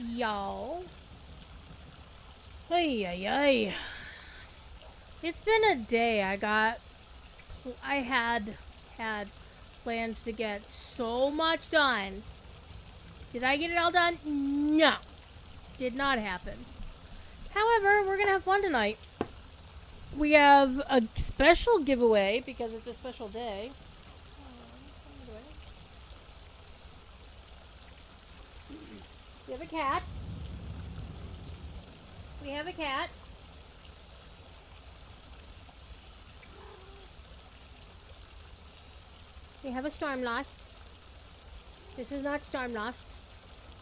y'all. Ay, ay, ay. It's been a day. I had plans to get so much done. Did I get it all done? No. Did not happen. However, we're gonna have fun tonight. We have a special giveaway because it's a special day. We have a cat. We have a cat. We have a Storm Lost. This is not Storm Lost.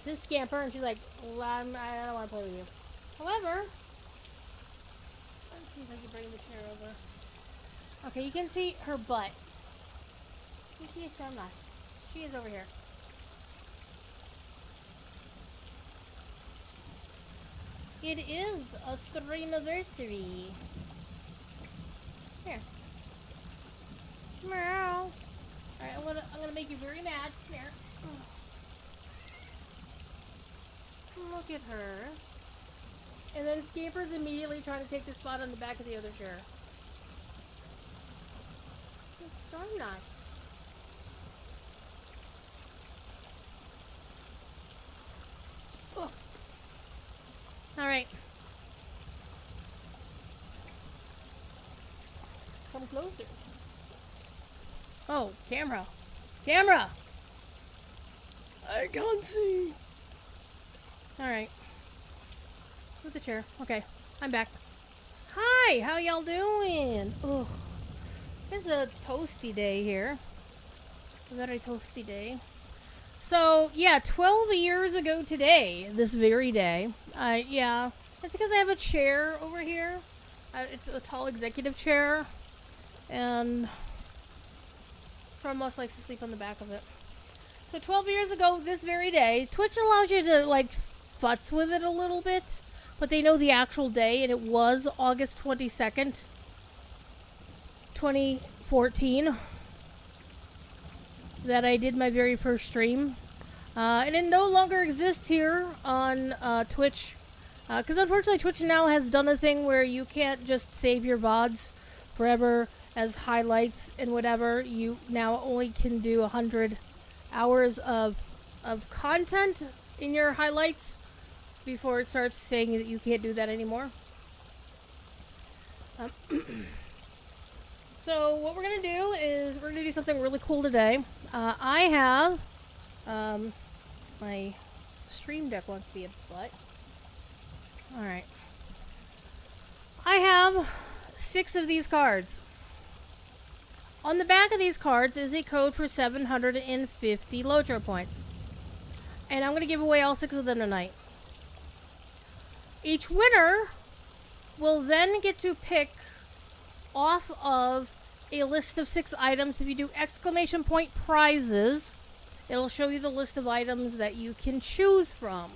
This is Scamper, and she's like, well, I don't want to play with you. However, let's see if I can bring the chair over. Okay, you can see her butt. You can see a Storm Lost. She is over here. It is a Streamiversary. Here. Meow. Alright, I'm gonna make you very mad. Come here. Look at her. And then Scamper's immediately trying to take the spot on the back of the other chair. It's Storm Lost. Alright. Come closer. Oh, camera. Camera! I can't see. Alright. With the chair. Okay, I'm back. Hi, how y'all doing? Ugh. It's a toasty day here. A very toasty day. So, yeah, 12 years ago today, this very day, yeah, it's because I have a chair over here. It's a tall executive chair, and Stormlost likes to sleep on the back of it. So 12 years ago, this very day, Twitch allows you to, like, futz with it a little bit, but they know the actual day, and it was August 22nd, 2014. That I did my very first stream. And it no longer exists here on Twitch. Because unfortunately Twitch now has done a thing where you can't just save your VODs forever as highlights and whatever. You now only can do 100 hours of content in your highlights before it starts saying that you can't do that anymore. So what we're going to do is we're going to do something really cool today. I have, my stream deck wants to be a butt. Alright. I have 6 of these cards. On the back of these cards is a code for 750 LotRO points. And I'm going to give away all 6 of them tonight. Each winner will then get to pick off of a list of 6 items. If you do exclamation point prizes, it'll show you the list of items that you can choose from.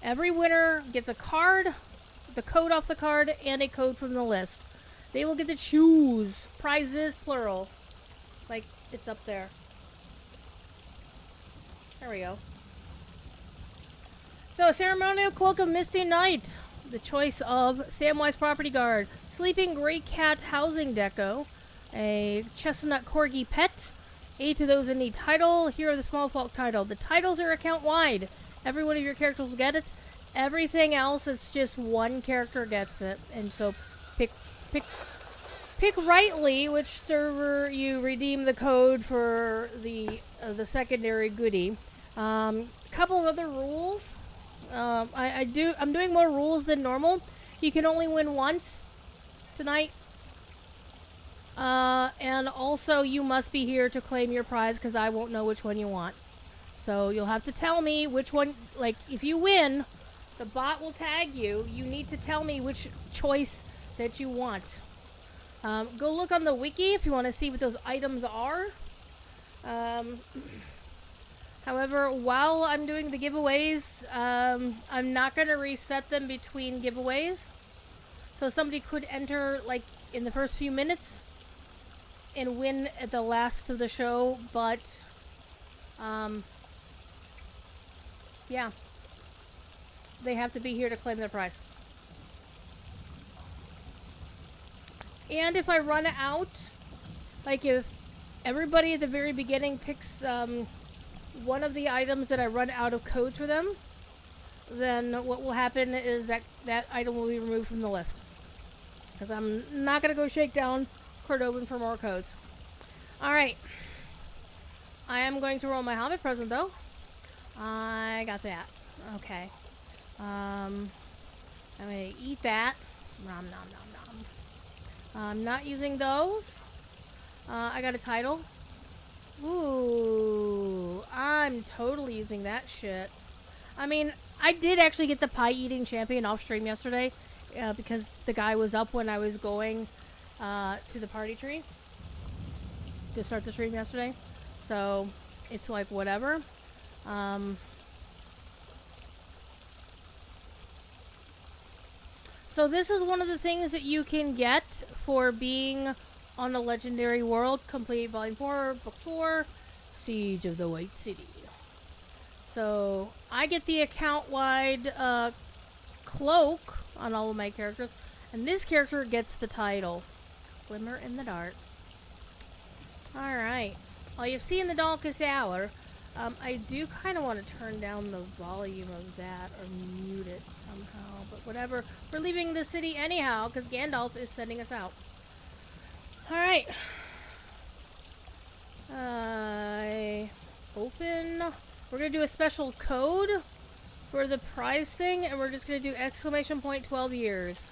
Every winner gets a card, the code off the card, and a code from the list. They will get to choose prizes, plural. Like, it's up there. There we go. So, Ceremonial Cloak of Misty Night. The choice of Samwise Property Guard, Sleeping Grey Cat Housing Deco, a Chestnut Corgi Pet, 8 of those in the title. Here are the small fault title. The titles are account wide. Every one of your characters will get it. Everything else, it's just one character gets it. And so pick rightly which server you redeem the code for the secondary goodie. Couple of other rules. I'm doing more rules than normal. You can only win once tonight. And also you must be here to claim your prize because I won't know which one you want. So you'll have to tell me which one, like if you win, the bot will tag you. You need to tell me which choice that you want. Go look on the wiki if you want to see what those items are. However, while I'm doing the giveaways, I'm not going to reset them between giveaways. So somebody could enter, like, in the first few minutes and win at the last of the show, but, yeah. they have to be here to claim their prize. And if I run out, like if everybody at the very beginning picks one of the items that I run out of codes for them, then what will happen is that that item will be removed from the list. Because I'm not going to go shake down Cordovan for more codes. Alright. I am going to roll my Hobbit present though. I got that. Okay. I'm going to eat that. Nom nom nom nom. I'm not using those. I got a title. Ooh, I'm totally using that shit. I mean, I did actually get the pie eating champion off stream yesterday because the guy was up when I was going to the party tree to start the stream yesterday. So it's like whatever. So this is one of the things that you can get for being on a legendary world. Complete Volume 4, Book 4, Siege of the White City. So I get the account-wide cloak on all of my characters. And this character gets the title. Glimmer in the Dark. Alright. All you've seen the darkest hour. I do kind of want to turn down the volume of that or mute it somehow, but whatever. We're leaving the city anyhow because Gandalf is sending us out. Alright. Open. We're going to do a special code for the prize thing, and we're just going to do exclamation point 12 years.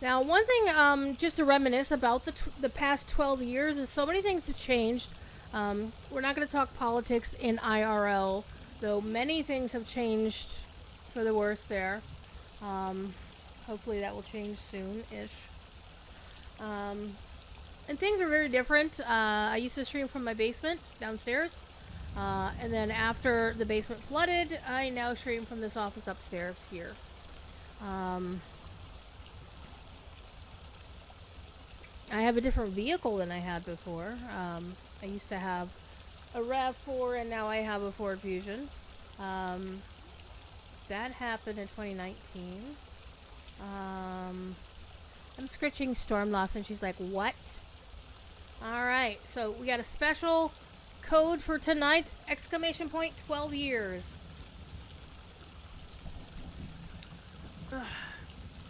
Now, one thing, just to reminisce about the past 12 years is so many things have changed. We're not going to talk politics in IRL, though many things have changed for the worse there. Hopefully that will change soon-ish. And things are very different. I used to stream from my basement downstairs. And then after the basement flooded, I now stream from this office upstairs here. I have a different vehicle than I had before. I used to have a RAV4 and now I have a Ford Fusion. That happened in 2019. I'm scritching Stormlost and she's like, what? Alright, so we got a special code for tonight. Exclamation point 12 years. Ugh,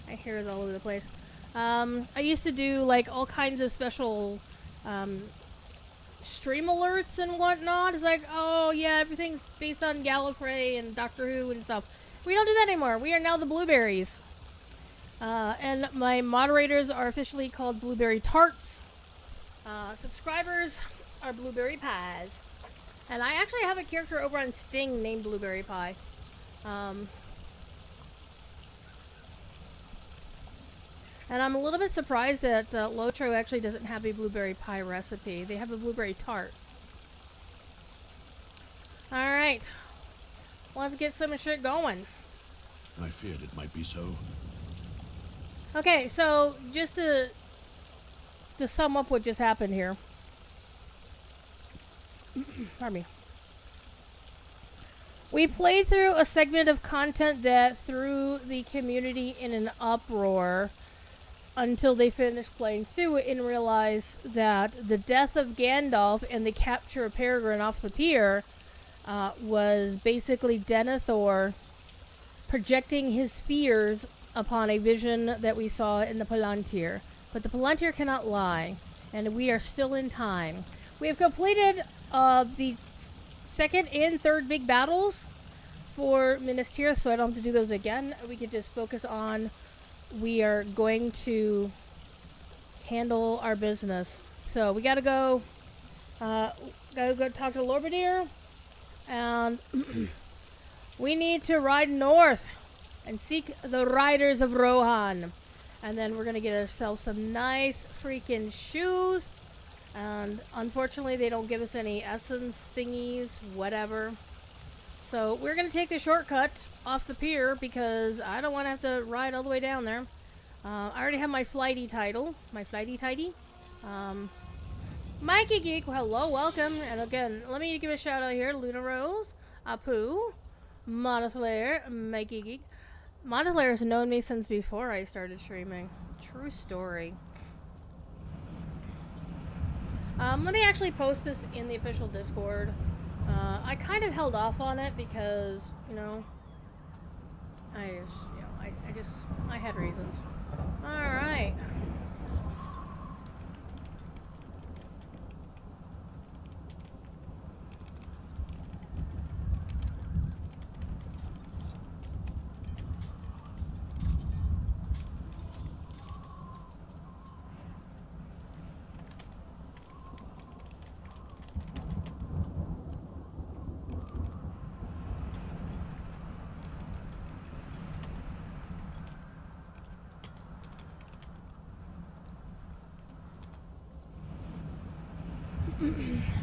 my hair is all over the place. I used to do like all kinds of special stream alerts and whatnot. It's like, oh yeah, everything's based on Gallifrey and Doctor Who and stuff. We don't do that anymore. We are now the Blueberries. And my moderators are officially called Blueberry Tarts. Subscribers are Blueberry Pies. And I actually have a character over on Sting named Blueberry Pie. And I'm a little bit surprised that LotRO actually doesn't have a blueberry pie recipe. They have a blueberry tart. Alright. Let's get some shit going. I feared it might be so. Okay, so just to sum up what just happened here. Pardon me. We played through a segment of content that threw the community in an uproar until they finished playing through it and realized that the death of Gandalf and the capture of Peregrine off the pier was basically Denethor projecting his fears upon a vision that we saw in the Palantir. But the Palantir cannot lie, and we are still in time. We have completed the second and third big battles for Minas Tirith, so I don't have to do those again. We can just focus on we are going to handle our business. So we gotta go talk to Lorbedir, and we need to ride north and seek the riders of Rohan. And then we're gonna get ourselves some nice freaking shoes. And unfortunately they don't give us any essence thingies, whatever. So we're going to take the shortcut off the pier because I don't want to have to ride all the way down there. I already have my flighty title. My flighty tidy. Mikey Geek, hello, welcome. And again, let me give a shout out here. Luna Rose, Apu, Monoslayer, Mikey Geek. Monoslayer has known me since before I started streaming. True story. Let me actually post this in the official Discord. I kind of held off on it because, you know, I had reasons. Alright.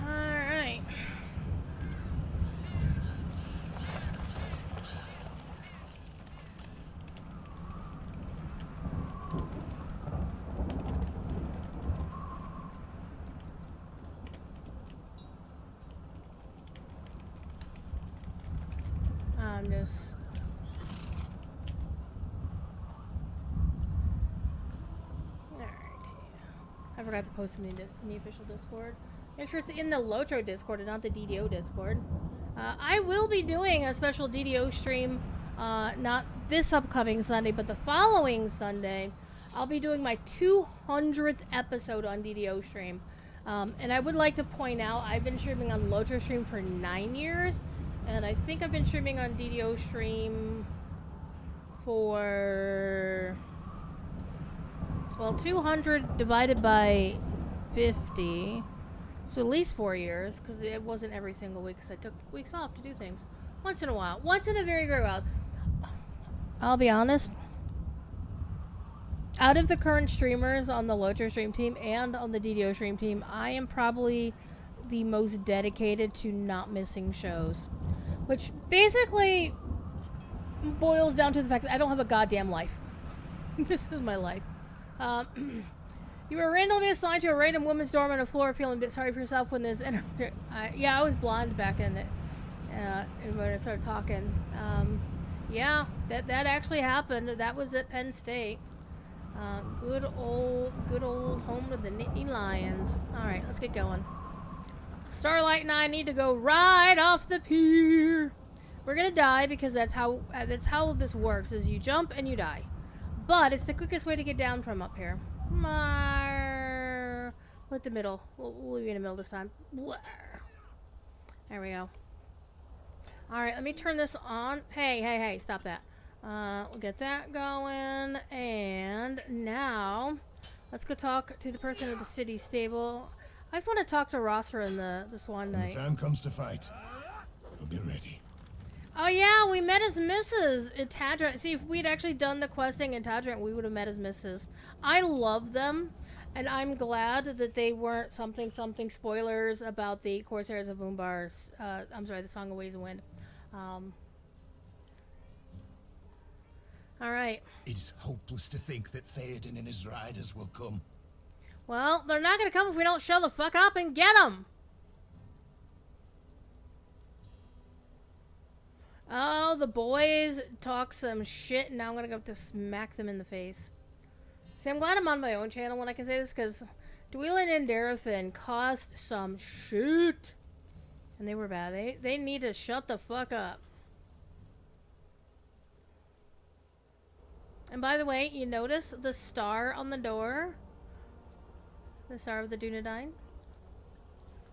Alright. I'm just... Alright. I forgot to post in the official Discord. Make sure it's in the LotRO Discord and not the DDO Discord. I will be doing a special DDO stream, not this upcoming Sunday, but the following Sunday. I'll be doing my 200th episode on DDO stream. And I would like to point out, I've been streaming on LotRO stream for 9 years. And I think I've been streaming on DDO stream for... Well, 200 divided by 50... So at least 4 years, because it wasn't every single week, because I took weeks off to do things. Once in a while. Once in a very great while. I'll be honest. Out of the current streamers on the LotRO stream team and on the DDO stream team, I am probably the most dedicated to not missing shows. Which basically boils down to the fact that I don't have a goddamn life. This is my life. You were randomly assigned to a random woman's dorm on a floor, feeling a bit sorry for yourself when this... yeah, I was blonde back in it. When I started talking. Yeah, that actually happened. That was at Penn State. Good old home of the Nittany Lions. Alright, let's get going. Starlight and I need to go right off the pier. We're gonna die because that's how this works, is you jump and you die. But it's the quickest way to get down from up here. With the middle. We'll leave you in the middle this time. There we go. Alright, let me turn this on. Hey, stop that. We'll get that going. And now, let's go talk to the person at the city stable. I just want to talk to Rohirrim the Swan Knight. When the time comes to fight, you'll be ready. Oh yeah, we met as Mrs. Tadrant. See, if we'd actually done the questing in Tadrant, we would have met as Mrs. I love them, and I'm glad that they weren't something spoilers about the Corsairs of Umbar's, I'm sorry, the Song of Ways and Wind. Alright. It is hopeless to think that Theoden and his riders will come. Well, they're not gonna come if we don't show the fuck up and get them! Oh, the boys talk some shit, and now I'm gonna go to smack them in the face. See, I'm glad I'm on my own channel when I can say this, because Dwelin and Daraphin caused some shit. And they were bad. They need to shut the fuck up. And by the way, you notice the star on the door? The Star of the Dunedain?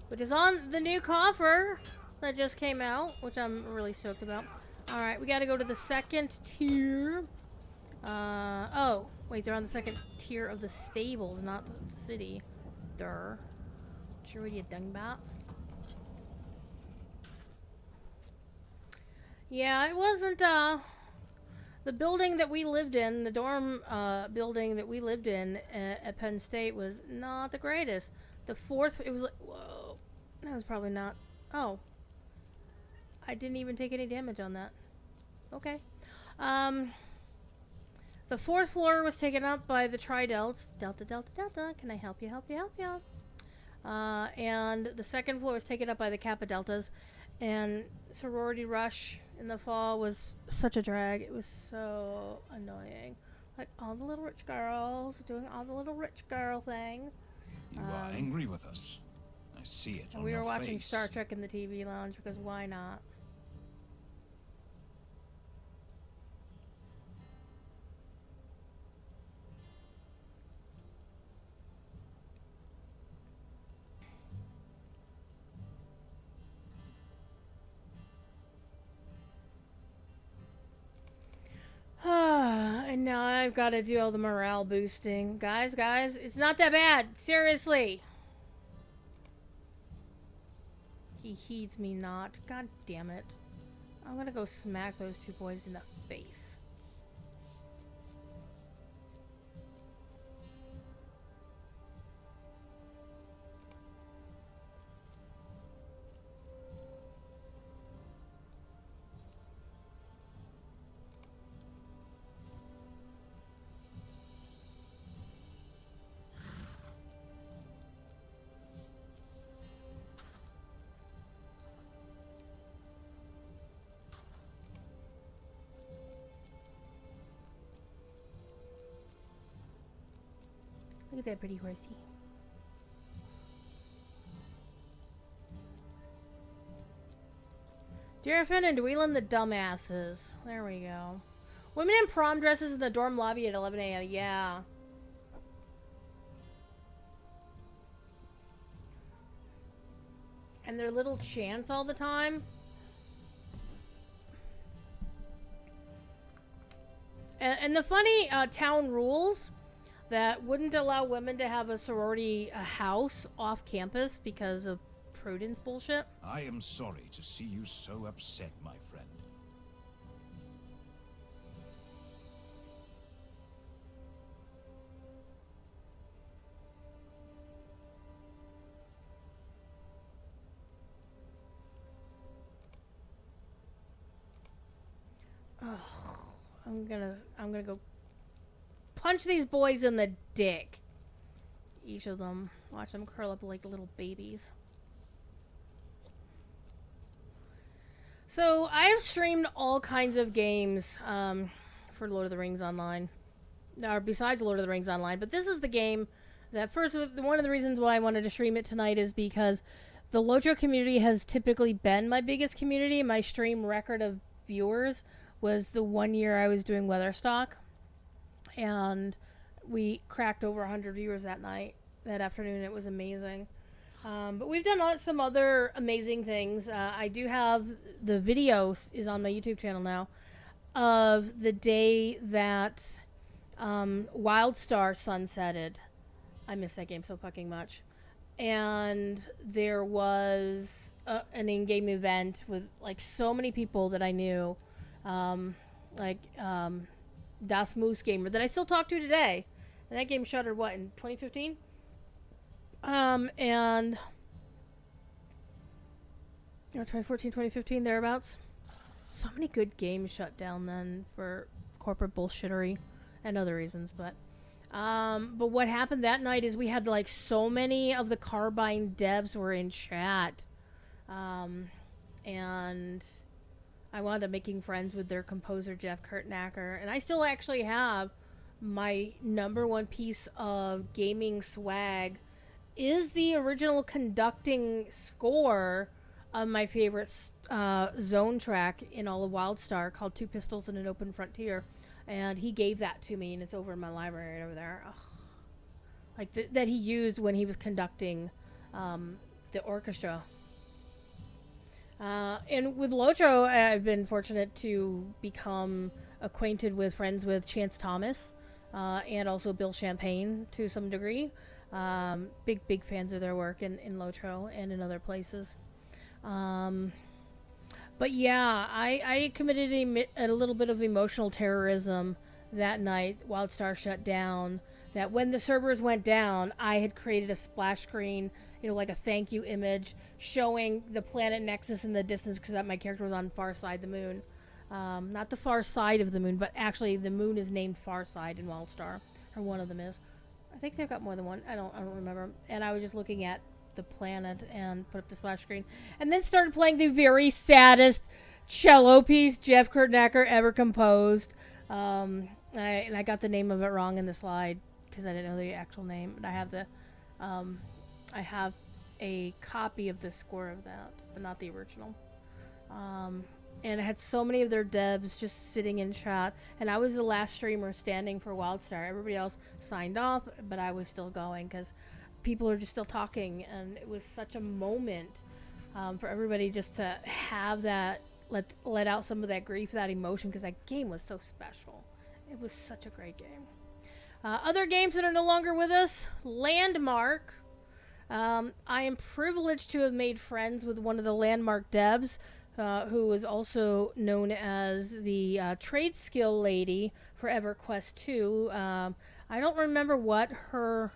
Which is on the new coffer that just came out, which I'm really stoked about. Alright, we gotta go to the second tier. Oh, wait, they're on the second tier of the stables, not the city. Sure, what you dingbat? Yeah, it wasn't, the building that we lived in, the dorm, building that we lived in at Penn State was not the greatest. The fourth, it was like, whoa, that was probably not, oh. I didn't even take any damage on that. Okay. The fourth floor was taken up by the Tri-Delts. Delta, Delta, Delta. Can I help you, help you, help you? And the second floor was taken up by the Kappa Deltas. And Sorority Rush in the fall was such a drag. It was so annoying. Like all the little rich girls doing all the little rich girl thing. You are angry with us. I see it And on we your were watching face. Star Trek in the TV lounge because why not? And now I've got to do all the morale boosting. Guys, it's not that bad. Seriously. He heeds me not. God damn it. I'm gonna go smack those two boys in the face. Look at that pretty horsey. Darafin and Dweelin the dumbasses. There we go. Women in prom dresses in the dorm lobby at 11 a.m. Yeah. And their little chants all the time. And the funny town rules that wouldn't allow women to have a sorority house off campus because of prudence bullshit. I am sorry to see you so upset, my friend. I'm gonna go punch these boys in the dick. Each of them. Watch them curl up like little babies. So I have streamed all kinds of games for Lord of the Rings Online. Or besides Lord of the Rings Online. But this is the game that first, one of the reasons why I wanted to stream it tonight is because the LotRO community has typically been my biggest community. My stream record of viewers was the 1 year I was doing Weatherstock. And we cracked over 100 viewers that afternoon. It was amazing. But we've done some other amazing things. I do have the video is on my YouTube channel now of the day that Wildstar sunsetted. I miss that game so fucking much. And there was an in-game event with like so many people that I knew, Das Moose Gamer that I still talk to today. And that game shuttered what in 2015? And 2014, 2015, thereabouts. So many good games shut down then for corporate bullshittery and other reasons, but what happened that night is we had like so many of the Carbine devs were in chat, and I wound up making friends with their composer Jeff Kurtnacker, and I still actually have my #1 piece of gaming swag is the original conducting score of my favorite zone track in all of Wildstar called Two Pistols and an Open Frontier. And he gave that to me, and it's over in my library over there. Ugh. Like that he used when he was conducting the orchestra. And with LotRO, I've been fortunate to become acquainted with friends with Chance Thomas and also Bill Champagne to some degree. Big fans of their work in LotRO and in other places. But yeah, I committed a little bit of emotional terrorism that night. Wildstar shut down. That when the servers went down, I had created a splash screen, like a thank you image showing the planet Nexus in the distance because my character was on Far Side the Moon. Not the far side of the moon, but actually the moon is named Far Side in Wildstar, or one of them is. I think they've got more than one. I don't remember. And I was just looking at the planet and put up the splash screen. And then started playing the very saddest cello piece Jeff Kurtnacker ever composed. And I got the name of it wrong in the slide because I didn't know the actual name. But I have a copy of the score of that, but not the original. And I had so many of their devs just sitting in chat, and I was the last streamer standing for WildStar. Everybody else signed off, but I was still going because people are just still talking, and it was such a moment for everybody just to have that, let out some of that grief, that emotion, because that game was so special. It was such a great game. Other games that are no longer with us, Landmark. I am privileged to have made friends with one of the Landmark devs, who is also known as the trade skill lady for EverQuest 2. I don't remember what her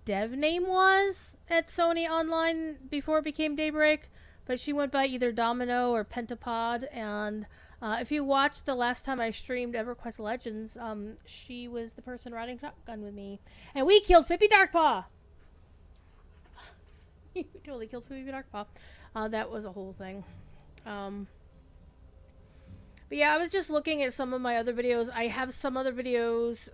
dev name was at Sony Online before it became Daybreak, but she went by either Domino or Pentapod, and if you watched the last time I streamed EverQuest Legends, she was the person riding shotgun with me, and we killed Fippy Darkpaw! We totally killed Fippy Darkpaw. That was a whole thing. But yeah, I was just looking at some of my other videos. I have some other videos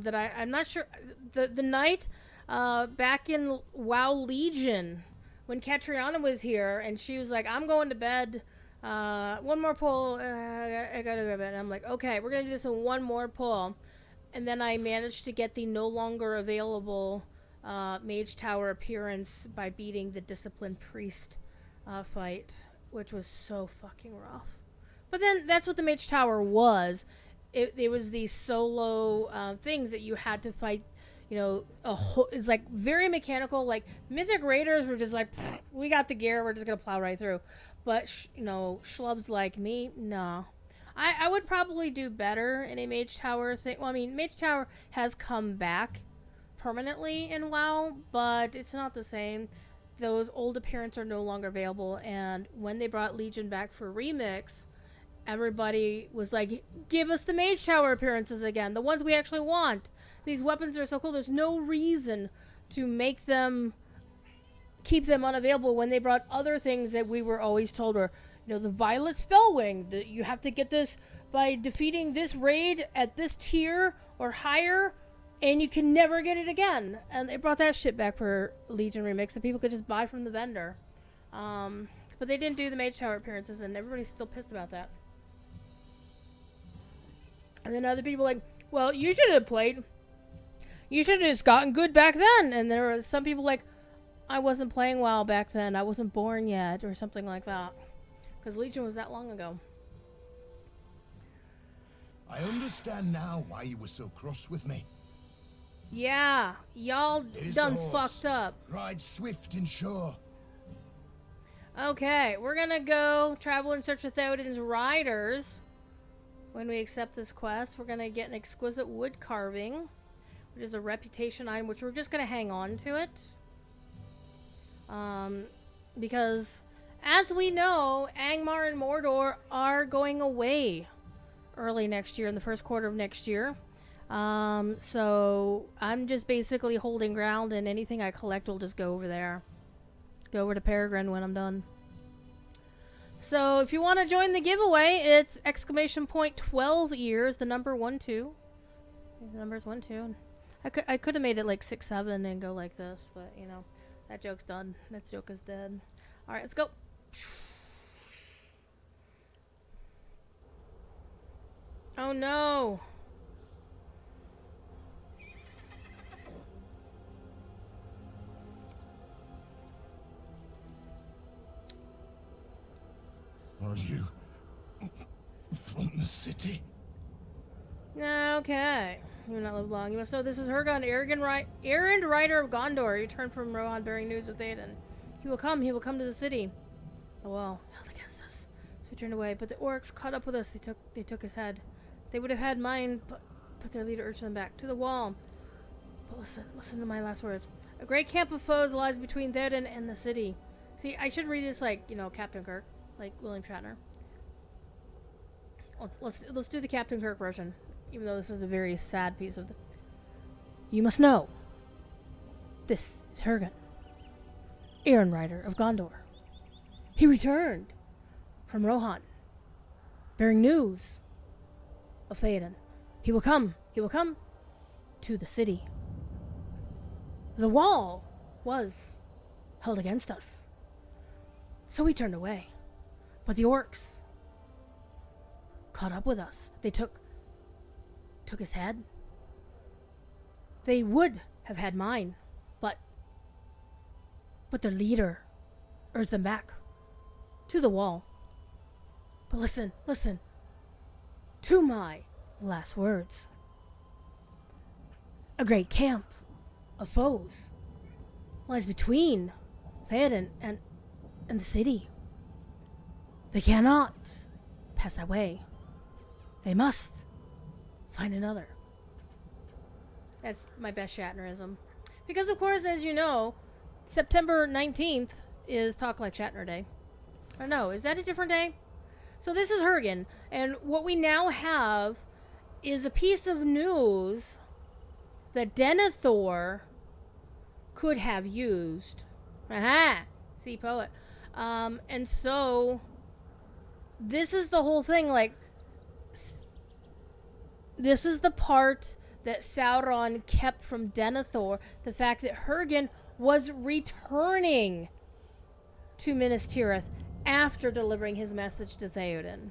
that I'm not sure. The night back in WoW Legion, when Catriona was here, and she was like, I'm going to bed. One more pull. I gotta go to bed. And I'm like, okay, we're going to do this in one more pull. And then I managed to get the no longer available Mage Tower appearance by beating the Disciplined Priest fight, which was so fucking rough. But then that's what the Mage Tower was. It was these solo things that you had to fight. You know, it's like very mechanical. Like Mythic Raiders were just like, we got the gear, we're just gonna plow right through. But schlubs like me, no. I would probably do better in a Mage Tower thing. Well, I mean, Mage Tower has come back permanently in WoW, but it's not the same. Those old appearances are no longer available, and when they brought Legion back for Remix, everybody was like, give us the Mage Tower appearances again, the ones we actually want. These weapons are so cool. There's no reason to make them, keep them unavailable when they brought other things that we were always told were, the Violet Spellwing, you have to get this by defeating this raid at this tier or higher, and you can never get it again. And they brought that shit back for Legion Remix that people could just buy from the vendor. But they didn't do the Mage Tower appearances, and everybody's still pissed about that. And then other people like, well, you should have played. You should have just gotten good back then. And there were some people like, I wasn't playing WoW back then. I wasn't born yet, or something like that. Because Legion was that long ago. I understand now why you were so cross with me. Yeah, y'all done fucked up. Ride swift and sure. Okay, we're gonna go travel in search of Theoden's riders. When we accept this quest, we're gonna get an exquisite wood carving, which is a reputation item, which we're just gonna hang on to it. Because, as we know, Angmar and Mordor are going away early next year, in the first quarter of next year. So I'm just basically holding ground, and anything I collect will just go over there. Go over to Peregrine when I'm done. So if you want to join the giveaway, it's !12 years, the number 12. The number's 12. I could have made it like 6, 7 and go like this, but that joke's done. That joke is dead. All right, let's go. Oh no. Are you from the city? Okay. You will not live long. You must know this is Hergon, errand rider of Gondor. He returned from Rohan bearing news of Theoden. He will come to the city. Oh well, held against us. So we turned away, but the orcs caught up with us. They took his head. They would have had mine, but their leader urged them back to the wall. But listen to my last words. A great camp of foes lies between Theoden and the city. See, I should read this like, Captain Kirk. Like William Shatner. Let's do the Captain Kirk version, even though this is a very sad piece of you must know. This is Hergon. Ehrenrider of Gondor. He returned from Rohan, bearing news of Theoden. He will come to the city. The wall was held against us, so we turned away. But the orcs caught up with us. They took his head. They would have had mine, but their leader urged them back to the wall. But listen to my last words. A great camp of foes lies between Theoden and the city. They cannot pass that way. They must find another. That's my best Shatnerism. Because, of course, as you know, September 19th is Talk Like Shatner Day. Or no, is that a different day? So this is Hurgen, and what we now have is a piece of news that Denethor could have used. Aha! See, poet. And so this is the whole thing, like, this is the part that Sauron kept from Denethor, the fact that Hurgen was returning to Minas Tirith after delivering his message to Theoden.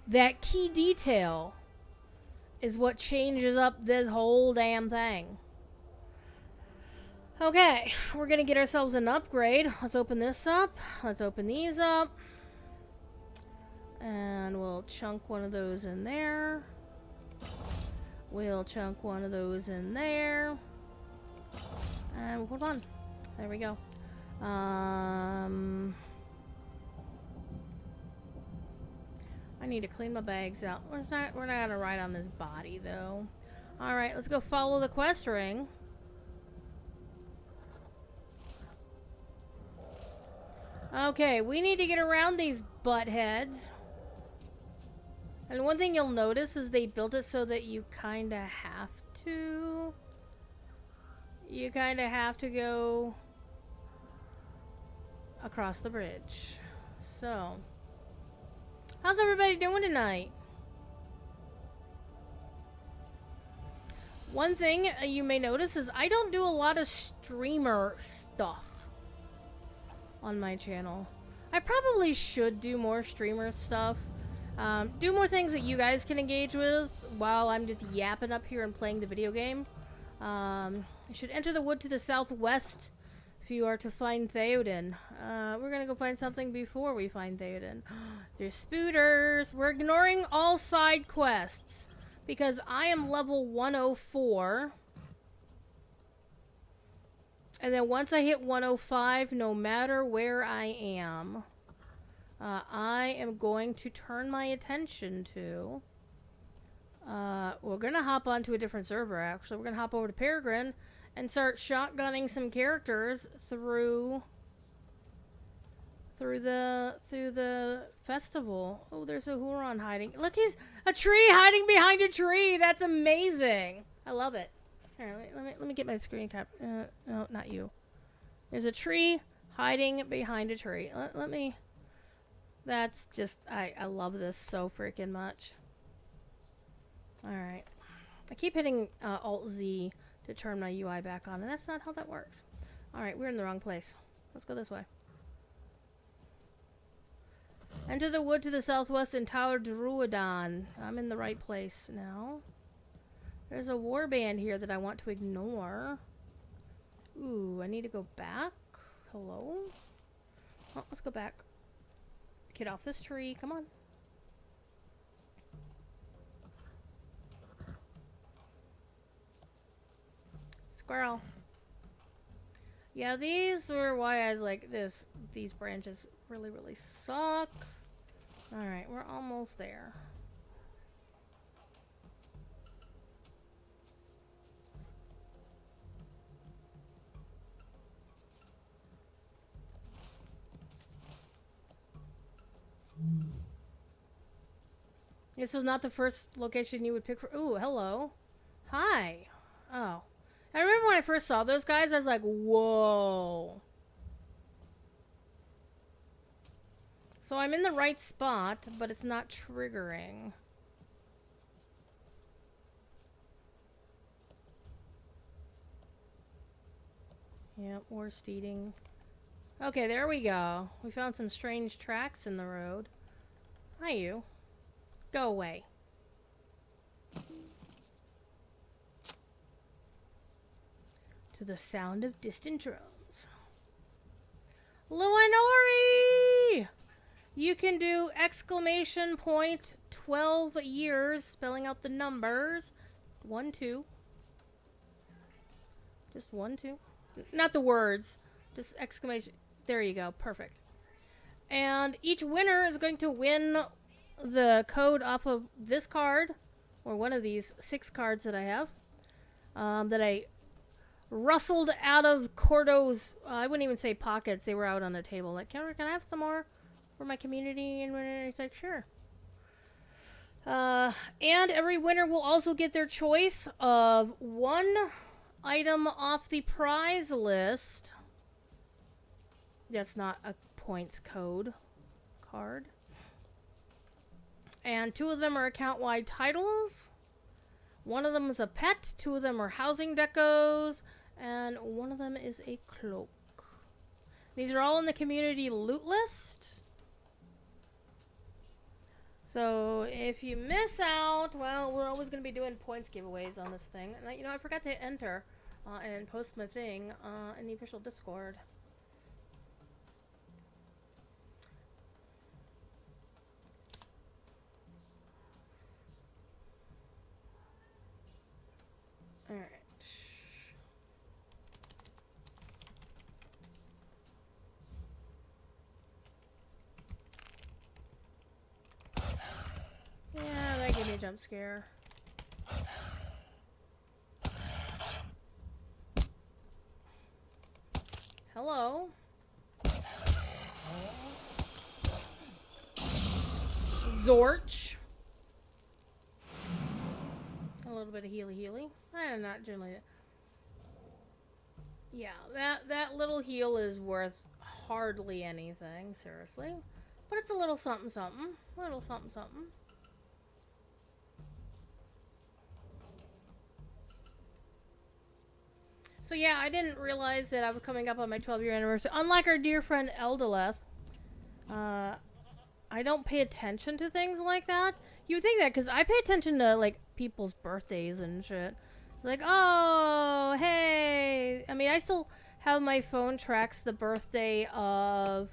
That key detail is what changes up this whole damn thing. Okay, we're gonna get ourselves an upgrade. Let's open this up. Let's open these up. And we'll chunk one of those in there. We'll chunk one of those in there. And we'll put on. There we go. I need to clean my bags out. We're not gonna ride on this body though. Alright, let's go follow the quest ring. Okay, we need to get around these butt heads. And one thing you'll notice is they built it so that you kinda have to. You kinda have to go across the bridge. So, how's everybody doing tonight? One thing you may notice is I don't do a lot of streamer stuff on my channel. I probably should do more streamer stuff. Do more things that you guys can engage with while I'm just yapping up here and playing the video game. You should enter the wood to the southwest if you are to find Theoden. We're gonna go find something before we find Theoden. There's spooters. We're ignoring all side quests because I am level 104. And then once I hit 105, no matter where I am, I am going to turn my attention to... we're going to hop onto a different server, actually. We're going to hop over to Peregrine and start shotgunning some characters through the festival. Oh, there's a Huron hiding. Look, he's a tree hiding behind a tree. That's amazing. I love it. Here, let me get my screen cap. No, not you. There's a tree hiding behind a tree. Let me... That's just... I love this so freaking much. Alright. I keep hitting Alt-Z to turn my UI back on, and that's not how that works. Alright, we're in the wrong place. Let's go this way. Enter the wood to the southwest in Tower Druidan. I'm in the right place now. There's a warband here that I want to ignore. Ooh, I need to go back. Hello? Oh, let's go back. Get off this tree. Come on. Squirrel. Yeah, these were why I was like this. These branches really, really suck. Alright, we're almost there. This is not the first location you would pick for. Ooh, hello. Hi. Oh. I remember when I first saw those guys, I was like, whoa. So I'm in the right spot, but it's not triggering. Yep, we're steeding. Okay, there we go. We found some strange tracks in the road. Hi, you. Go away. To the sound of distant drones. Luanori! You can do exclamation point 12 years, spelling out the numbers. 1, 2. Just 1, 2. Not the words. Just exclamation. There you go. Perfect. And each winner is going to win the code off of this card, or one of these 6 cards that I have, that I rustled out of Cordo's, I wouldn't even say pockets, they were out on the table. Like, can I have some more for my community? And it's like, sure. And every winner will also get their choice of 1 item off the prize list. That's not a points code card. And 2 of them are account-wide titles. 1 of them is a pet. 2 of them are housing decos. And 1 of them is a cloak. These are all in the community loot list. So if you miss out, well, we're always going to be doing points giveaways on this thing. And I forgot to enter and post my thing in the official Discord. Alright. Yeah, that gave me a jump scare. Hello. Zorch. A little bit of healy. I'm not generally. Yeah, that little heal is worth hardly anything, seriously. But it's a little something something. Little something something. So yeah, I didn't realize that I was coming up on my 12-year anniversary. Unlike our dear friend Eldaleth, I don't pay attention to things like that. You would think that, because I pay attention to, like, people's birthdays and shit. It's like, oh, hey. I mean, I still have my phone tracks the birthday of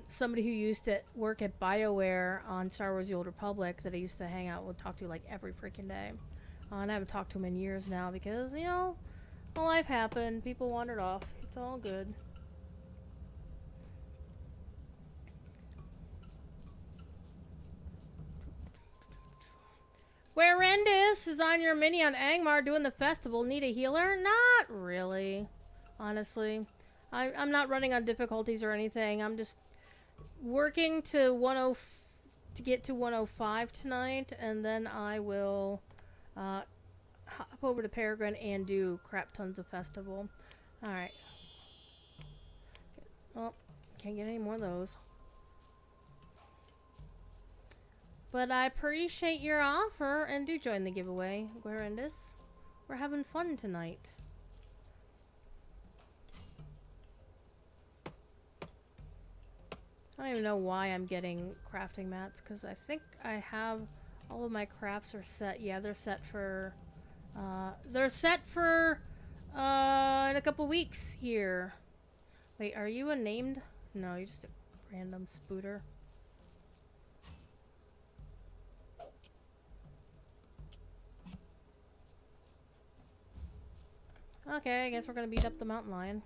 somebody who used to work at BioWare on Star Wars The Old Republic that I used to hang out with, talk to, like, every freaking day. And I haven't talked to him in years now because, you know, life happened. People wandered off. It's all good. Werendis is on your mini on Angmar doing the festival. Need a healer? Not really. Honestly. I'm not running on difficulties or anything. I'm just working to get to 105 tonight, and then I will hop over to Peregrine and do crap tons of festival. Alright. Oh, can't get any more of those. But I appreciate your offer, and do join the giveaway, Guarendis. We're having fun tonight. I don't even know why I'm getting crafting mats, because I think I have all of my crafts are set. Yeah, they're set for in a couple weeks here. Wait, are you a named? No, you're just a random spooter. Okay, I guess we're gonna beat up the mountain lion.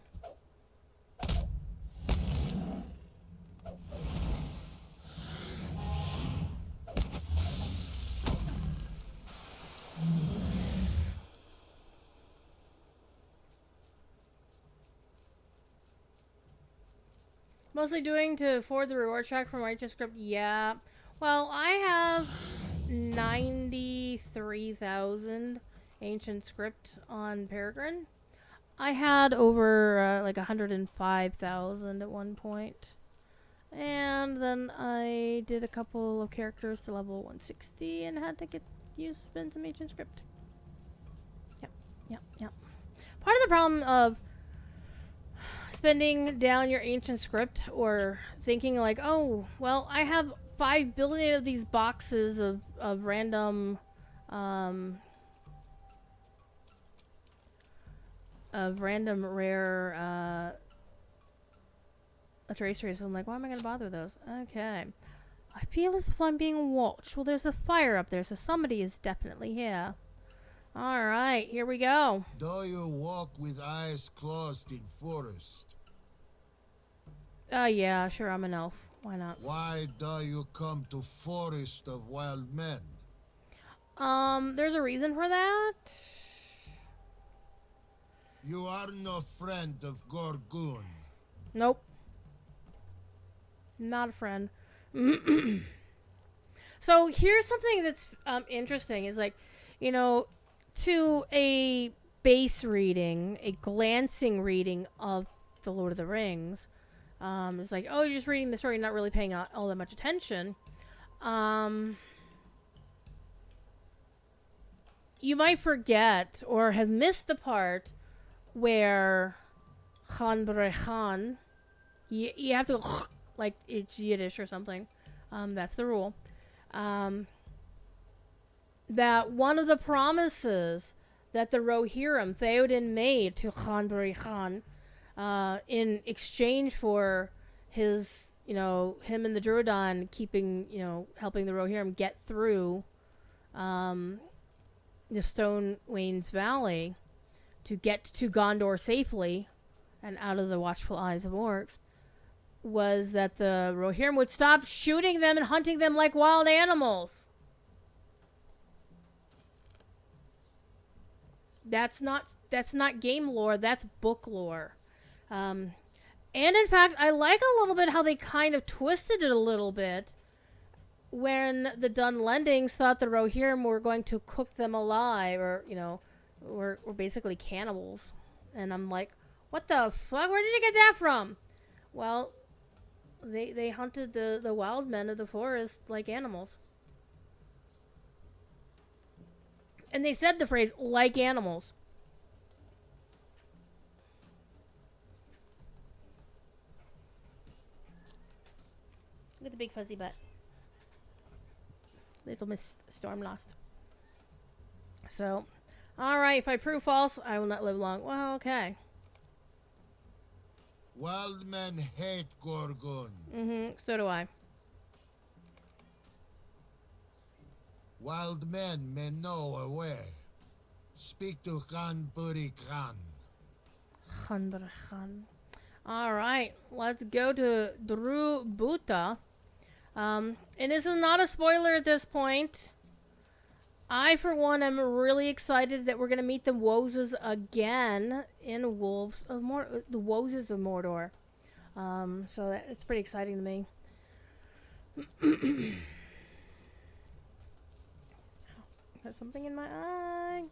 Mostly doing to forward the reward track from Righteous Script. Yeah. Well, I have 93,000 ancient script on Peregrine. I had over like 105,000 at one point. And then I did a couple of characters to level 160 and had to spend some ancient script. Yep. Part of the problem of spending down your ancient script or thinking like, oh, well, I have 5 billion of these boxes of random rare tracers. I'm like, why am I going to bother with those? Okay. I feel as if I'm being watched. Well, there's a fire up there, so somebody is definitely here. Alright, here we go. Do you walk with eyes closed in forest? Yeah, sure, I'm an elf. Why not? Why do you come to forest of wild men? There's a reason for that. You are no friend of Gorgun. Nope. Not a friend. So here's something that's interesting is like, you know, to a base reading, a glancing reading of The Lord of the Rings, it's like, oh, you're just reading the story, not really paying all that much attention. You might forget or have missed the part where Khan Brechan, you have to like it's Yiddish or something. That's the rule. That one of the promises that the Rohirrim Theoden made to Khan Brechan in exchange for his, you know, him and the Druidon keeping, you know, helping the Rohirrim get through the Stone Wains Valley to get to Gondor safely and out of the watchful eyes of orcs, was that the Rohirrim would stop shooting them and hunting them like wild animals. That's not game lore, that's book lore. And in fact, I like a little bit how they kind of twisted it a little bit when the Dunlendings thought the Rohirrim were going to cook them alive, or, you know, were basically cannibals. And I'm like, what the fuck? Where did you get that from? Well, they hunted the wild men of the forest like animals. And they said the phrase, like animals. Look at the big fuzzy butt. Little Miss Stormlost. So, alright, if I prove false, I will not live long. Well, okay. Wild men hate Gorgun. So do I. Wild men may know a way. Speak to Khan Buri Khan. Khan. Alright, let's go to Drew Buta. And this is not a spoiler at this point. I, for one, am really excited that we're going to meet the Wozes again in the Wozes of Mordor. So it's pretty exciting to me. Got something in my eye.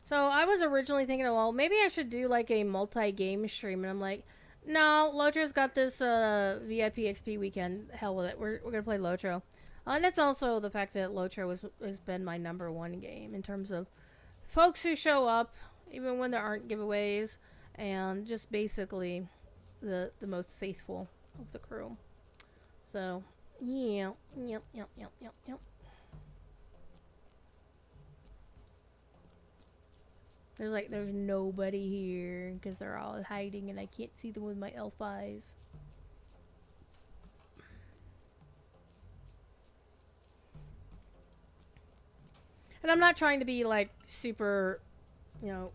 So I was originally thinking, well, maybe I should do like a multi-game stream, and I'm like, no, LotRo's got this VIP XP weekend. Hell with it. We're gonna play LotRo. And it's also the fact that LotRo has been my #1 game in terms of folks who show up, even when there aren't giveaways, and just basically the most faithful of the crew. So, yeah. Yep. There's nobody here because they're all hiding and I can't see them with my elf eyes. And I'm not trying to be like super, you know,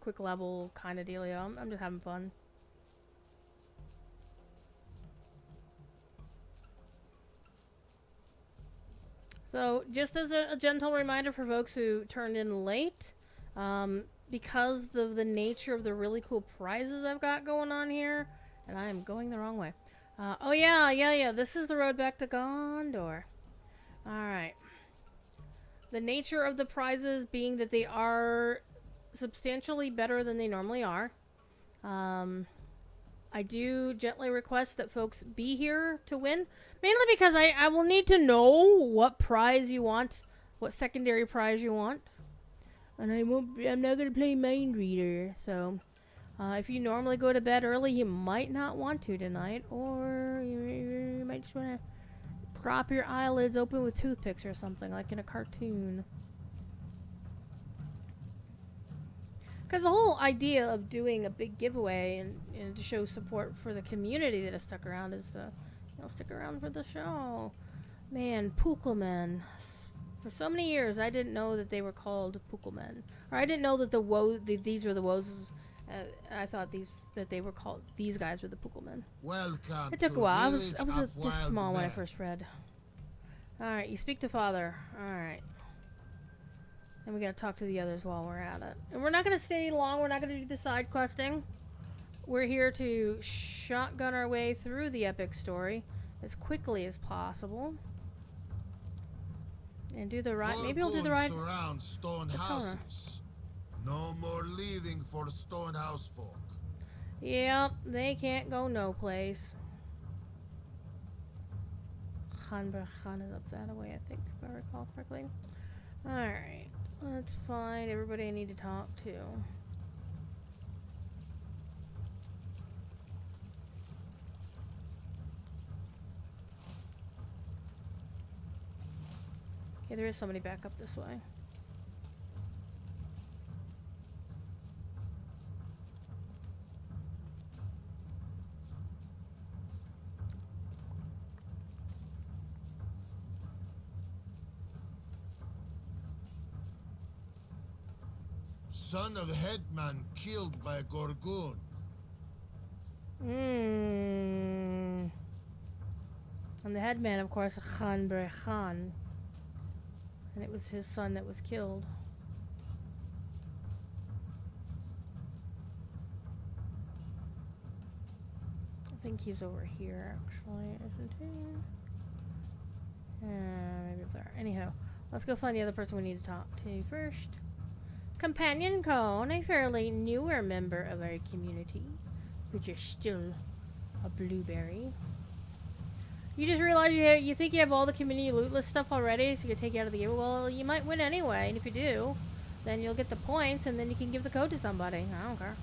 quick level kind of dealio. I'm just having fun. So, just as a gentle reminder for folks who turned in late, because of the nature of the really cool prizes I've got going on here, and I am going the wrong way. Oh yeah, this is the road back to Gondor. Alright. The nature of the prizes being that they are substantially better than they normally are. I do gently request that folks be here to win, mainly because I will need to know what prize you want, what secondary prize you want, and I'm not gonna play Mind Reader. So, if you normally go to bed early, you might not want to tonight, or you might just want to prop your eyelids open with toothpicks or something, like in a cartoon. Because the whole idea of doing a big giveaway and to show support for the community that has stuck around is to, stick around for the show. Man, Pukelmen. For so many years, I didn't know that they were called Pukelmen. Or I didn't know that these were the Wozes. I thought that they were called, these guys were the Pukelmen. Welcome. It took to a while. I village was of this Wild small when I Men. first read. Alright, you speak to Father. Alright. And we gotta talk to the others while we're at it. And we're not gonna stay long. We're not gonna do the side questing. We're here to shotgun our way through the epic story as quickly as possible. And do the right. Maybe I'll do the right. Surround stone houses. No more leaving for stone house folk. Yep, they can't go no place. Khan is up that way, I think, if I recall correctly. Alright. Let's find everybody I need to talk to. Okay, there is somebody back up this way. Son of headman killed by Gorgun. And the headman, of course, Khan Khan. And it was his son that was killed. I think he's over here, actually, isn't he? Maybe up there. Anyhow, let's go find the other person we need to talk to first. Companion Cone, a fairly newer member of our community, but you're still a blueberry. You just realize you think you have all the community loot list stuff already, so you can take you out of the game. Well, you might win anyway, and if you do, then you'll get the points, and then you can give the code to somebody. I don't care.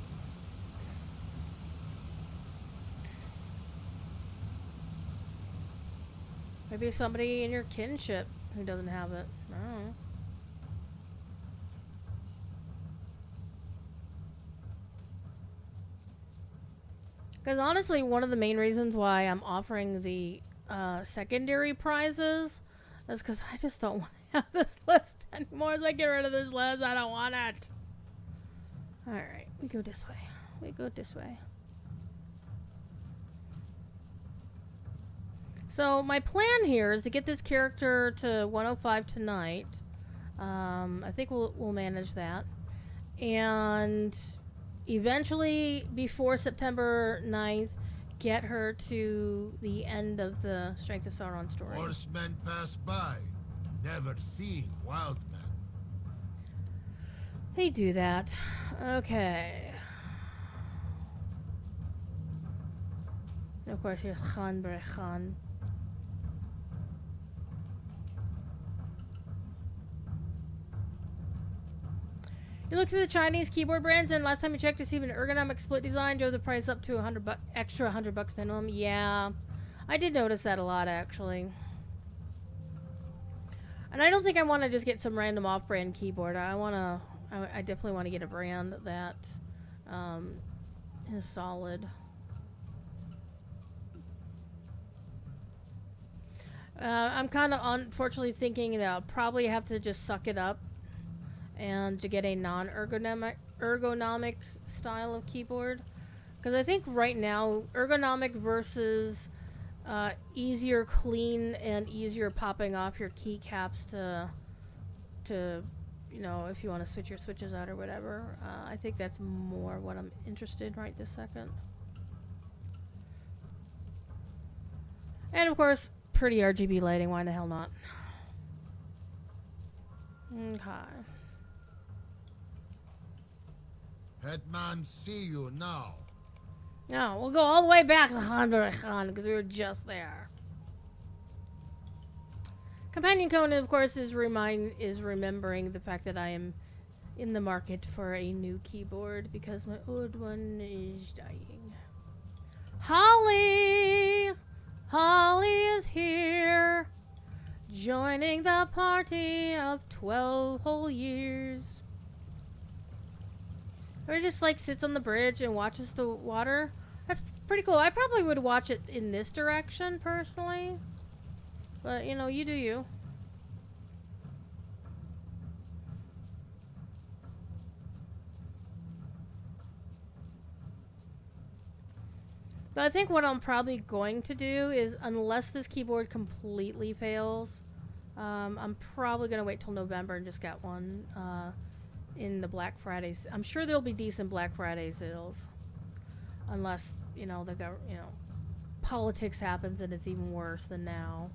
Maybe somebody in your kinship who doesn't have it. I don't know. Because honestly, one of the main reasons why I'm offering the secondary prizes is because I just don't want to have this list anymore. As I get rid of this list, I don't want it. Alright, we go this way. We go this way. So my plan here is to get this character to 105 tonight. I think we'll manage that. And eventually, before September 9th, get her to the end of the Strength of Sauron story. Horsemen pass by, never seeing wild men. They do that. Okay. And of course, here's Khan Brechan. You looked at the Chinese keyboard brands, and last time you checked to see if an ergonomic split design drove the price up to extra $100 minimum. Yeah, I did notice that a lot, actually. And I don't think I want to just get some random off-brand keyboard. I definitely want to get a brand that is solid. I'm kind of unfortunately thinking that I'll probably have to just suck it up and to get a non-ergonomic style of keyboard, because I think right now ergonomic versus easier clean and easier popping off your keycaps to you know, if you want to switch your switches out or whatever. I think that's more what I'm interested in right this second. And of course, pretty RGB lighting. Why the hell not? Okay. Hetman see you now. No, we'll go all the way back to Hanberhan because we were just there. Companion Conan, of course, is remembering the fact that I am in the market for a new keyboard because my old one is dying. Holly! Holly is here, joining the party of 12 whole years. Or just like sits on the bridge and watches the water. That's pretty cool. I probably would watch it in this direction personally. But, you know, you do you. But I think what I'm probably going to do is, unless this keyboard completely fails, I'm probably going to wait till November and just get one in the Black Fridays. I'm sure there'll be decent Black Friday sales. Unless, you know, politics happens and it's even worse than now.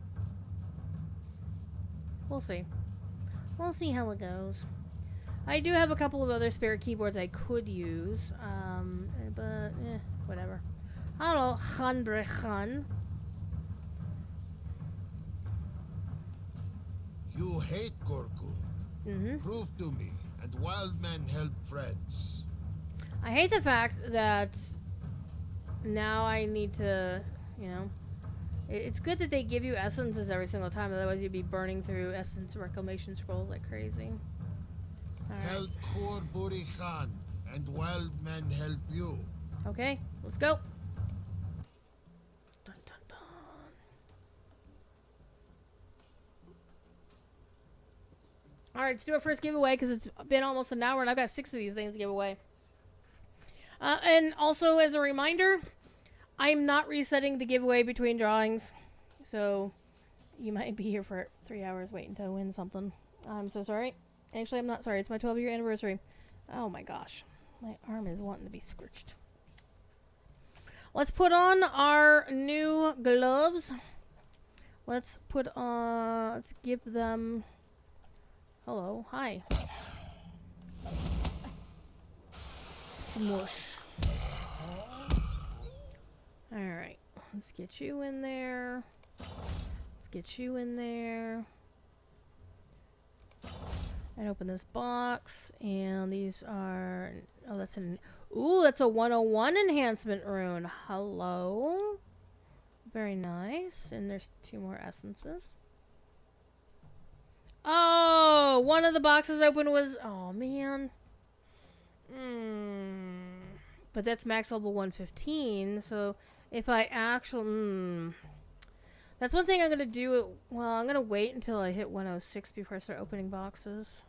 We'll see. We'll see how it goes. I do have a couple of other spare keyboards I could use, but whatever. I don't know, Hanbrechan. You hate Gorku. Prove to me, and wild men help friends. I hate the fact that now I need to, you know, it's good that they give you essences every single time, otherwise you'd be burning through essence reclamation scrolls like crazy. Right. Help Khor Buri Khan, and wild men help you. Okay, let's go. Dun, dun, dun. Alright, let's do our first giveaway because it's been almost an hour and I've got 6 of these things to give away. And also, as a reminder, I'm not resetting the giveaway between drawings, so you might be here for 3 hours waiting to win something. I'm so sorry. Actually, I'm not sorry. It's my 12-year anniversary. Oh my gosh. My arm is wanting to be scorched. Let's put on our new gloves. Let's give them... Hello. Hi. Smush. Alright. Let's get you in there. Let's get you in there. And open this box. And these are... Oh, that's an... Ooh, that's a 101 enhancement rune. Hello. Very nice. And there's 2 more essences. Oh, one of the boxes open was... Oh, man. But that's max level 115, so if I actually... That's one thing I'm going to do. Well, I'm going to wait until I hit 106 before I start opening boxes.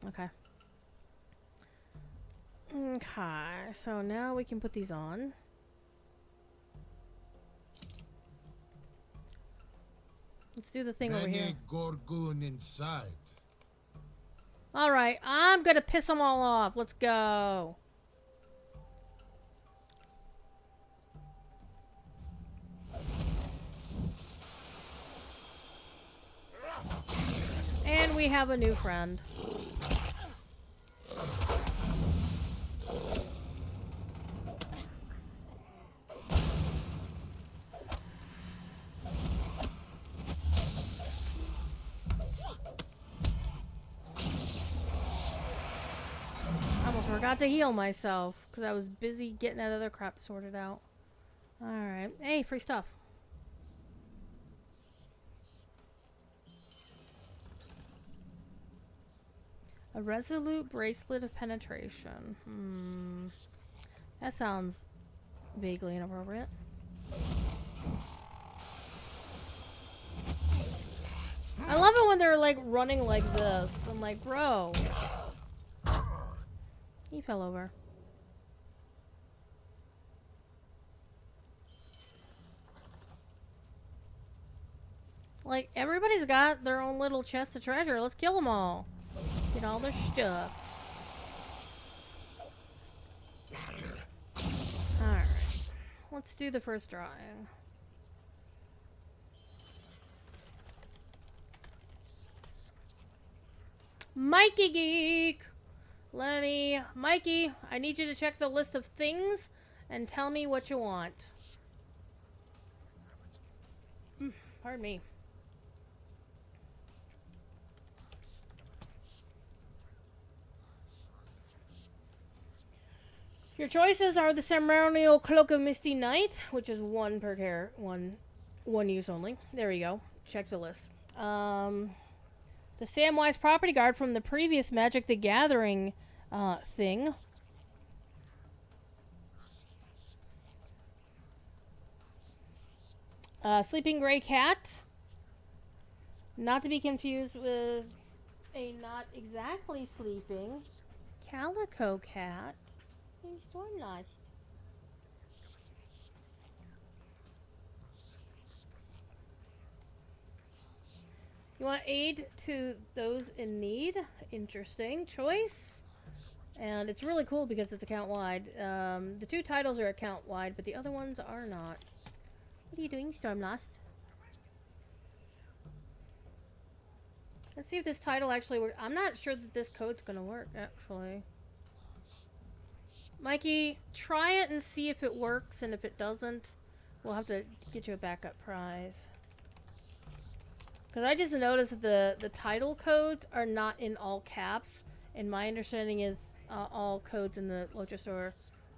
Okay. Okay, so now we can put these on. Let's do the thing over here. Gorgun inside. Alright, I'm gonna piss them all off. Let's go. And we have a new friend. Forgot to heal myself because I was busy getting that other crap sorted out. Alright. Hey, free stuff. A resolute bracelet of penetration. That sounds vaguely inappropriate. I love it when they're like running like this. I'm like, bro. He fell over. Like, everybody's got their own little chest of treasure. Let's kill them all. Get all their stuff. Alright. Let's do the first drawing. Mikey Geek. Mikey, I need you to check the list of things and tell me what you want. Pardon me. Your choices are the ceremonial Cloak of Misty Knight, which is one per care, one use only. There we go. Check the list. The Samwise Property Guard from the previous Magic the Gathering thing. Sleeping Gray Cat. Not to be confused with a not exactly sleeping Calico Cat. Stormlost. You want aid to those in need? Interesting choice. And it's really cool because it's account-wide. The two titles are account-wide, but the other ones are not. What are you doing, Stormlost? Let's see if this title actually works. I'm not sure that this code's gonna work, actually. Mikey, try it and see if it works, and if it doesn't, we'll have to get you a backup prize. Because I just noticed that the title codes are not in all caps, and my understanding is all codes in the LotRO store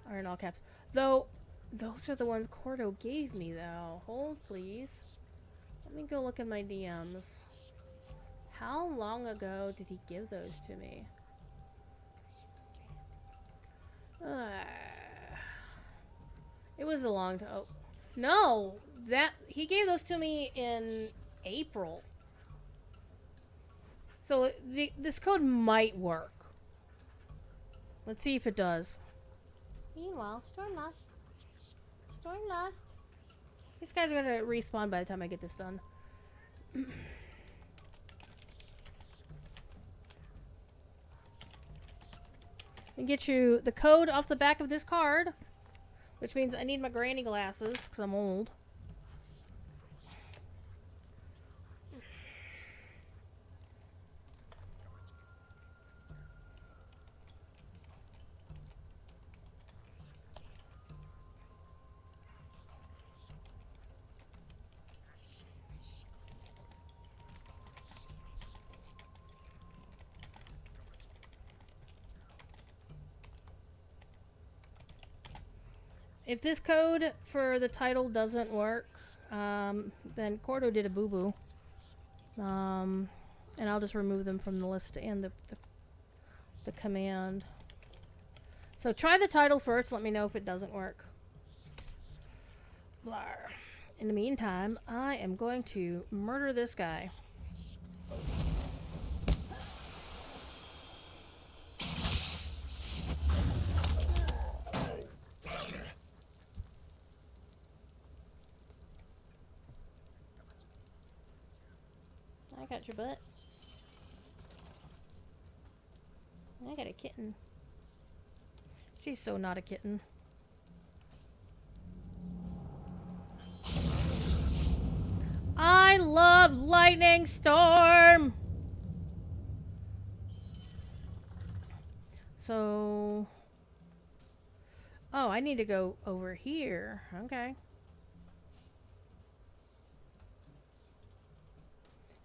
are in all caps. Though, those are the ones Cordo gave me, though. Hold, please. Let me go look at my DMs. How long ago did he give those to me? It was a long time. Oh, no, he gave those to me in April. So this code might work. Let's see if it does. Meanwhile, Stormlost. These guys are gonna respawn by the time I get this done. And get you the code off the back of this card, which means I need my granny glasses because I'm old. If this code for the title doesn't work, then Cordo did a boo-boo. And I'll just remove them from the list and the command. So try the title first, let me know if it doesn't work. Blar. In the meantime, I am going to murder this guy. I got your butt. I got a kitten. She's so not a kitten. I love Lightning Storm! So... Oh, I need to go over here. Okay.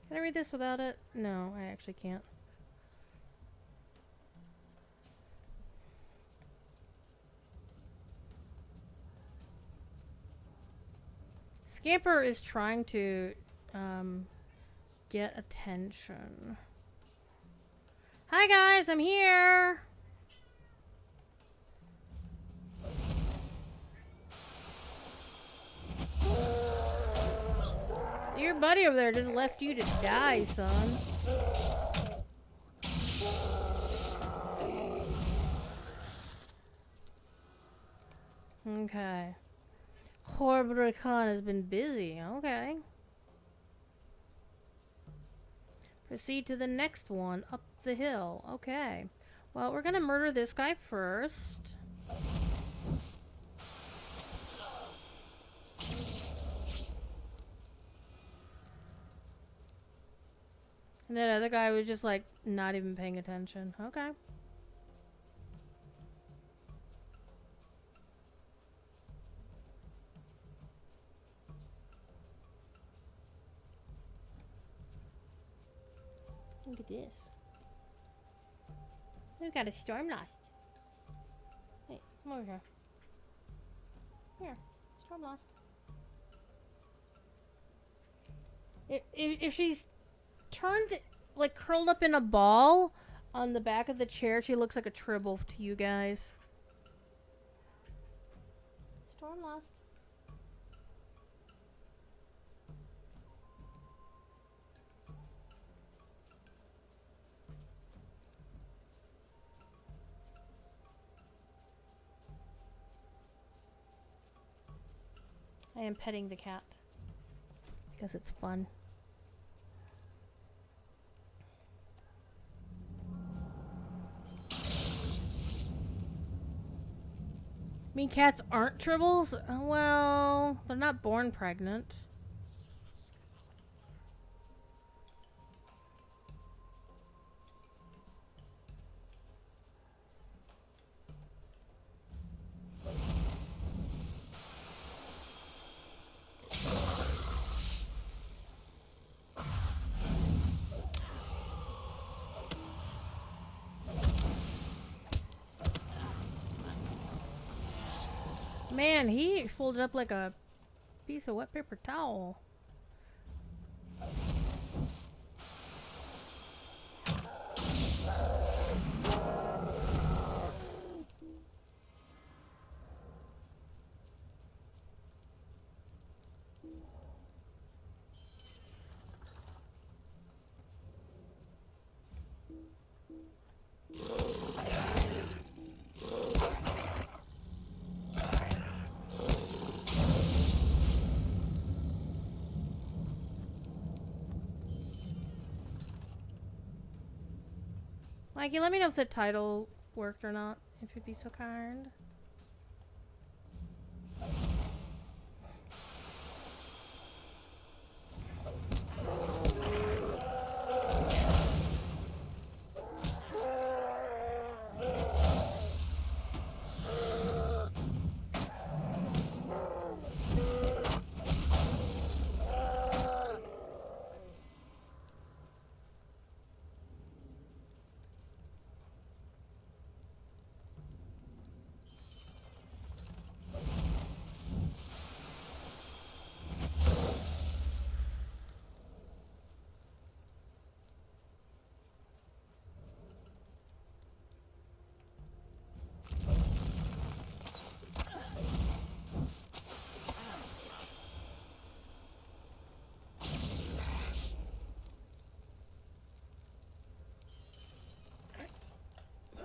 Can I read this without it? No, I actually can't. Scamper is trying to get attention. Hi guys, I'm here! Your buddy over there just left you to die, son. Okay. Horrible Khan has been busy. Okay. Proceed to the next one up the hill. Okay. Well, we're gonna murder this guy first. And that other guy was just like not even paying attention. Okay. Look at this. We've got a storm lost. Hey, come over here. Here, storm lost. If she's turned, like, curled up in a ball on the back of the chair, she looks like a tribble to you guys. Storm lost. I am petting the cat because it's fun. I mean, cats aren't tribbles? Well, they're not born pregnant. Man, he folded up like a piece of wet paper towel. Mikey, let me know if the title worked or not, if you'd be so kind.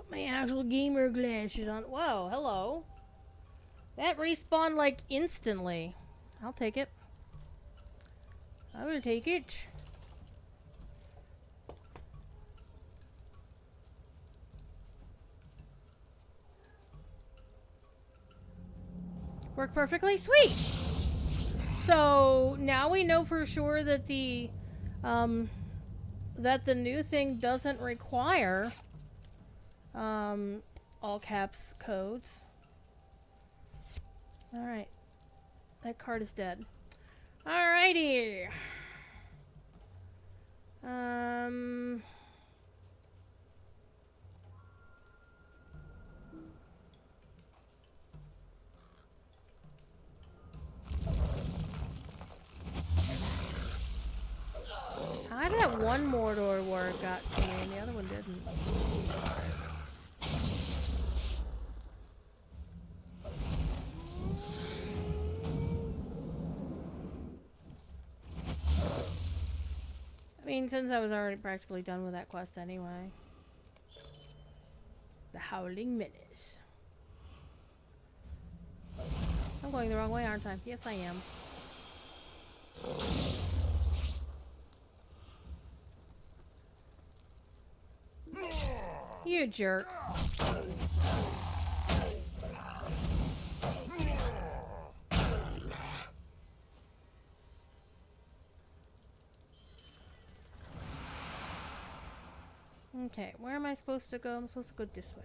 My actual gamer glasses on. Whoa, hello. That respawned like instantly. I'll take it. I will take it. Worked perfectly? Sweet! So now we know for sure that the new thing doesn't require all caps codes. Alright. That card is dead. Alrighty. How did that one Mordor word got to me and the other one didn't? I mean, since I was already practically done with that quest anyway. The Howling Menace. I'm going the wrong way, aren't I? Yes, I am. You jerk. Okay, where am I supposed to go? I'm supposed to go this way.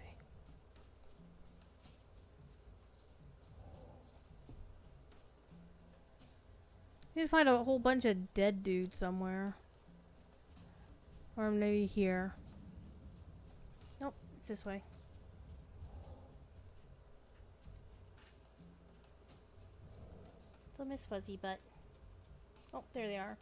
I need to find a whole bunch of dead dudes somewhere. Or maybe here. Nope, it's this way. So Miss Fuzzy Butt. Oh, there they are.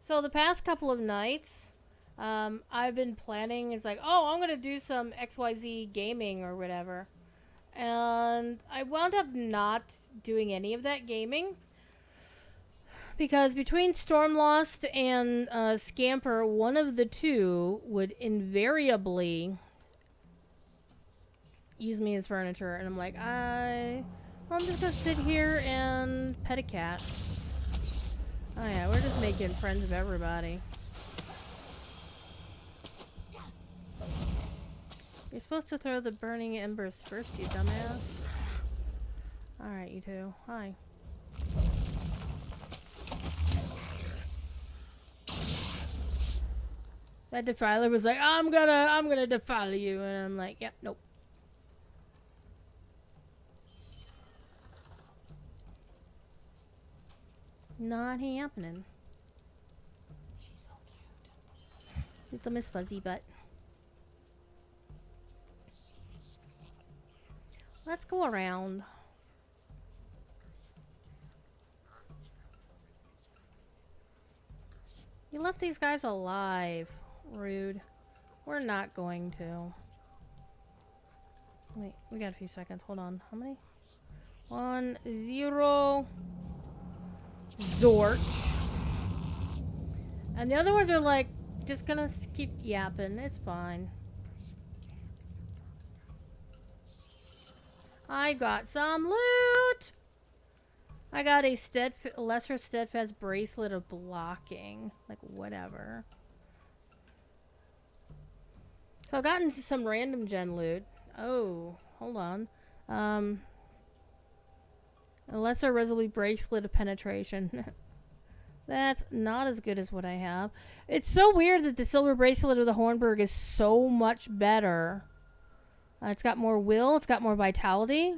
So the past couple of nights, I've been planning, it's like, oh, I'm going to do some XYZ gaming or whatever. And I wound up not doing any of that gaming. Because between Stormlost and Scamper, one of the two would invariably use me as furniture. And I'm like, I'm just going to sit here and pet a cat. Oh yeah, we're just making friends of everybody. You're supposed to throw the burning embers first, you dumbass. Alright, you two. Hi. That defiler was like, I'm gonna defile you, and I'm like, yep, nope. Not happening. She's so cute. She's the Miss Fuzzy Butt. Let's go around. You left these guys alive. Rude. We're not going to. Wait, we got a few seconds. Hold on. How many? 1, 0. Zorch. And the other ones are like, just gonna keep yapping. It's fine. I got some loot! I got a lesser steadfast bracelet of blocking. Like, whatever. So I've gotten some random gen loot. Oh, hold on. A lesser resolute bracelet of penetration. That's not as good as what I have. It's so weird that the silver bracelet of the Hornburg is so much better. It's got more will. It's got more vitality.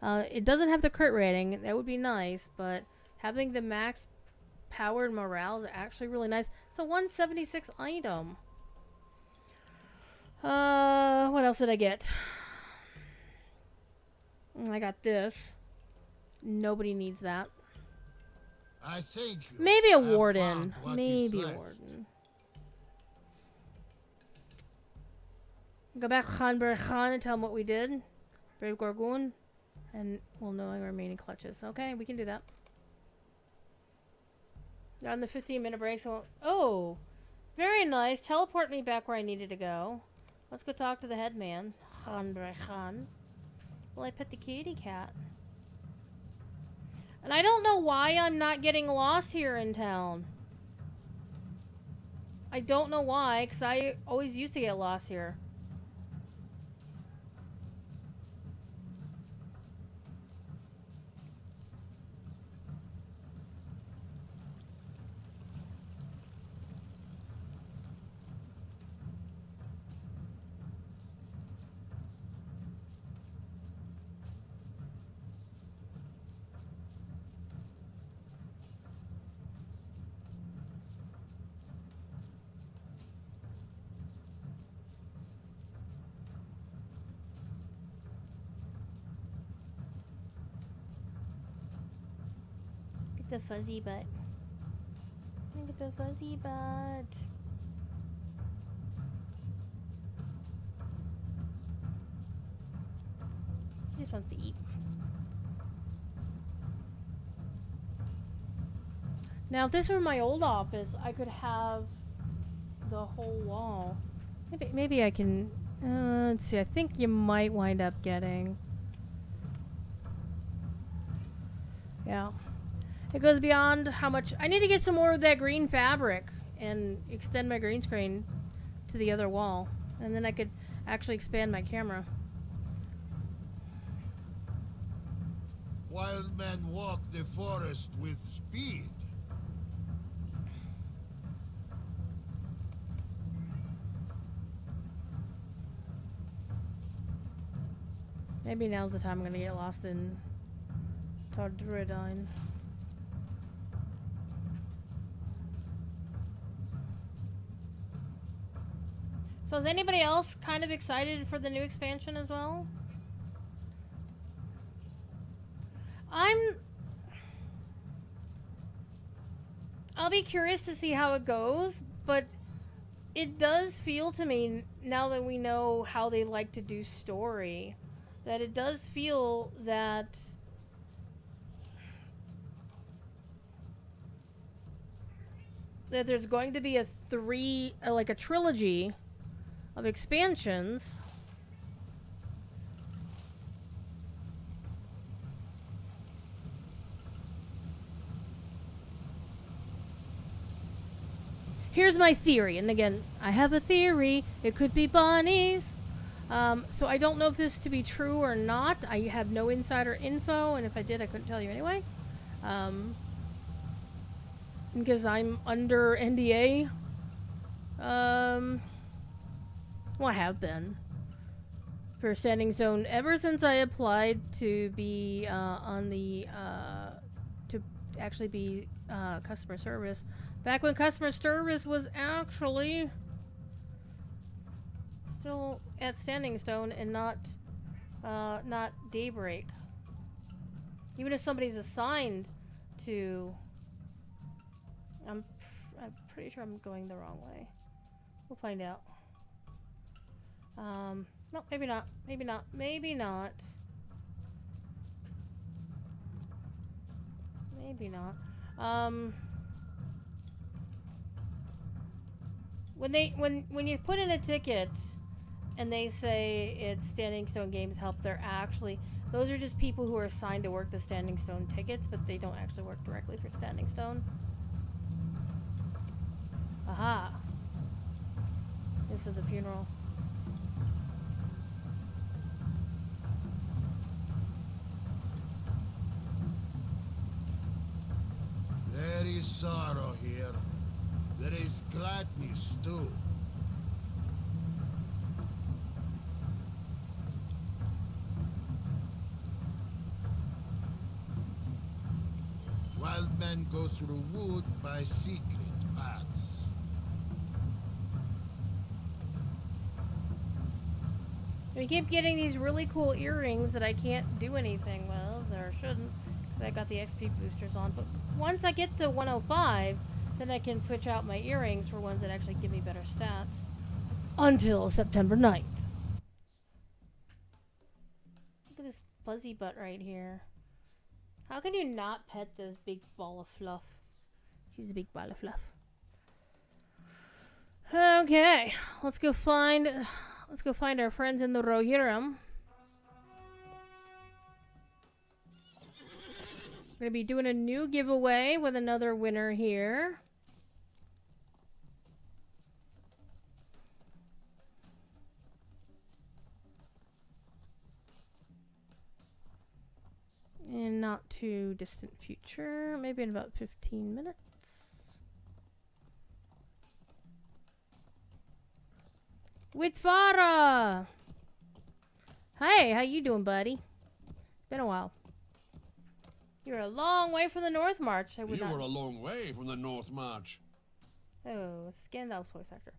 It doesn't have the crit rating. That would be nice, but having the max power and morale is actually really nice. It's a 176 item. What else did I get? I got this. Nobody needs that. I think maybe a warden. Maybe a warden. Go back to Khanbar Khan and tell him what we did. Brave Gorgoon. And we'll know our remaining clutches. Okay, we can do that. They're on the 15-minute break, so... Oh! Very nice. Teleport me back where I needed to go. Let's go talk to the headman. Khanbar Khan. Well, I pet the kitty cat. And I don't know why I'm not getting lost here in town. I don't know why, because I always used to get lost here. The fuzzy butt. Look at the fuzzy butt. He just wants to eat. Now, if this were my old office, I could have the whole wall. Maybe I can. Let's see. I think you might wind up getting. Yeah. It goes beyond how much... I need to get some more of that green fabric and extend my green screen to the other wall. And then I could actually expand my camera. Wild men walk the forest with speed. Maybe now's the time I'm gonna get lost in Tardridine. So is anybody else kind of excited for the new expansion as well? I'll be curious to see how it goes, but it does feel to me, now that we know how they like to do story, that it does feel that there's going to be like a trilogy of expansions. Here's my theory, and again, I have a theory. It could be bunnies. So I don't know if this to be true or not. I have no insider info, and if I did, I couldn't tell you anyway. Because I'm under NDA. Well, I have been. For Standing Stone ever since I applied to be on the to actually be customer service. Back when customer service was actually still at Standing Stone and not Daybreak. Even if somebody's assigned to, I'm pretty sure I'm going the wrong way. We'll find out. No, maybe not. Maybe not. Maybe not. Maybe not. When you put in a ticket and they say it's Standing Stone Games Help, those are just people who are assigned to work the Standing Stone tickets, but they don't actually work directly for Standing Stone. Aha. This is the funeral. There is sorrow here. There is gladness too. Wild men go through wood by secret paths. We keep getting these really cool earrings that I can't do anything with, or shouldn't, because I got the XP boosters on. But once I get to 105, then I can switch out my earrings for ones that actually give me better stats. Until September 9th. Look at this fuzzy butt right here. How can you not pet this big ball of fluff? She's a big ball of fluff. Okay, let's go find our friends in the Rohirrim. We're gonna be doing a new giveaway with another winner here. In not too distant future, maybe in about 15 minutes. Witfara! Hey, how you doing, buddy? Been a while. You're a long way from the North March. You were a long way from the North March. Oh, Scandal's voice actor.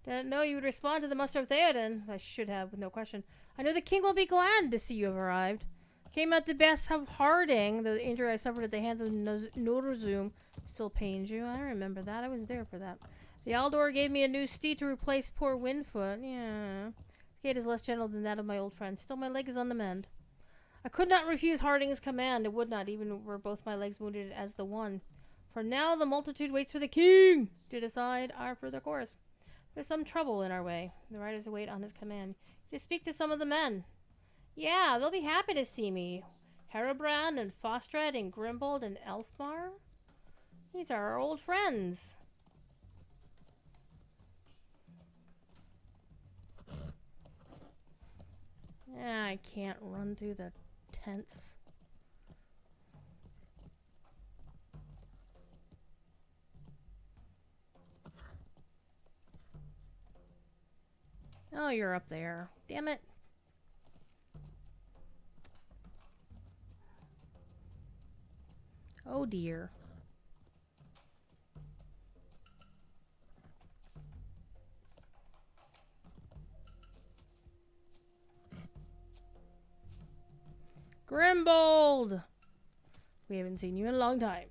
Didn't know you would respond to the muster of Theoden. I should have, with no question. I know the king will be glad to see you have arrived. Came at the best of Harding. The injury I suffered at the hands of Norzum still pains you. I remember that. I was there for that. The Aldor gave me a new steed to replace poor Windfoot. Yeah. His gait is less gentle than that of my old friend. Still, my leg is on the mend. I could not refuse Harding's command. It would not, even were both my legs wounded as the one. For now, the multitude waits for the king to decide our further course. There's some trouble in our way. The riders await on his command. Just speak to some of the men. Yeah, they'll be happy to see me. Herobrand and Fostrad and Grimbold and Elfmar. These are our old friends. I can't run through the tents. Oh, you're up there. Damn it. Oh dear. Grimbold! We haven't seen you in a long time.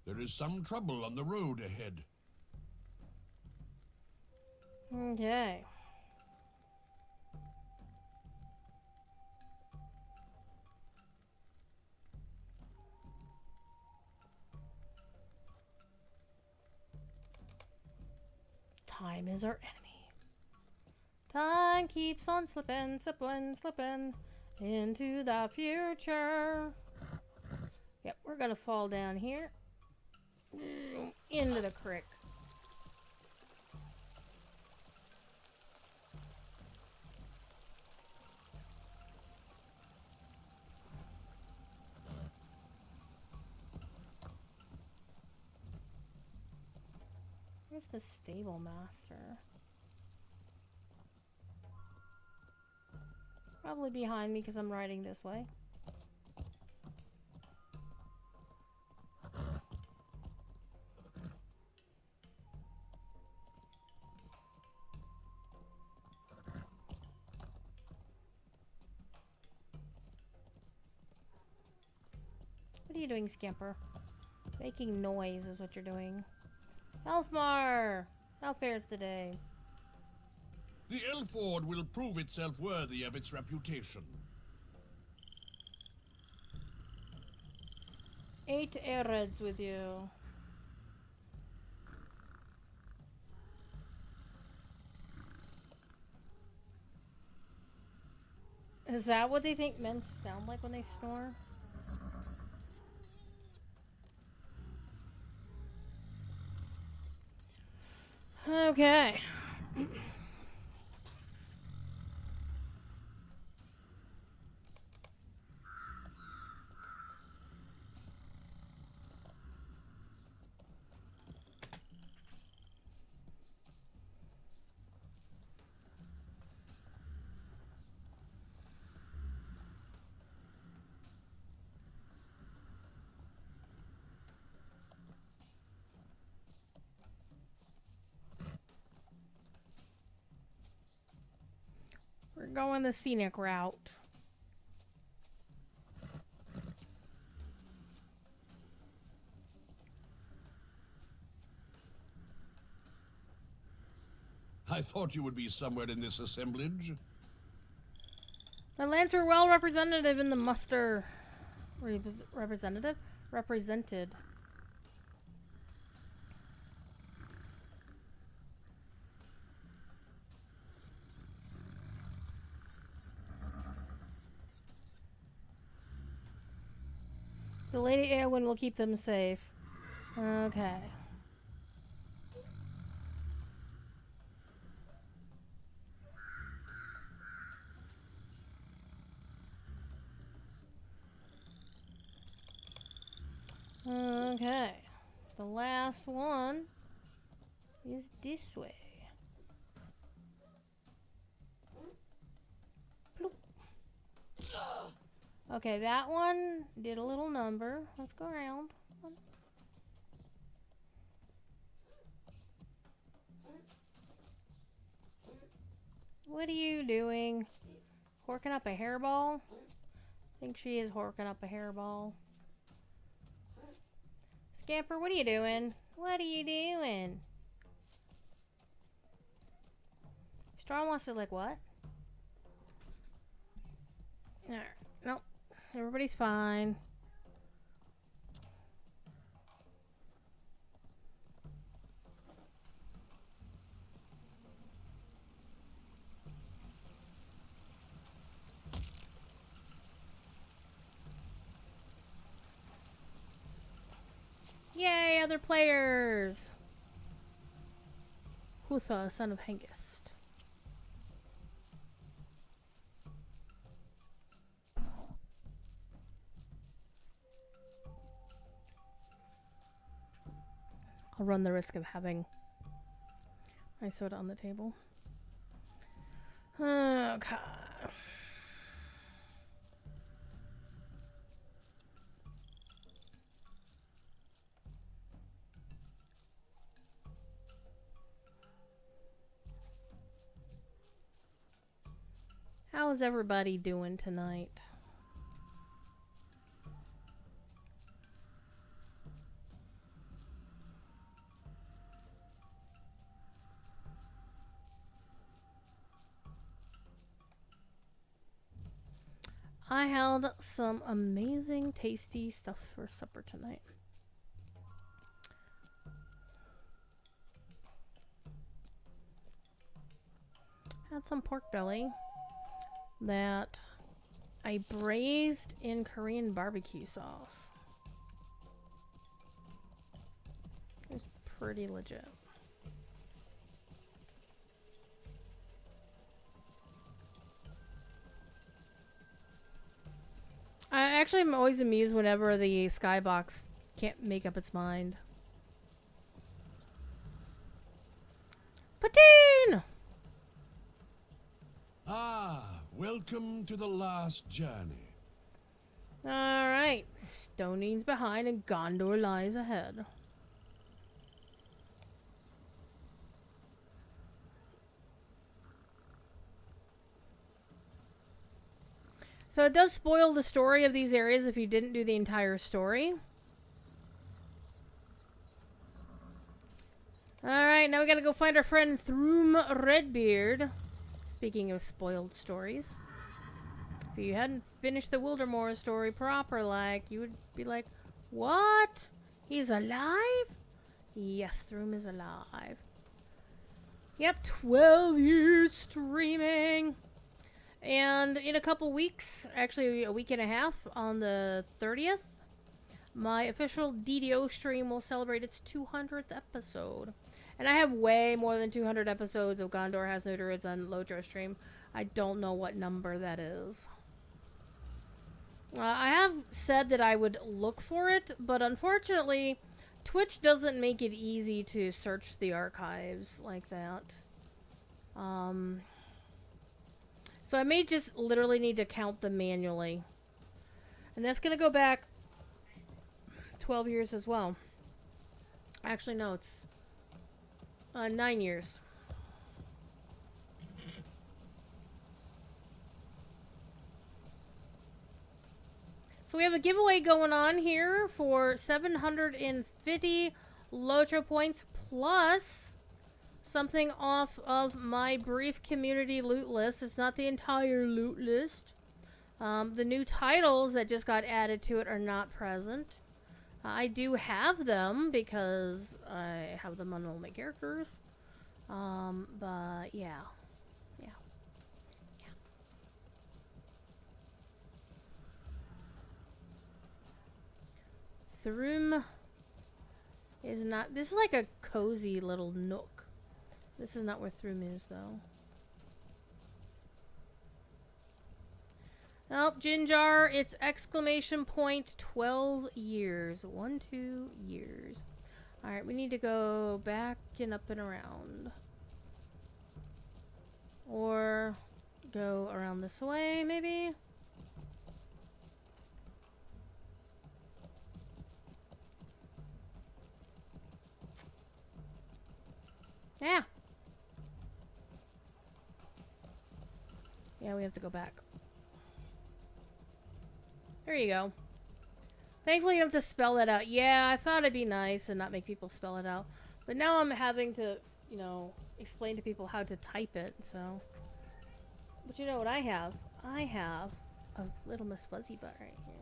There is some trouble on the road ahead. Okay. Time is our enemy. Time keeps on slipping, slipping into the future. Yep, we're gonna fall down here into the creek. Where's the stable master? Probably behind me because I'm riding this way. What are you doing, Scamper? Making noise is what you're doing. Elfmar! How fares the day? The Elford will prove itself worthy of its reputation. 8 Ereds with you. Is that what they think men sound like when they snore? Okay. We're going the scenic route. I thought you would be somewhere in this assemblage. The lands were well representative in the muster. Represented. The Lady Eowyn will keep them safe. Okay. Okay. The last one is this way. Bloop. Okay, that one did a little number. Let's go around. What are you doing? Horking up a hairball? I think she is horking up a hairball. Scamper, what are you doing? What are you doing? Storm wants to like what? Alright, nope. Everybody's fine. Yay, other players! Hutha, son of Hengist. I'll run the risk of having my soda on the table. Okay. How's everybody doing tonight? I held some amazing, tasty stuff for supper tonight. Had some pork belly that I braised in Korean barbecue sauce. It was pretty legit. I actually am always amused whenever the skybox can't make up its mind. Poutine! Ah, welcome to the last journey. Alright. Stoning's behind and Gondor lies ahead. So it does spoil the story of these areas if you didn't do the entire story. Alright, now we gotta go find our friend Thrum Redbeard. Speaking of spoiled stories. If you hadn't finished the Wildermore story proper, like, you would be like, what? He's alive? Yes, Thrum is alive. Yep, 12 years streaming. And in a couple weeks, actually a week and a half, on the 30th, my official DDO stream will celebrate its 200th episode. And I have way more than 200 episodes of Gondor Has No Druids on LotRO stream. I don't know what number that is. I have said that I would look for it, but unfortunately, Twitch doesn't make it easy to search the archives like that. So I may just literally need to count them manually. And that's going to go back 12 years as well. Actually, no, it's 9 years. So we have a giveaway going on here for 750 LotRO points plus something off of my brief community loot list. It's not the entire loot list. The new titles that just got added to it are not present. I do have them because I have them on all my characters. But yeah. Thrum is not... This is like a cozy little nook. This is not where Thrum is, though. Nope, Jinjar, it's exclamation point 12 years. 2 years. Alright, we need to go back and up and around. Or go around this way, maybe? Yeah. Yeah, we have to go back. There you go. Thankfully, you don't have to spell that out. Yeah, I thought it'd be nice and not make people spell it out. But now I'm having to, you know, explain to people how to type it, so. But you know what I have? I have a little Miss Fuzzy Butt right here.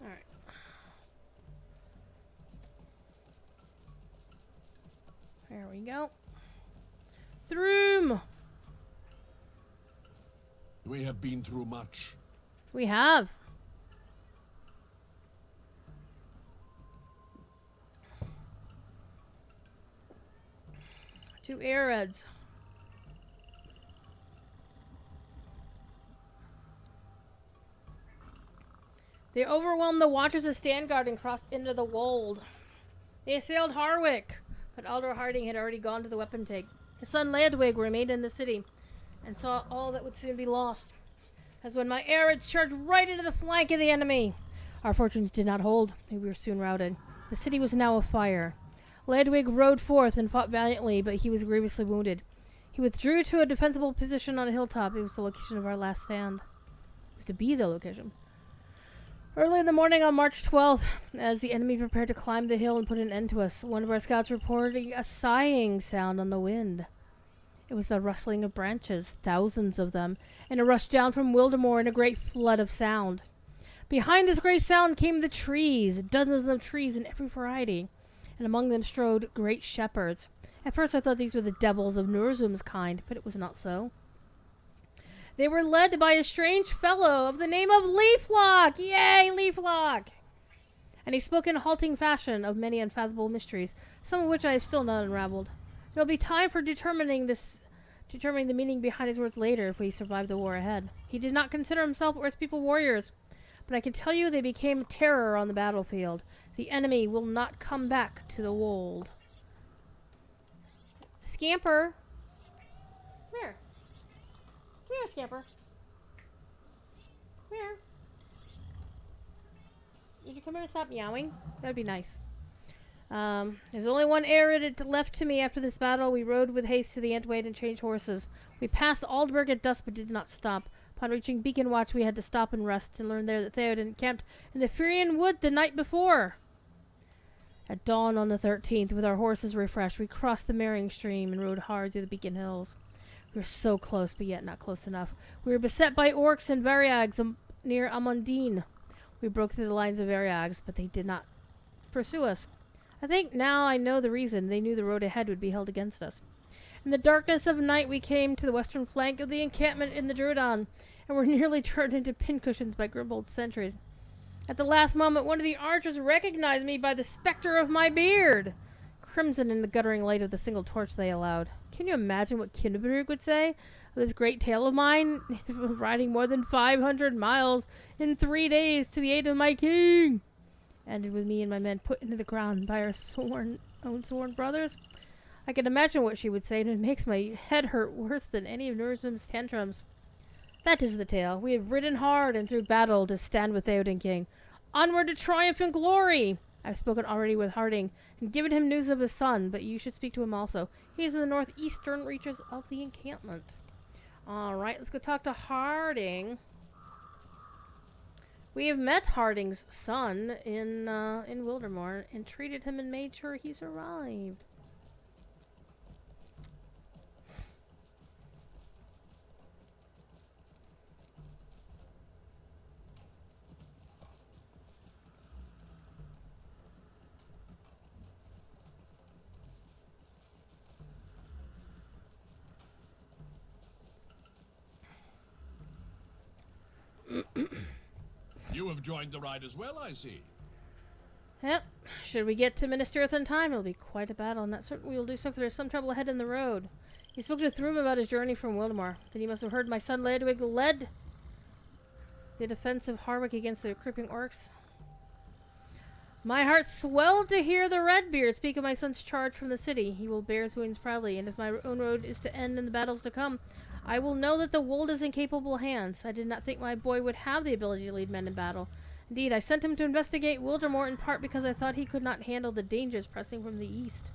Alright. There we go. Thrum! We have been through much. We have. Two Areds. They overwhelmed the Watchers of Standguard and crossed into the wold. They assailed Harwick, but Alder Harding had already gone to the weapon take. His son Ledwig remained in the city and saw all that would soon be lost. As when my Arids charged right into the flank of the enemy. Our fortunes did not hold, and we were soon routed. The city was now afire. Ledwig rode forth and fought valiantly, but he was grievously wounded. He withdrew to a defensible position on a hilltop. It was the location of our last stand. It was to be the location. Early in the morning on March 12th, as the enemy prepared to climb the hill and put an end to us, one of our scouts reported a sighing sound on the wind. It was the rustling of branches, thousands of them, and it rushed down from Wildemore in a great flood of sound. Behind this great sound came the trees, dozens of trees in every variety, and among them strode great shepherds. At first I thought these were the devils of Nurzum's kind, but it was not so. They were led by a strange fellow of the name of Leaflock! Yay, Leaflock! And he spoke in a halting fashion of many unfathomable mysteries, some of which I have still not unraveled. There will be time for determining the meaning behind his words later if we survive the war ahead. He did not consider himself or his people warriors, but I can tell you they became terror on the battlefield. The enemy will not come back to the wold. Scamper! Come here. Come here, Scamper. Come here. Would you come here and stop meowing? That would be nice. There's only one Arid left to me after this battle. We rode with haste to the Entwade and changed horses. We passed Aldburg at dusk but did not stop. Upon reaching Beacon Watch, we had to stop and rest and learn there that Theoden encamped in the Furian Wood the night before. At dawn on the 13th, with our horses refreshed, we crossed the Mering Stream and rode hard through the Beacon Hills. We were so close, but yet not close enough. We were beset by orcs and Variags near Amundine. We broke through the lines of Variags, but they did not pursue us. I think now I know the reason. They knew the road ahead would be held against us. In the darkness of night, we came to the western flank of the encampment in the Druidon, and were nearly turned into pincushions by Grimbold's sentries. At the last moment, one of the archers recognized me by the specter of my beard, crimson in the guttering light of the single torch they allowed. Can you imagine what Kinderberg would say of this great tale of mine, riding more than 500 miles in 3 days to the aid of my king? Ended with me and my men put into the ground by our own sworn brothers. I can imagine what she would say, and it makes my head hurt worse than any of Nurzum's tantrums. That is the tale. We have ridden hard and through battle to stand with Theoden King. Onward to triumph and glory! I've spoken already with Harding and given him news of his son, but you should speak to him also. He is in the northeastern reaches of the encampment. Alright, let's go talk to Harding. We have met Harding's son in Wildemore and treated him and made sure he survived. You have joined the ride as well, I see. Yep. Should we get to Minas Tirith in time, it'll be quite a battle, and that certainly will do so if there's some trouble ahead in the road. He spoke to Thrum about his journey from Wildemore. Then he must have heard my son Ledwig led the defense of Harwick against the creeping orcs. My heart swelled to hear the Redbeard speak of my son's charge from the city. He will bear his wounds proudly, and if my own road is to end in the battles to come, I will know that the wold is in capable hands. I did not think my boy would have the ability to lead men in battle. Indeed, I sent him to investigate Wildemore in part because I thought he could not handle the dangers pressing from the east.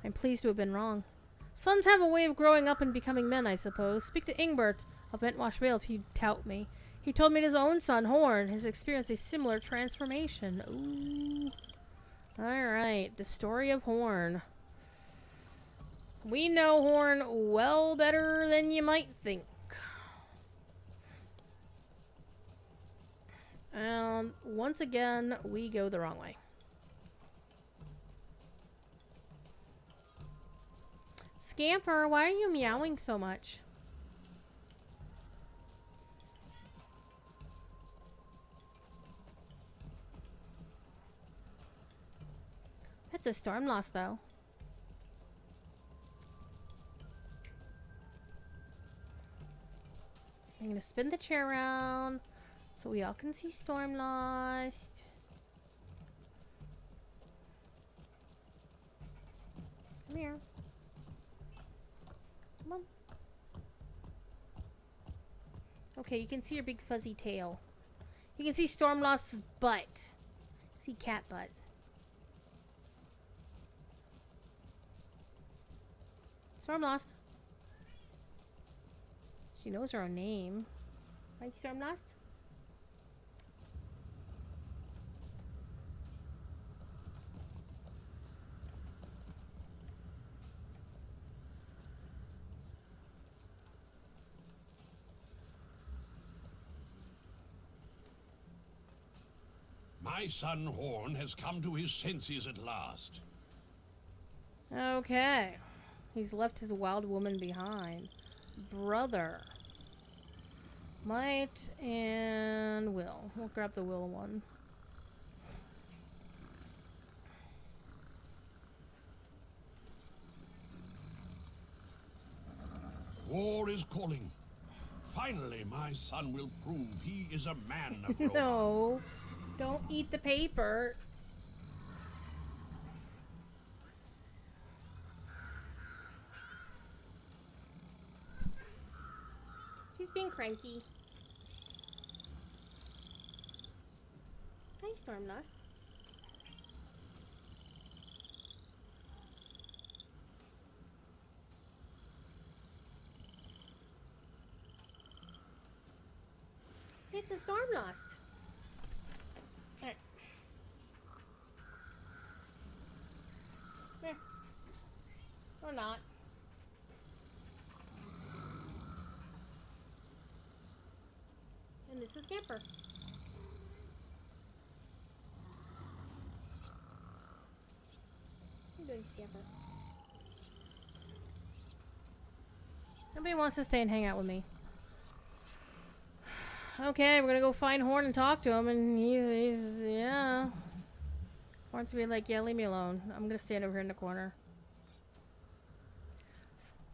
I'm pleased to have been wrong. Sons have a way of growing up and becoming men, I suppose. Speak to Ingbert of Bentwash Vale if you doubt me. He told me his own son, Horn, has experienced a similar transformation. Ooh. Alright, the story of Horn. We know Horn well better than you might think. And once again, we go the wrong way. Scamper, why are you meowing so much? That's a storm loss, though. I'm gonna spin the chair around. So we all can see Stormlost. Come here. Come on. Okay, you can see her big fuzzy tail. You can see Stormlost's butt. See cat butt. Stormlost. She knows her own name. Right, Stormlost? My son Horn has come to his senses at last. Okay. He's left his wild woman behind. Brother. Might and will. We'll grab the will one. War is calling. Finally, my son will prove he is a man of Rohan. No. Don't eat the paper. She's being cranky. Hi, Stormlost. It's a Stormlost. Alright. There. Or not. And this is Scamper. What are you doing, Scamper? Nobody wants to stay and hang out with me. Okay, we're gonna go find Horn and talk to him, and he's yeah. Wants to be like, yeah, leave me alone. I'm gonna stand over here in the corner.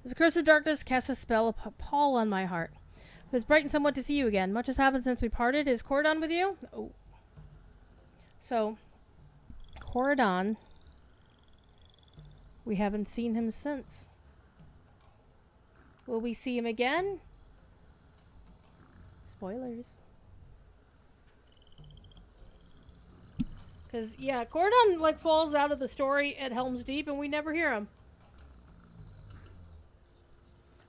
As a curse of darkness casts a spell of pall on my heart. It has brightened somewhat to see you again. Much has happened since we parted. Is Corridon with you? Oh. So, Corridon, we haven't seen him since. Will we see him again? Spoilers. Because, yeah, Corridon, like, falls out of the story at Helm's Deep, and we never hear him.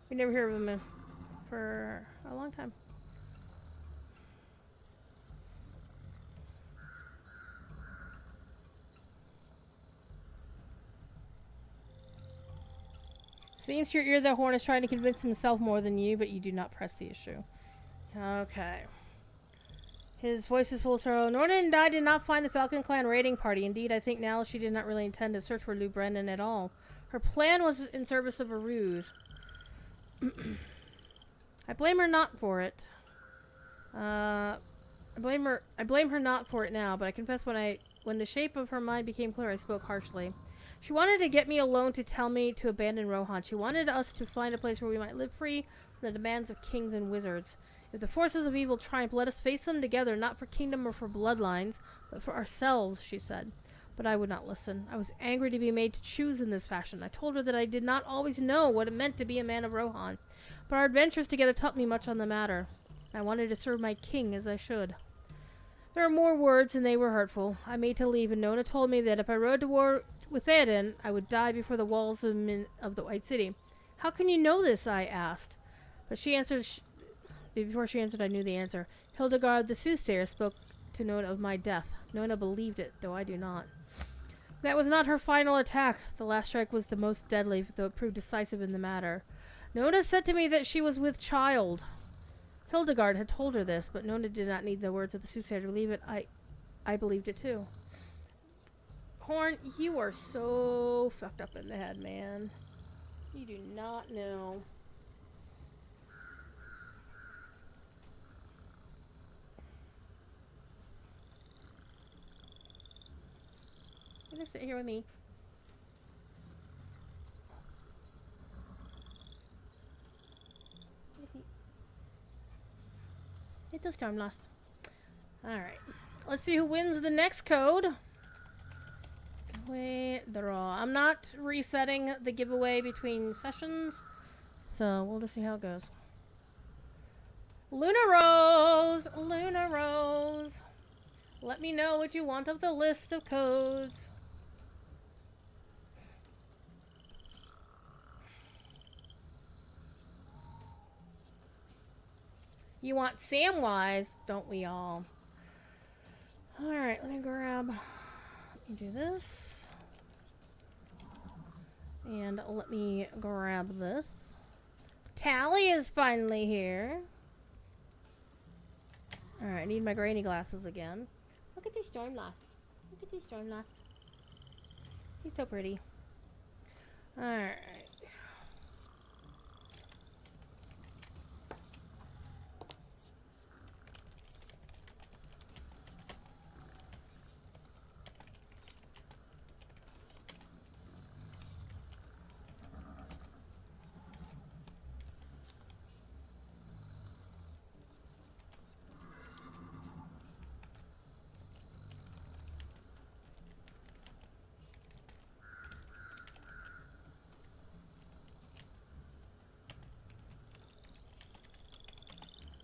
We never hear of him for a long time. Seems to your ear that Horn is trying to convince himself more than you, but you do not press the issue. Okay. His voice is full of sorrow. Norna and I did not find the Falcon Clan raiding party. Indeed, I think now she did not really intend to search for Lou Brennan at all. Her plan was in service of a ruse. I blame her not for it. I blame her not for it now, but I confess when the shape of her mind became clear, I spoke harshly. She wanted to get me alone to tell me to abandon Rohan. She wanted us to find a place where we might live free from the demands of kings and wizards. If the forces of evil triumph, let us face them together, not for kingdom or for bloodlines, but for ourselves, she said. But I would not listen. I was angry to be made to choose in this fashion. I told her that I did not always know what it meant to be a man of Rohan, but our adventures together taught me much on the matter. I wanted to serve my king as I should. There were more words, and they were hurtful. I made to leave, and Nona told me that if I rode to war with Theoden, I would die before the walls of the White City. How can you know this? I asked. But she answered... Before she answered, I knew the answer. Hildegard the soothsayer spoke to Nona of my death. Nona believed it, though I do not. That was not her final attack. The last strike was the most deadly, though it proved decisive in the matter. Nona said to me that she was with child. Hildegard had told her this, but Nona did not need the words of the soothsayer to believe it. I believed it too. Horn, you are so fucked up in the head, man. You do not know. You're gonna sit here with me. Little Stormlost. Alright. Let's see who wins the next code. Giveaway draw. I'm not resetting the giveaway between sessions, so we'll just see how it goes. Luna Rose! Luna Rose! Let me know what you want of the list of codes. You want Samwise, don't we all? Alright, let me do this. And let me grab this. Tally is finally here. Alright, I need my granny glasses again. Look at this Stormlost. Look at this Stormlost. He's so pretty. Alright.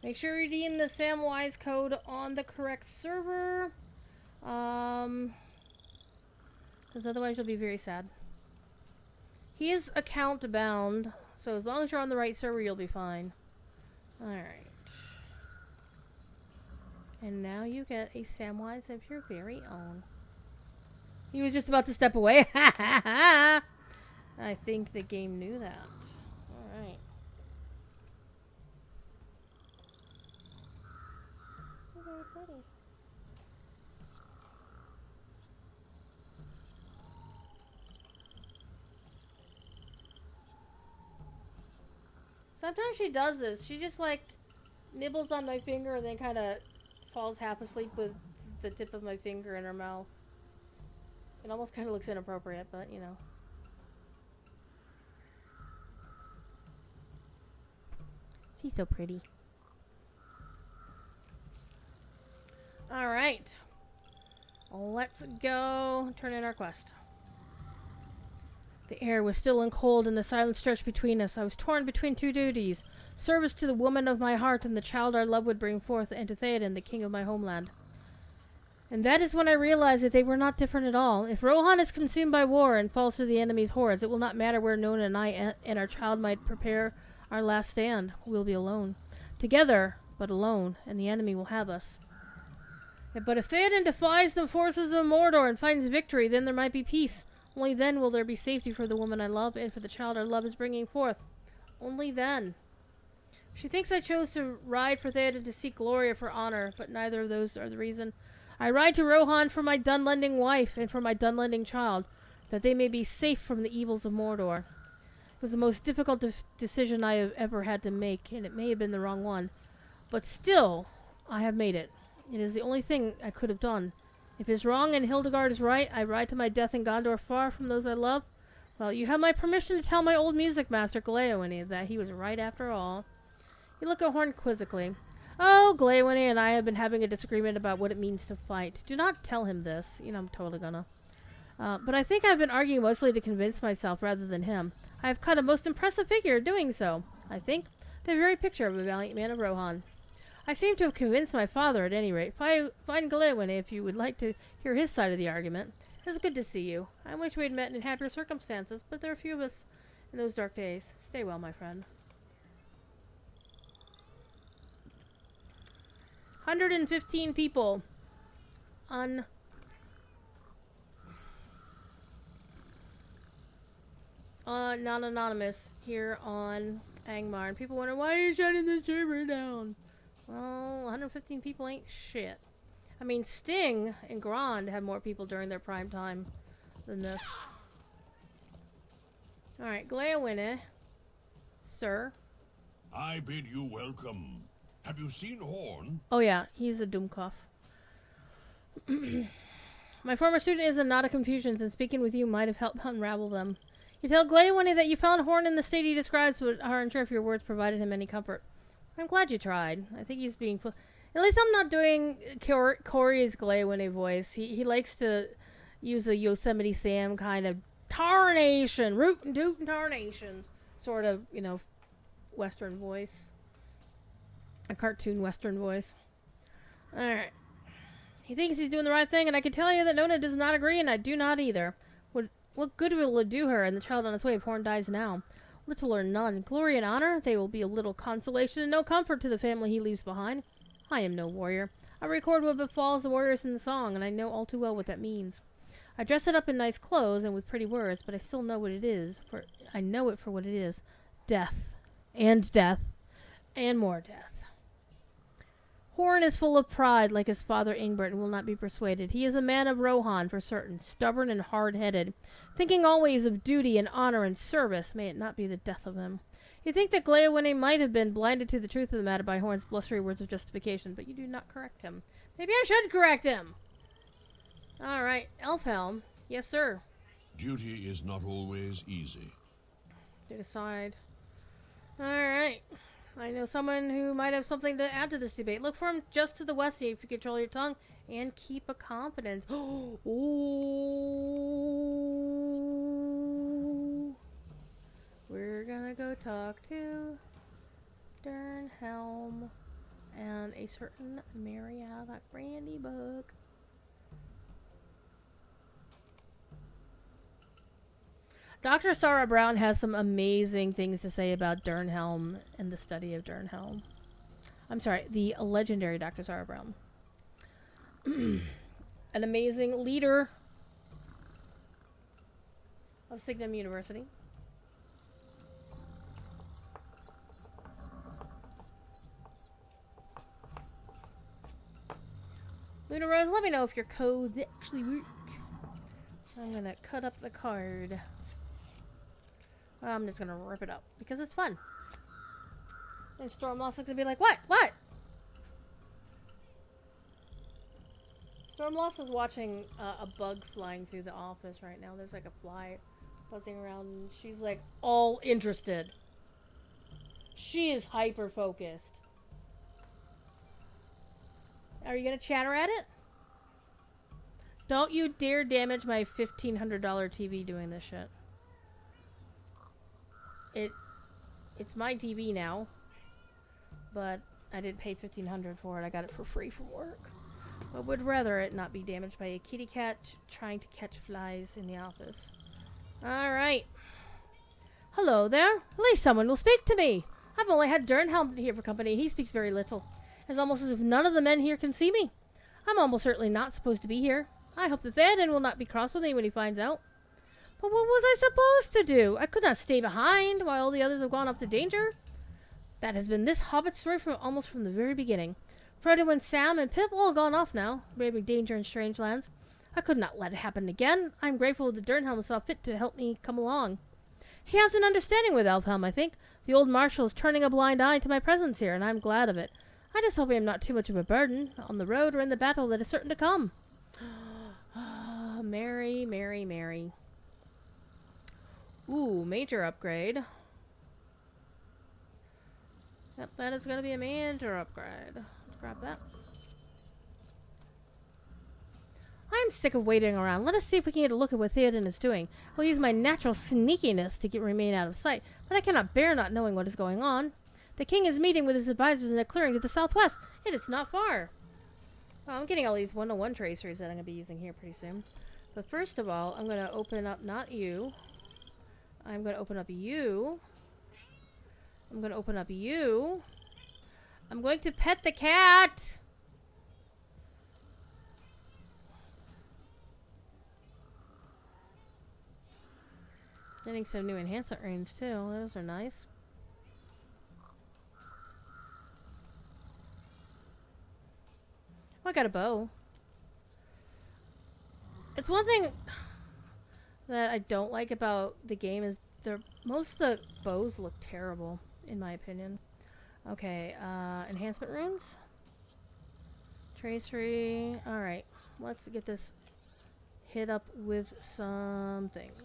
Make sure you redeem the Samwise code on the correct server. Because otherwise you'll be very sad. He is account bound, so as long as you're on the right server, you'll be fine. Alright. And now you get a Samwise of your very own. He was just about to step away. I think the game knew that. Alright. Very pretty. Sometimes she does this. She just like nibbles on my finger and then kind of falls half asleep with the tip of my finger in her mouth. It almost kind of looks inappropriate, but you know. She's so pretty. Alright. Let's go turn in our quest. The air was still and cold, and the silence stretched between us. I was torn between two duties. Service to the woman of my heart and the child our love would bring forth, and to Theoden, the king of my homeland. And that is when I realized that they were not different at all. If Rohan is consumed by war and falls to the enemy's hordes, it will not matter where Nona and I and our child might prepare our last stand. We'll be alone. Together, but alone, and the enemy will have us. But if Theoden defies the forces of Mordor and finds victory, then there might be peace. Only then will there be safety for the woman I love and for the child our love is bringing forth. Only then. She thinks I chose to ride for Theoden to seek glory or for honor, but neither of those are the reason. I ride to Rohan for my Dunlending wife and for my Dunlending child, that they may be safe from the evils of Mordor. It was the most difficult decision I have ever had to make, and it may have been the wrong one. But still, I have made it. It is the only thing I could have done. If it is wrong and Hildegard is right, I ride to my death in Gondor far from those I love. Well, you have my permission to tell my old music master, Gleowen, that he was right after all. You look at Horn quizzically. Oh, Gleowen and I have been having a disagreement about what it means to fight. Do not tell him this. You know, I'm totally gonna. But I think I've been arguing mostly to convince myself rather than him. I have cut a most impressive figure doing so. I think the very picture of a valiant man of Rohan. I seem to have convinced my father, at any rate. Find Gleowen if you would like to hear his side of the argument. It's good to see you. I wish we had met in happier circumstances, but there are few of us in those dark days. Stay well, my friend. 115 people. Not anonymous here on Angmar. And people wonder, why are you shutting the server down? Well, 115 people ain't shit. I mean, Sting and Grand had more people during their prime time than this. Alright, Gleowen, sir. I bid you welcome. Have you seen Horn? Oh yeah, he's a Doomcoff. My former student is in not of confusions, and speaking with you might have helped unravel them. You tell Gleowen that you found Horn in the state he describes, but are unsure if your words provided him any comfort. I'm glad you tried. I think he's being At least I'm not doing Corey's Glaywinny voice. He likes to use a Yosemite Sam kind of tarnation, rootin' tootin' tarnation sort of, you know, Western voice. A cartoon Western voice. Alright. He thinks he's doing the right thing, and I can tell you that Nona does not agree, and I do not either. What good will it do her and the child on its way if Horn dies now? Little or none. Glory and honor, they will be a little consolation and no comfort to the family he leaves behind. I am no warrior. I record what befalls the warriors in the song, and I know all too well what that means. I dress it up in nice clothes and with pretty words, but I still know what it is. I know it for what it is. Death. And death. And more death. Horn is full of pride like his father Ingbert and will not be persuaded. He is a man of Rohan for certain, stubborn and hard-headed, thinking always of duty and honor and service. May it not be the death of him. You think that Glaywinny might have been blinded to the truth of the matter by Horn's blustery words of justification, but you do not correct him. Maybe I should correct him! Alright, Elfhelm. Yes, sir. Duty is not always easy. To decide. Alright. I know someone who might have something to add to this debate. Look for him just to the west if you control your tongue and keep a confidence. Ooh. We're gonna go talk to Dernhelm and a certain Mary out of that brandy book. Dr. Sarah Brown has some amazing things to say about Dernhelm and the study of Dernhelm. I'm sorry, the legendary Dr. Sarah Brown. An amazing leader of Signum University. Luna Rose, let me know if your codes actually work. I'm gonna cut up the card. I'm just gonna rip it up because it's fun. And Stormloss is gonna be like, what? What? Stormloss is watching a bug flying through the office right now. There's like a fly buzzing around, and she's like all interested. She is hyper focused. Are you gonna chatter at it? Don't you dare damage my $1,500 TV doing this shit. It's my TV now, but I didn't pay $1,500 for it. I got it for free from work. I would rather it not be damaged by a kitty cat trying to catch flies in the office. Alright. Hello there. At least someone will speak to me. I've only had Dernhelm here for company, and he speaks very little. It's almost as if none of the men here can see me. I'm almost certainly not supposed to be here. I hope that Theoden will not be cross with me when he finds out. But what was I supposed to do? I could not stay behind while all the others have gone off to danger. That has been this Hobbit story almost from the very beginning. Frodo and Sam and Pip all gone off now, braving danger in strange lands. I could not let it happen again. I'm grateful that Dernhelm saw fit to help me come along. He has an understanding with Elfhelm, I think. The old marshal is turning a blind eye to my presence here, and I'm glad of it. I just hope I am not too much of a burden, on the road or in the battle that is certain to come. Mary, Mary, Mary. Ooh, major upgrade. Yep, that is going to be a major upgrade. Let's grab that. I'm sick of waiting around. Let us see if we can get a look at what Theoden is doing. I'll use my natural sneakiness to remain out of sight, but I cannot bear not knowing what is going on. The king is meeting with his advisors in a clearing to the southwest. It is not far. Oh, I'm getting all these 101 tracers that I'm going to be using here pretty soon. But first of all, I'm going to open up not you. I'm going to open up you. I'm going to open up you. I'm going to pet the cat. Getting some new enhancement rings too. Those are nice. Oh, I got a bow. It's one thing that I don't like about the game is most of the bows look terrible, in my opinion. Okay, enhancement runes. Tracery. Alright, let's get this hit up with some things.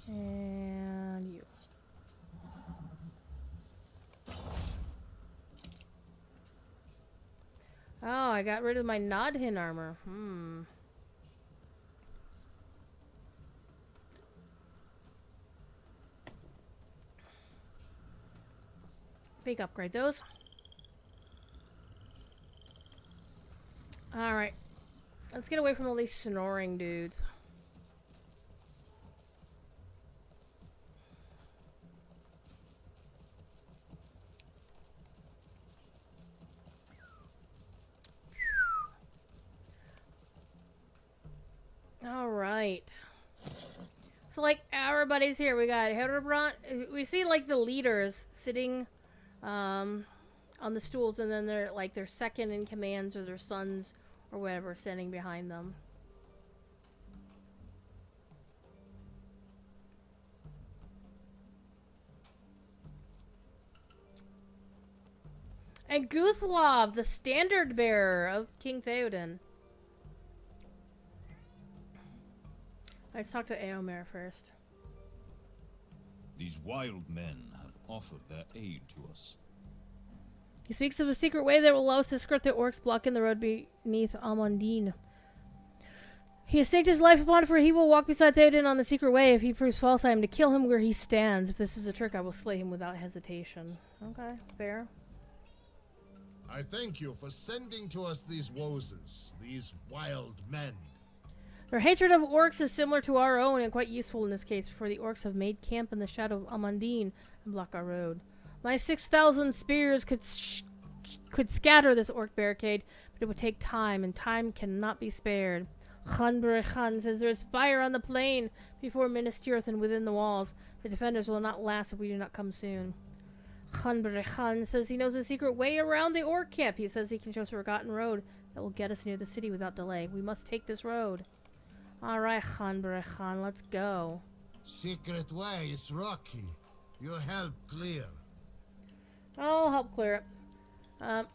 And you. Oh, I got rid of my Nodhin armor. Big upgrade those. Alright. Let's get away from all these snoring dudes. Alright. So, like, everybody's here. We got Herobrant. We see, like, the leaders sitting on the stools, and then they're, like, their second in commands or their sons or whatever standing behind them. And Guthlov, the standard bearer of King Theoden. Let's talk to Eomer first. These wild men have offered their aid to us. He speaks of a secret way that will allow us to skirt the orcs blocking the road beneath Amandine. He has staked his life upon it, for he will walk beside Theoden on the secret way. If he proves false, I am to kill him where he stands. If this is a trick, I will slay him without hesitation. Okay, fair. I thank you for sending to us these wozes, these wild men. Their hatred of orcs is similar to our own and quite useful in this case, for the orcs have made camp in the shadow of Amandine and block our road. My 6,000 spears could scatter this orc barricade, but it would take time, and time cannot be spared. Khan says there is fire on the plain before Minas Tirith and within the walls. The defenders will not last if we do not come soon. Khan says he knows a secret way around the orc camp. He says he can show us a forgotten road that will get us near the city without delay. We must take this road. Alright, Khan, let's go. Secret way is rocky. You help clear. I'll help clear it.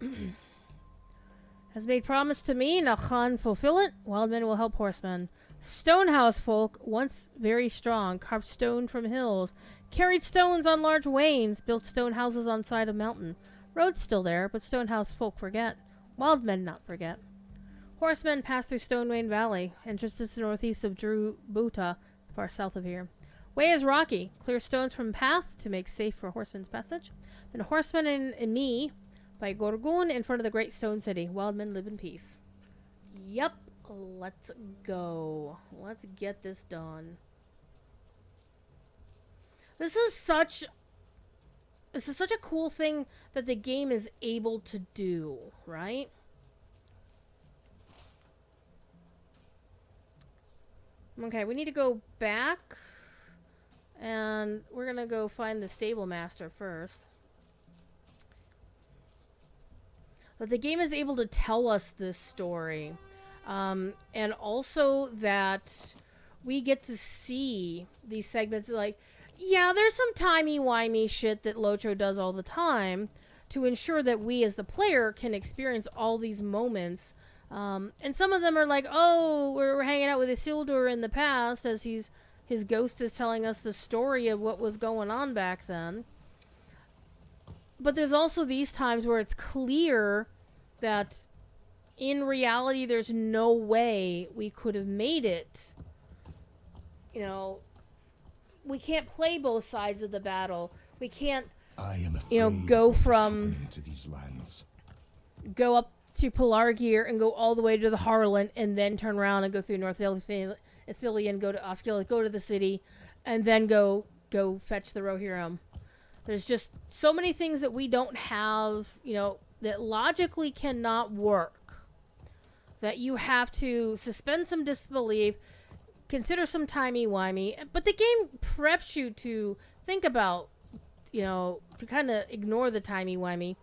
Has made promise to me, now Khan fulfill it. Wild men will help horsemen. Stonehouse folk, once very strong, carved stone from hills, carried stones on large wains, built stone houses on side of mountain. Road's still there, but Stonehouse folk forget. Wild men not forget. Horsemen pass through Stone Wain Valley, entrance to the northeast of Drubuta, far south of here. Way is rocky. Clear stones from path to make safe for horsemen's passage. Then horsemen and me by Gorgun in front of the great stone city. Wild men live in peace. Yep, let's go. Let's get this done. This is such a cool thing that the game is able to do, right? Okay, we need to go back, and we're gonna go find the stable master first. But the game is able to tell us this story, and also that we get to see these segments. Like, yeah, there's some timey-wimey shit that LotRO does all the time to ensure that we as the player can experience all these moments. And some of them are like, oh, we're hanging out with Isildur in the past as his ghost is telling us the story of what was going on back then. But there's also these times where it's clear that in reality there's no way we could have made it. You know, we can't play both sides of the battle. We can't, go from to these lands. Go up to Pelargir and go all the way to the Harlan and then turn around and go through North Ithilien, go to Osgiliath, go to the city, and then go fetch the Rohirrim. There's just so many things that we don't have, that logically cannot work, that you have to suspend some disbelief, consider some timey-wimey, but the game preps you to think about, to kind of ignore the timey-wimey,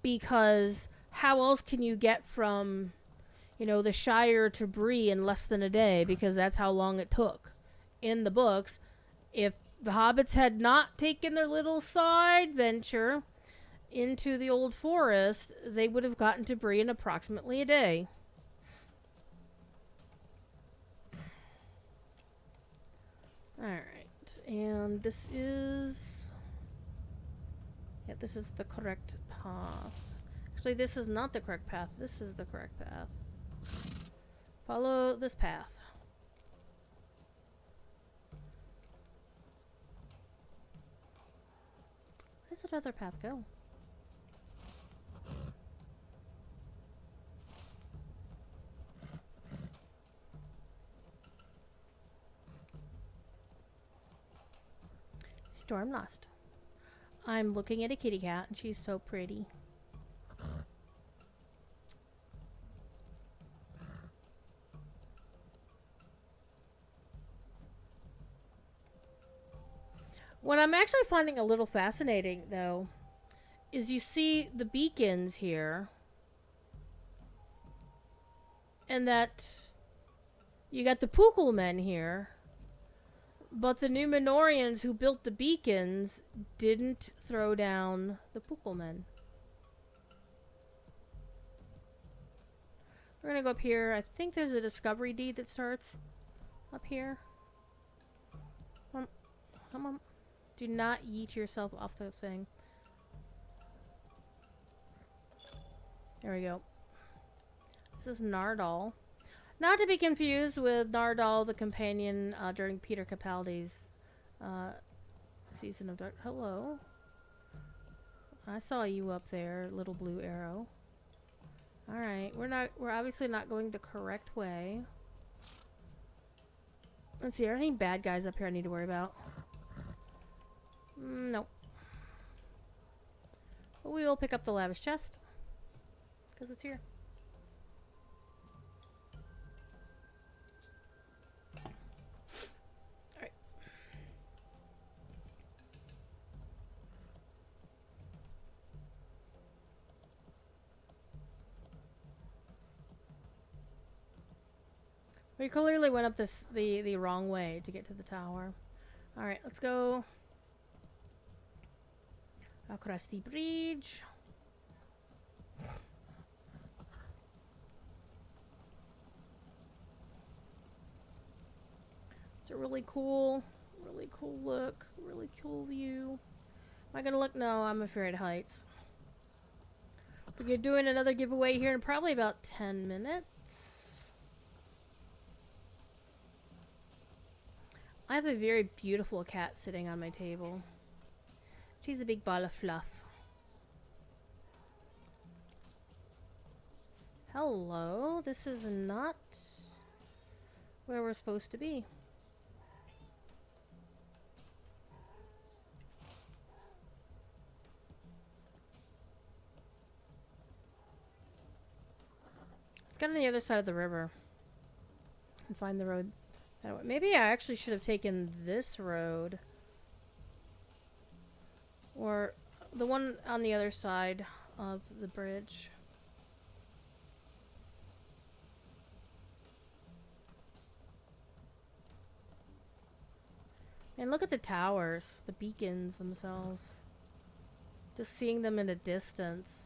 because how else can you get from, the Shire to Bree in less than a day? Because that's how long it took in the books. If the hobbits had not taken their little side venture into the old forest, they would have gotten to Bree in approximately a day. Alright, and this is the correct path. Actually, this is not the correct path. This is the correct path. Follow this path. Where does that other path go? Storm lost. I'm looking at a kitty cat and she's so pretty. What I'm actually finding a little fascinating, though, is you see the beacons here, and that you got the Pukul men here, but the Númenóreans who built the beacons didn't throw down the Pukul men. We're gonna go up here. I think there's a discovery deed that starts up here. Come on. Do not yeet yourself off the thing. There we go. This is Nardal. Not to be confused with Nardal, the companion during Peter Capaldi's season of Dark. Hello. I saw you up there, little blue arrow. Alright, we're obviously not going the correct way. Let's see, are there any bad guys up here I need to worry about? Nope. But we will pick up the lavish chest. Because it's here. Alright. We clearly went up the wrong way to get to the tower. Alright, let's go across the bridge. It's a really cool look, really cool view. Am I gonna look? No, I'm afraid of heights. We're doing another giveaway here in probably about 10 minutes. I have a very beautiful cat sitting on my table. She's a big ball of fluff. Hello, this is not where we're supposed to be. Let's get on the other side of the river and find the road that way. Maybe I actually should have taken this road. Or the one on the other side of the bridge. And look at the towers, the beacons themselves. Just seeing them in a distance.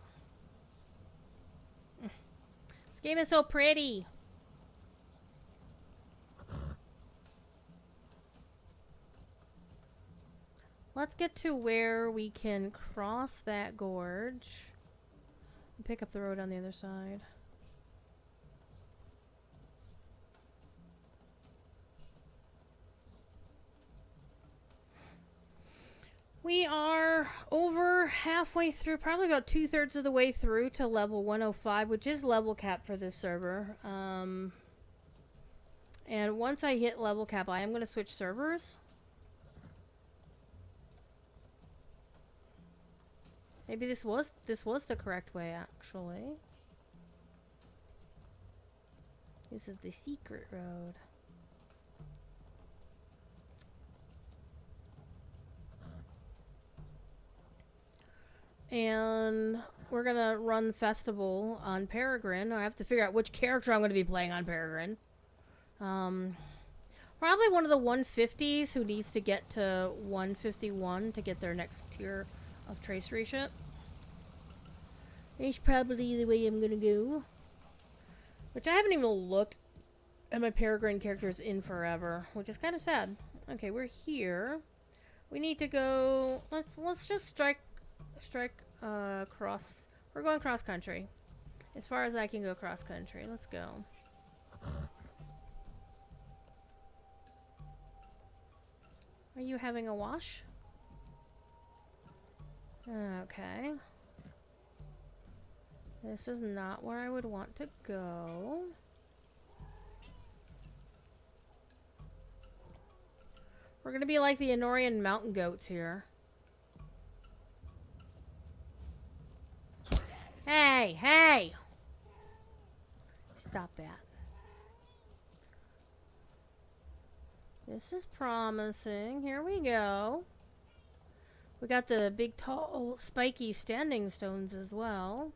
This game is so pretty. Let's get to where we can cross that gorge and pick up the road on the other side. We are over halfway through, probably about 2/3 of the way through to level 105, which is level cap for this server. And once I hit level cap, I am going to switch servers. Maybe this was the correct way, actually. This is the secret road. And we're gonna run festival on Peregrine. I have to figure out which character I'm gonna be playing on Peregrine. Probably one of the 150s who needs to get to 151 to get their next tier of tracery ship. It's probably the way I'm gonna go. Which I haven't even looked at my Peregrine characters in forever, which is kind of sad. Okay, we're here. We need to go. Let's just strike across We're going cross country. As far as I can go cross country. Let's go. Are you having a wash? Okay. This is not where I would want to go. We're gonna be like the Anorian mountain goats here. Hey, hey! Stop that. This is promising. Here we go. We got the big, tall, spiky standing stones as well.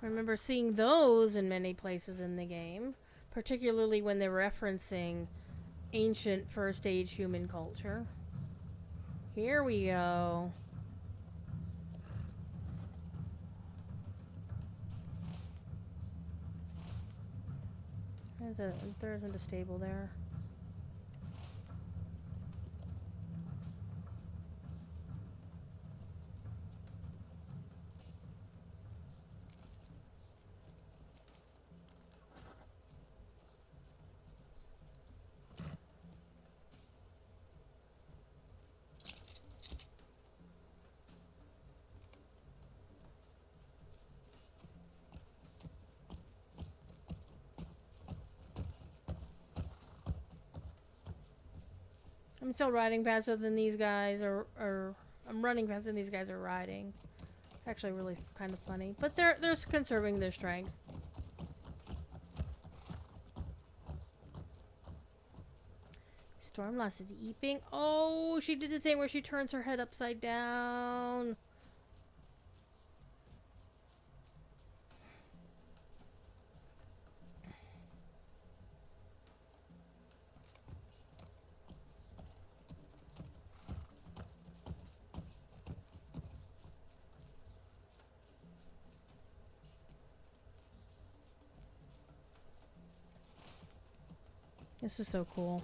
I remember seeing those in many places in the game, particularly when they're referencing ancient first age human culture. Here we go. There isn't a stable there. I'm still riding faster than these guys, or I'm running faster than these guys are riding. It's actually really kind of funny, but they're conserving their strength. Stormloss is eeping. Oh, she did the thing where she turns her head upside down. This is so cool.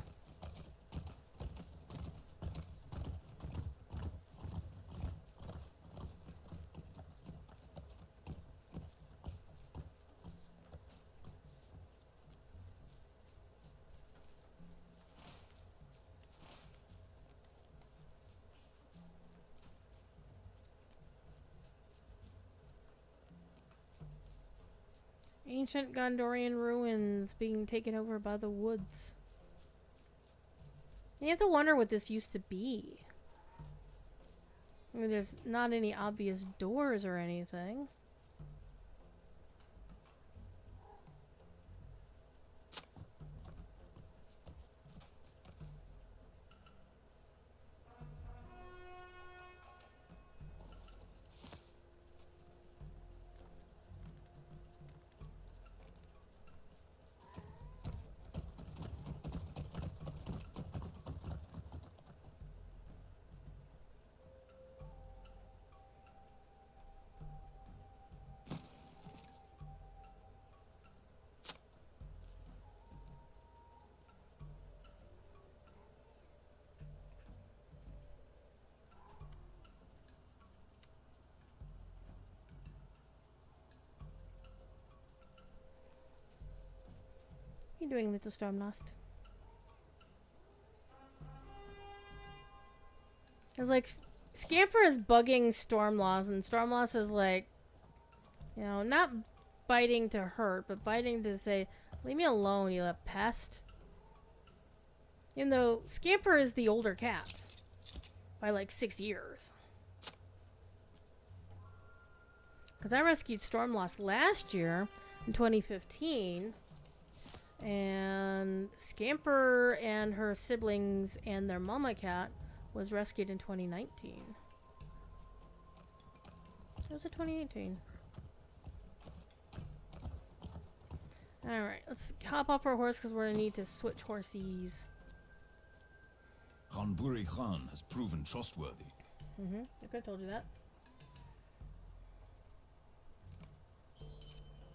Ancient Gondorian ruins being taken over by the woods. You have to wonder what this used to be. I mean, there's not any obvious doors or anything. What are you doing, little Stormlost? It's like Scamper is bugging Stormlost, and Stormlost is like, you know, not biting to hurt, but biting to say, "Leave me alone, you little pest." Even though Scamper is the older cat by like 6 years. Because I rescued Stormlost last year in 2015. And Scamper and her siblings and their mama cat was rescued in 2019. It was a 2018. Alright, let's hop off our horse because we're going to need to switch horses. Khan Buri Khan has proven trustworthy. I could have told you that.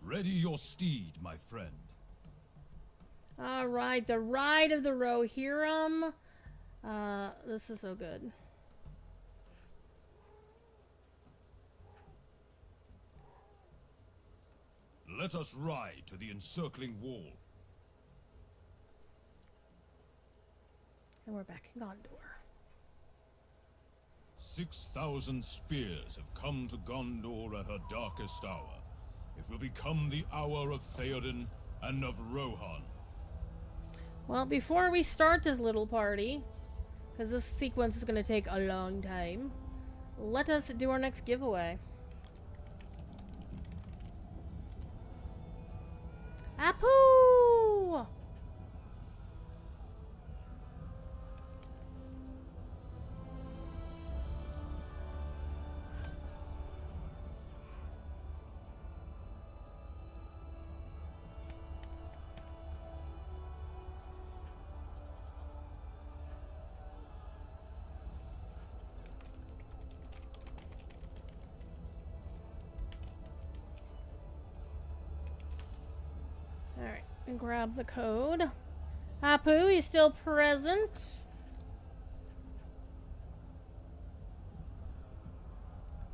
Ready your steed, my friend. Alright, the ride of the Rohirrim. This is so good. Let us ride to the encircling wall. And we're back in Gondor. 6,000 spears have come to Gondor at her darkest hour. It will become the hour of Theoden and of Rohan. Well, before we start this little party, because this sequence is going to take a long time, let us do our next giveaway. Apu! Alright, and grab the code. Apu, he's still present.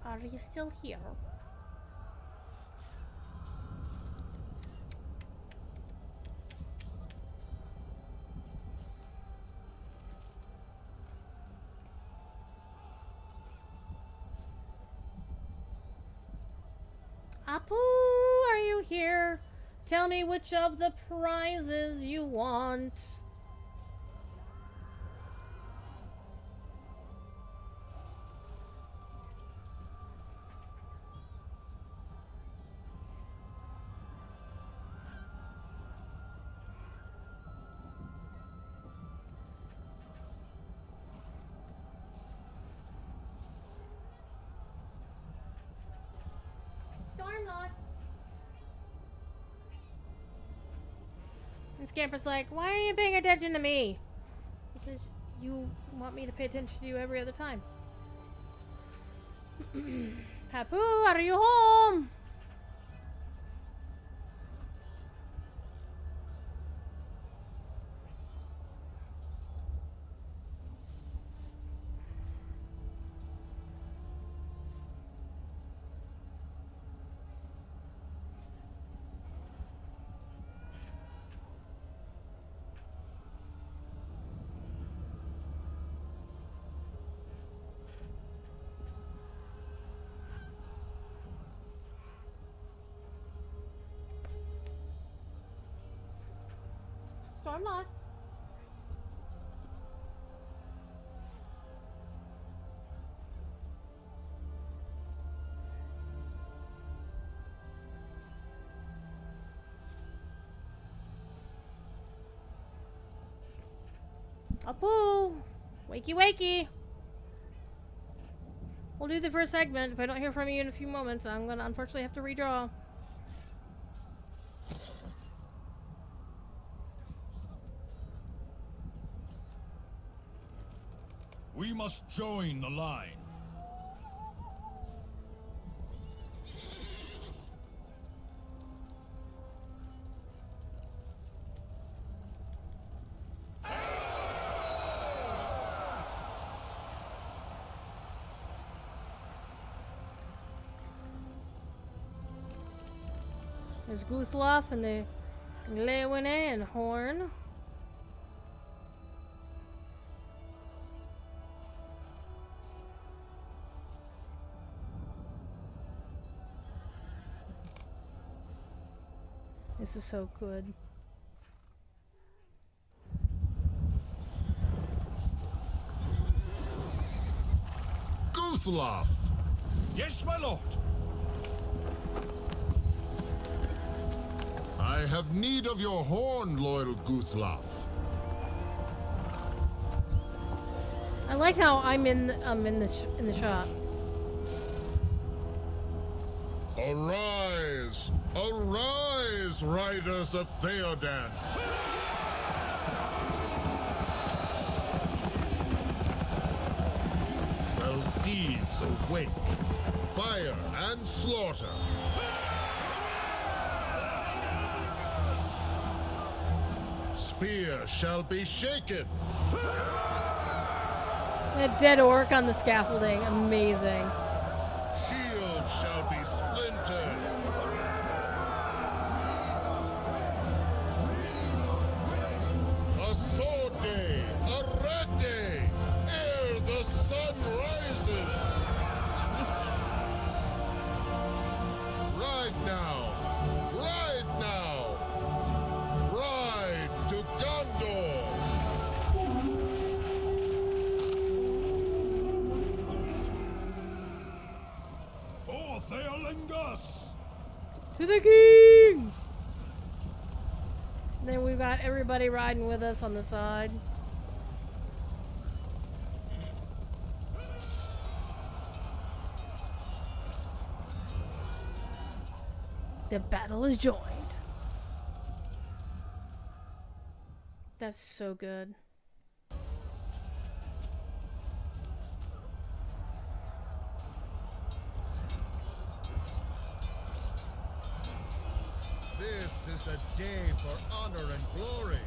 Are you still here? Apu, are you here? Tell me which of the prizes you want. Stormlord. And Scamper's like, why are you paying attention to me? Because you want me to pay attention to you every other time. Papu, are you home? Storm lost. Apu! Wakey wakey! We'll do the first segment. If I don't hear from you in a few moments, I'm gonna unfortunately have to redraw. We must join the line. There's Guthlaf and the Leowine and Horn. This is so good. Guthlaf! Yes, my lord. I have need of your horn, loyal Guthlaf. I like how I'm in the shot. Arise! Arise, riders of Theoden! Fell deeds awake, fire and slaughter. Spear shall be shaken. A dead orc on the scaffolding. Amazing. Shield shall be splintered. A sword day, a red day, ere the sun rises. Ride now, ride now, ride to Gondor. Forth, Eolingus! To the king! Then we've got everybody riding with us on the side. The battle is joined. That's so good. This is a day for honor and glory.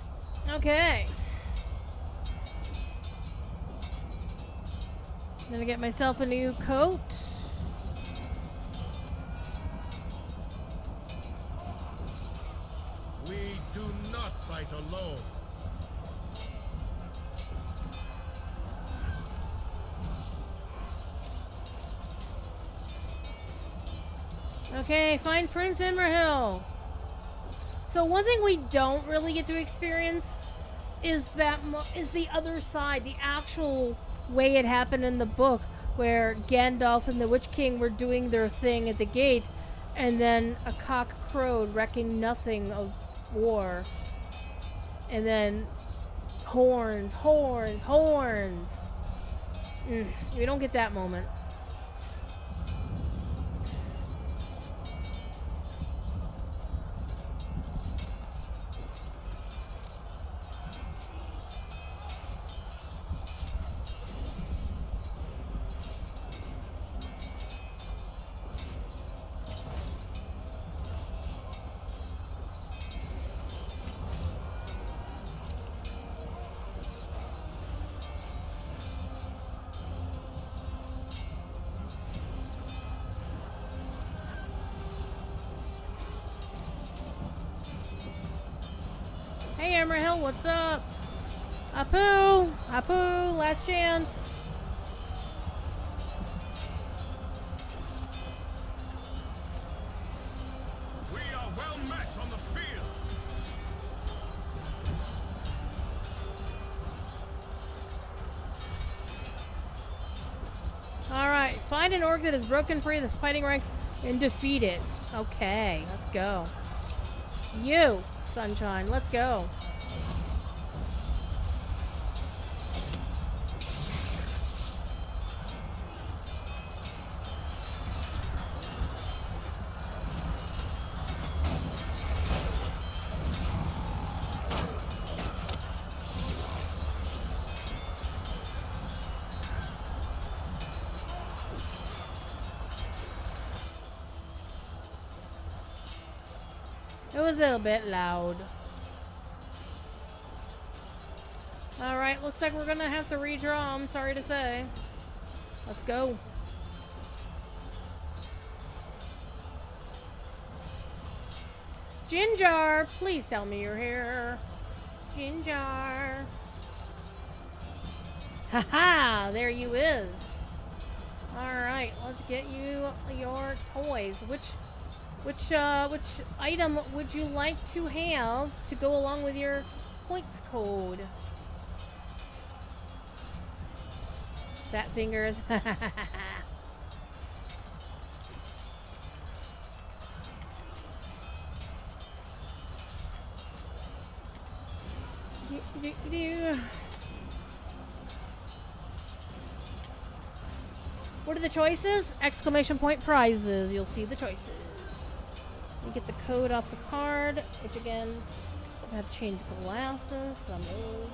Okay. Gonna get myself a new coat. We do not fight alone. Okay, find Prince Imrahil. So one thing we don't really get to experience is the other side, the actual way it happened in the book, where Gandalf and the Witch King were doing their thing at the gate, and then a cock crowed, recking nothing of war, and then horns, horns, horns. We don't get that moment. Hey Imrahil, what's up? Apu! Apu, last chance. We are well met on the field. Alright, find an orc that has broken free of the fighting ranks and defeat it. Okay, let's go. You, Sunshine, let's go. It was a little bit loud. Alright, looks like we're gonna have to redraw, I'm sorry to say. Let's go. Ginger, please tell me you're here. Ginger. Haha, there you is. Alright, let's get you your toys. Which item would you like to have to go along with your points code? Fat fingers. What are the choices? Exclamation point prizes. You'll see the choices. You get the code off the card, which again, I have to change glasses because I'm old.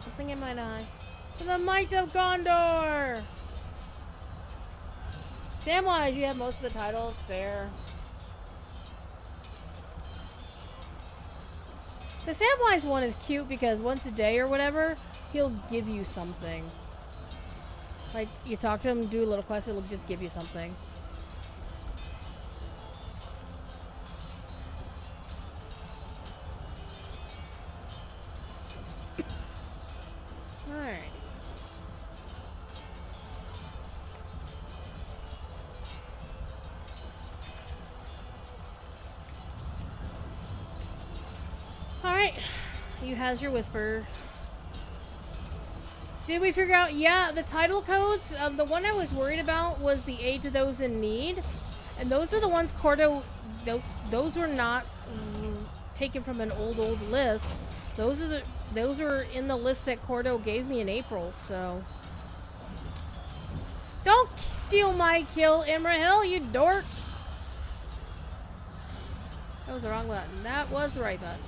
Something in my eye. For the might of Gondor! Samwise, you have most of the titles. Fair. The Samwise one is cute because once a day or whatever, he'll give you something. Like, you talk to him, do a little quest, it'll just give you something. Alright. Alright. You has your whisper. Did we figure out? Yeah, the title codes. The one I was worried about was the aid to those in need. And those are the ones Cordo... Those were not taken from an old list. Those are in the list that Cordo gave me in April, so... Don't steal my kill, Imrahil, you dork! That was the wrong button. That was the right button.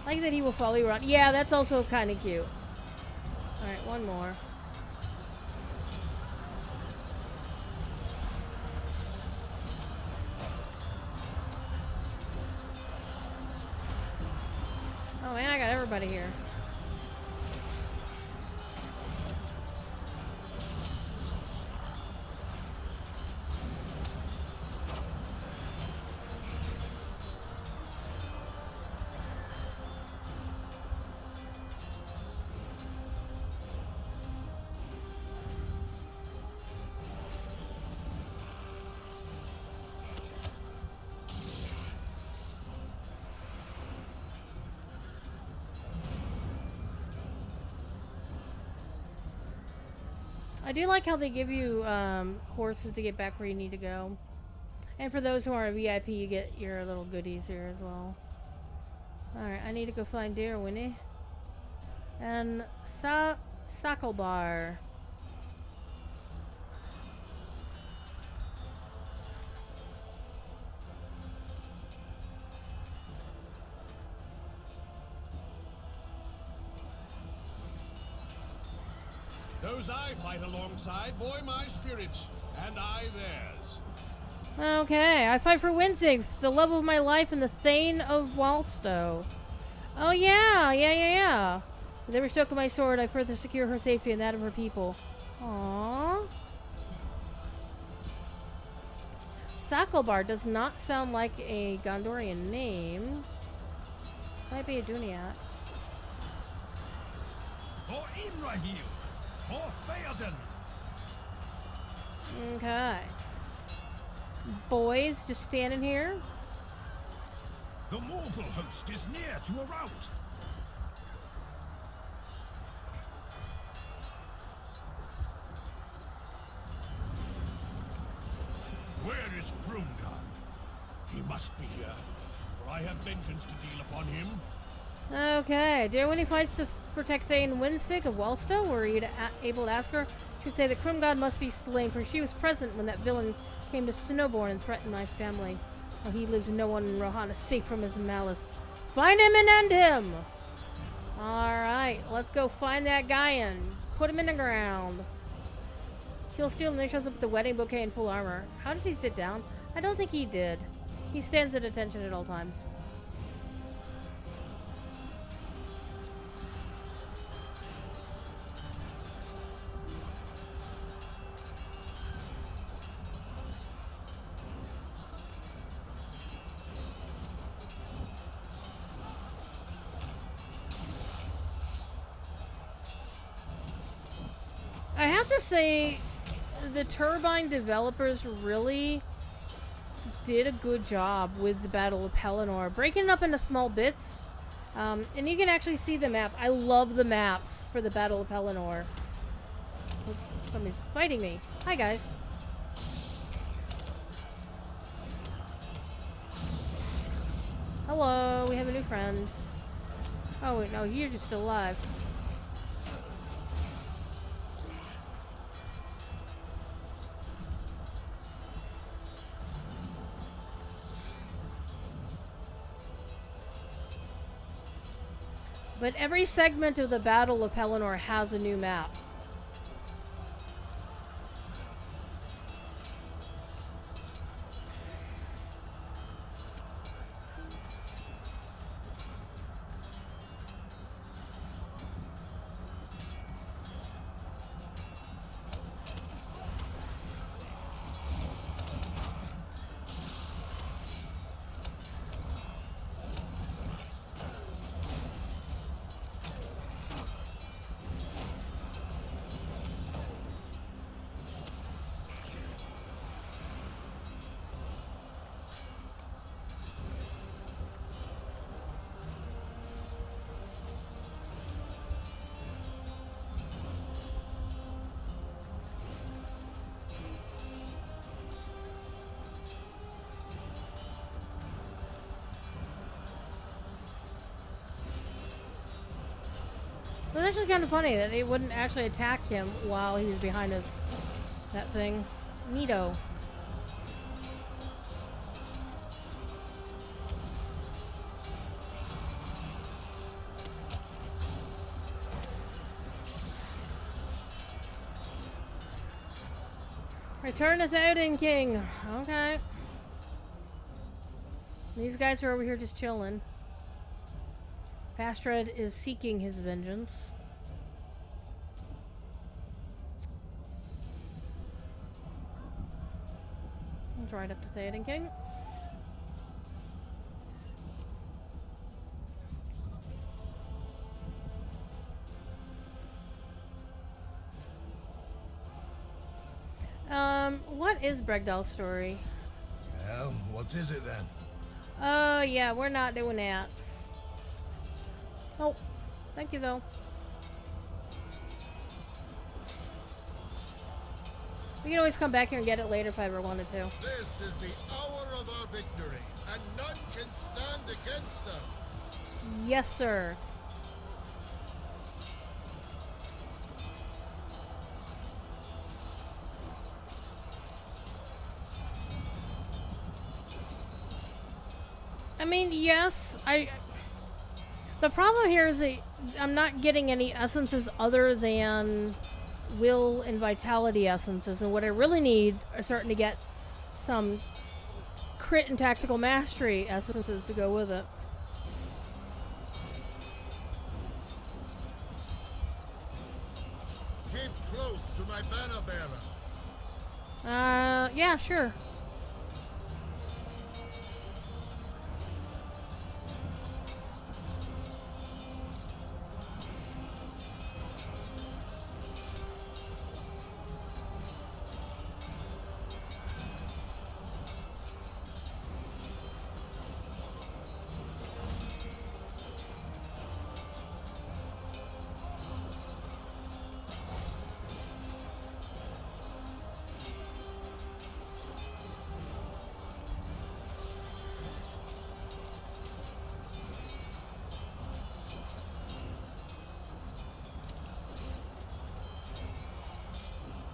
I like that he will follow you around. Yeah, that's also kind of cute. Alright, one more. Oh man, I got everybody here. I do like how they give you horses to get back where you need to go. And for those who are a VIP, you get your little goodies here as well. Alright, I need to go find Dear Winnie. And Sacklebar. Those I fight alongside buoy my spirits, and I theirs. Okay, I fight for Winsig, the love of my life and the Thane of Walstow. Oh yeah. With every stroke of my sword, I further secure her safety and that of her people. Aww. Sacklebar does not sound like a Gondorian name. Might be a Duniat. For Imrahil! For Theoden! Okay. Boys, just standing here. The Morgul host is near to a rout. Where is Krumgar? He must be here, for I have vengeance to deal upon him. Okay. Dear Winnie fights to protect Thane Winsig of Wellstow. Were you able to ask her? She would say that Krumgod must be slain, for she was present when that villain came to Snowborn and threatened my family. While he lives, no one in Rohan is safe from his malice. Find him and end him! Alright, let's go find that guy and put him in the ground. Kill Steel and then shows up with the wedding bouquet in full armor. How did he sit down? I don't think he did. He stands at attention at all times. I have to say, the Turbine developers really did a good job with the Battle of Pelennor, breaking it up into small bits. And you can actually see the map. I love the maps for the Battle of Pelennor. Oops, somebody's fighting me. Hi, guys. Hello, we have a new friend. Oh, wait, no, you're just still alive. But every segment of the Battle of Pelennor has a new map. It was actually kind of funny that they wouldn't actually attack him while he was behind that thing. Neato. Return to Theoden King. Okay. These guys are over here just chilling. Pastred is seeking his vengeance. Let's ride up to Theoden King. What is Bregdal's story? Well, what is it then? Yeah, we're not doing that. Oh, thank you though. We can always come back here and get it later if I ever wanted to. This is the hour of our victory, and none can stand against us. Yes, sir. I mean, yes, the problem here is that I'm not getting any essences other than will and vitality essences, and what I really need are starting to get some crit and tactical mastery essences to go with it. Keep close to my banner bearer. Yeah, sure.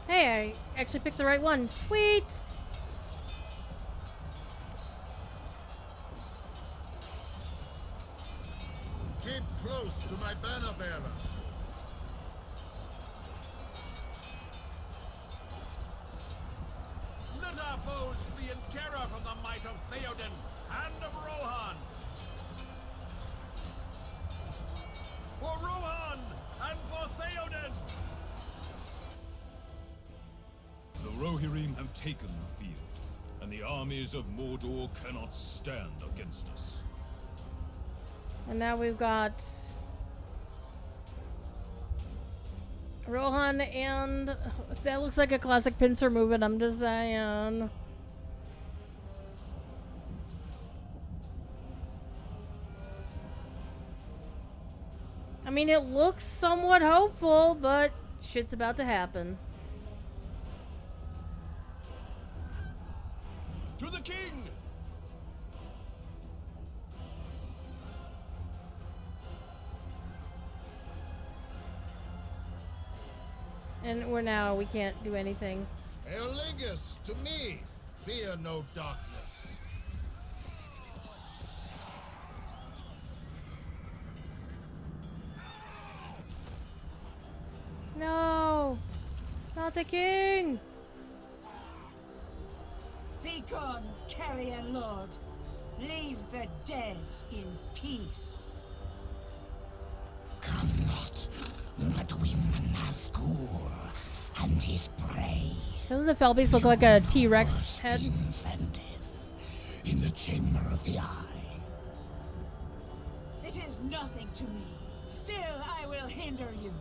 Hey, I actually picked the right one. Sweet! Keep close to my banner bearer. Let our foes flee in terror from the might of Theoden and of Rohan. For Rohan and for Theoden! The Rohirrim have taken the field, and the armies of Mordor cannot stand against us. And now we've got Rohan, and that looks like a classic pincer movement, I'm just saying. I mean, it looks somewhat hopeful, but shit's about to happen. To the king! And we can't do anything. Eolingus, to me, fear no darkness. Not the king! Be gone, carrier lord. Leave the dead in peace. Come not, Madwin Nazgul and his prey. Doesn't the Felbies look like a T-Rex head? In the chamber of the eye. It is nothing to me. Still, I will hinder you.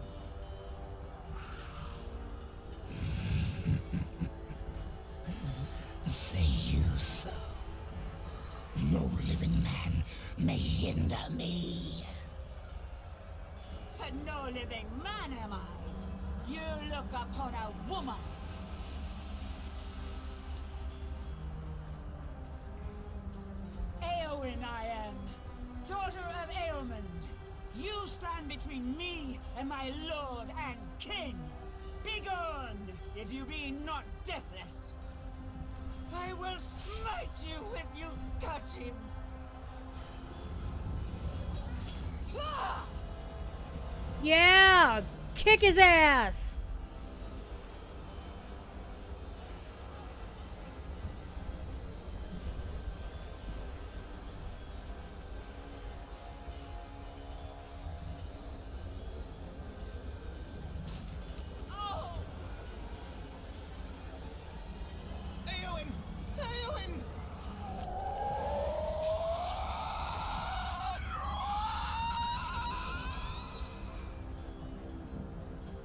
Say you so. No living man may hinder me. But no living man am I. You look upon a woman. Eowyn I am, daughter of Eomund. You stand between me and my lord and king. Begone, if you be not deathless. I will smite you if you touch him. Ah! Yeah! Kick his ass!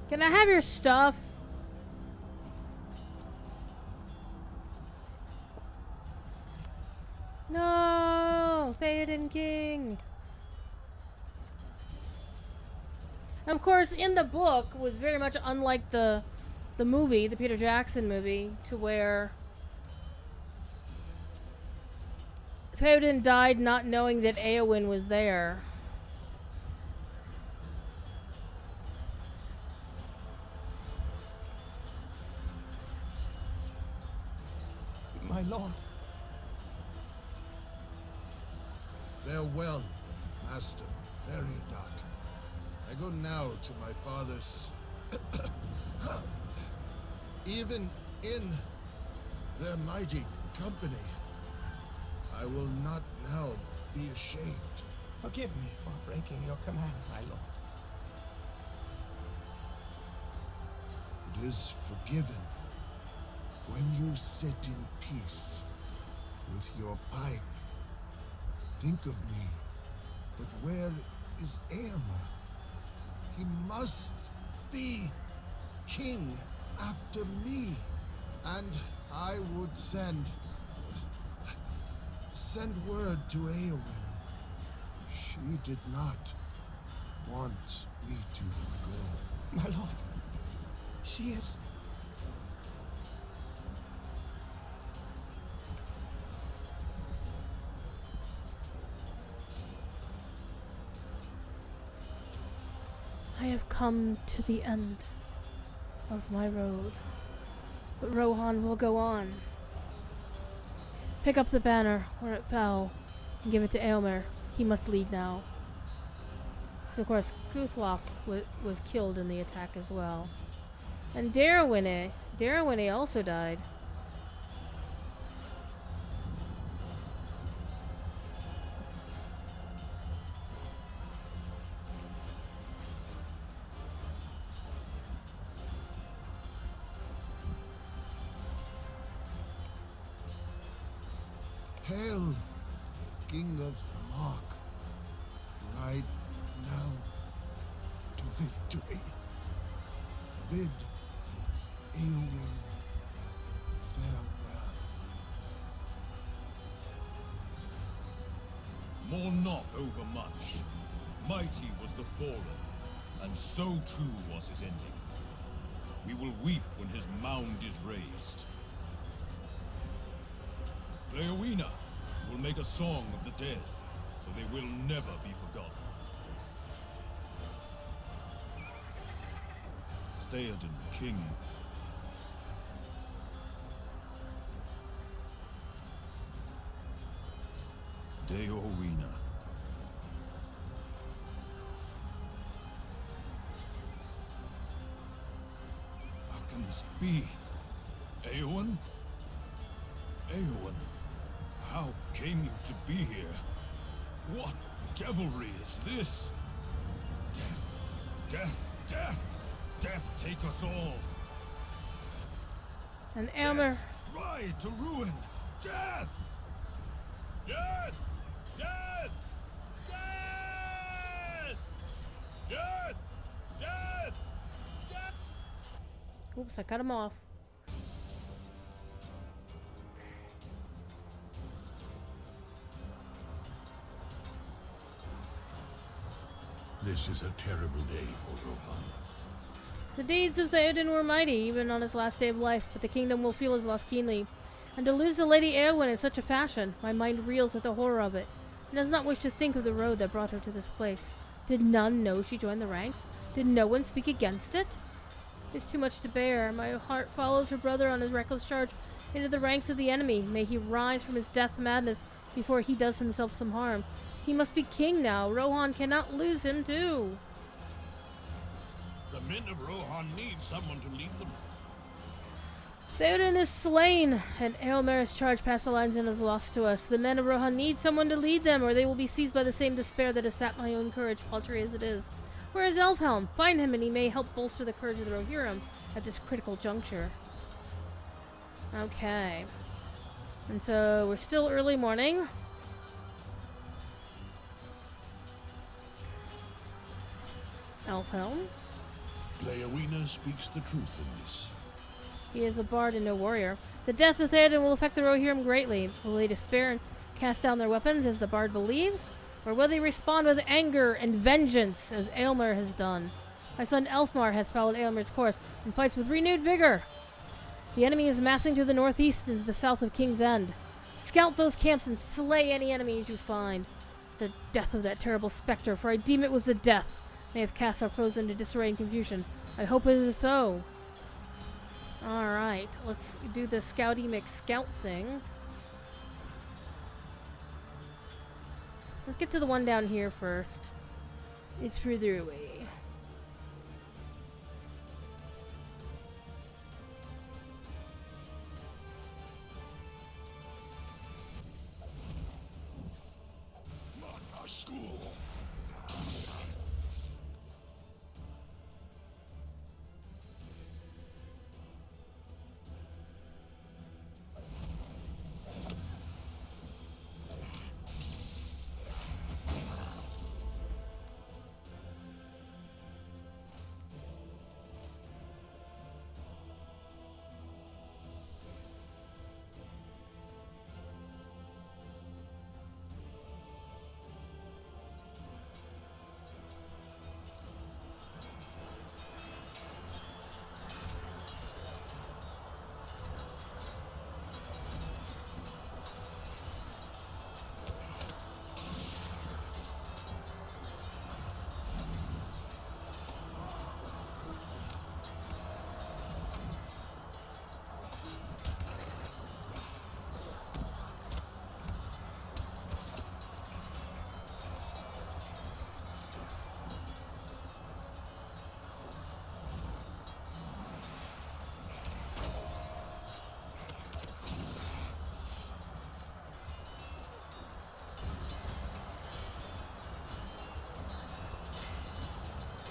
Can I have your stuff? No! Theoden King! Of course, in the book, was very much unlike the movie, the Peter Jackson movie, to where Theoden died not knowing that Eowyn was there. My lord. Farewell, master. Very dark. I go now to my father's. Even in their mighty company, I will not now be ashamed. Forgive me for breaking your command, my lord. It is forgiven when you sit in peace with your pipe. Think of me. But where is Éomer? He must be king after me. And I would send word to Éowyn. She did not want me to go. My lord, she is... I have come to the end of my road, but Rohan will go on. Pick up the banner where it fell and give it to Éomer. He must lead now. So of course, Guthloc was killed in the attack as well. And Darwin also died. Hail, King of Mark. Ride now to victory. Bid Éowyn farewell. Mourn not overmuch. Mighty was the fallen, and so too was his ending. We will weep when his mound is raised. Leowina will make a song of the dead, so they will never be forgotten. Theoden, king. Deowina. can this be? Eowyn? Eowyn, how came you to be here? What devilry is this? Death, death, death, death take us all. And Aylmer. Death, ride to ruin. Death! Death! Death! Death! Death! Death! Death! Oops, I cut him off. This is a terrible day for Rohan. The deeds of Theoden were mighty, even on his last day of life, but the kingdom will feel his loss keenly. And to lose the Lady Eowyn in such a fashion, my mind reels at the horror of it. It does not wish to think of the road that brought her to this place. Did none know she joined the ranks? Did no one speak against it? It is too much to bear. My heart follows her brother on his reckless charge into the ranks of the enemy. May he rise from his death madness before he does himself some harm. He must be king now. Rohan cannot lose him too. The men of Rohan need someone to lead them. Theoden is slain, and Eomer's charge past the lines and is lost to us. The men of Rohan need someone to lead them, or they will be seized by the same despair that has sapped my own courage, paltry as it is. Where is Elfhelm? Find him, and he may help bolster the courage of the Rohirrim at this critical juncture. Okay. And so, we're still early morning. Elfhelm. Leowina speaks the truth in this. He is a bard and no warrior. The death of Theoden will affect the Rohirrim greatly. Will they despair and cast down their weapons as the bard believes? Or will they respond with anger and vengeance as Eomer has done? My son Elfmar has followed Eomer's course and fights with renewed vigor. The enemy is massing to the northeast and to the south of King's End. Scout those camps and slay any enemies you find. The death of that terrible spectre, for I deem it was the death, may have cast our foes into disarray and confusion. I hope it is so. Alright, let's do the Scouty McScout thing. Let's get to the one down here first. It's further away. Not our school.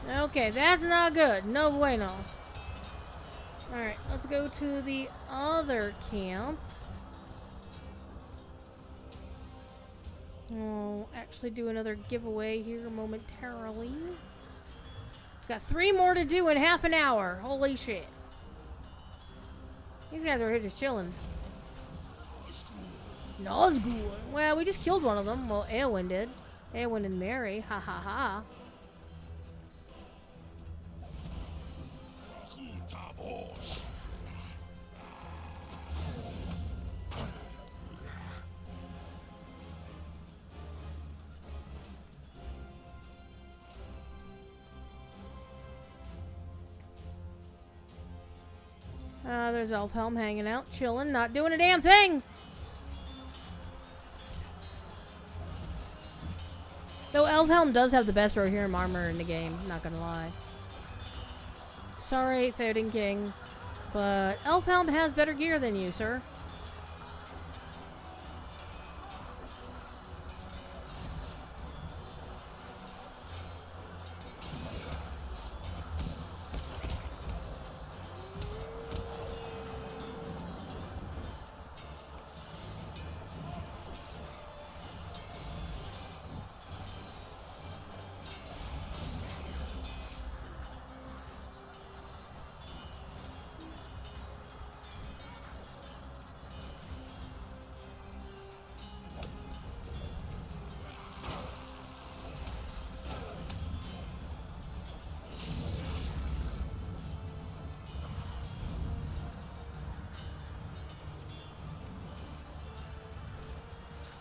Okay, that's not good. No bueno. Alright, let's go to the other camp. I'll actually do another giveaway here momentarily. Got 3 more to do in half an hour. Holy shit. These guys are here just chilling. Nazgul. Well, we just killed one of them. Well, Eowyn did. Eowyn and Mary. Ha ha ha. There's Elfhelm hanging out, chilling, not doing a damn thing. Though Elfhelm does have the best Rohirrim armor in the game, not gonna lie. Sorry, Theoden King. But Elfhelm has better gear than you, sir.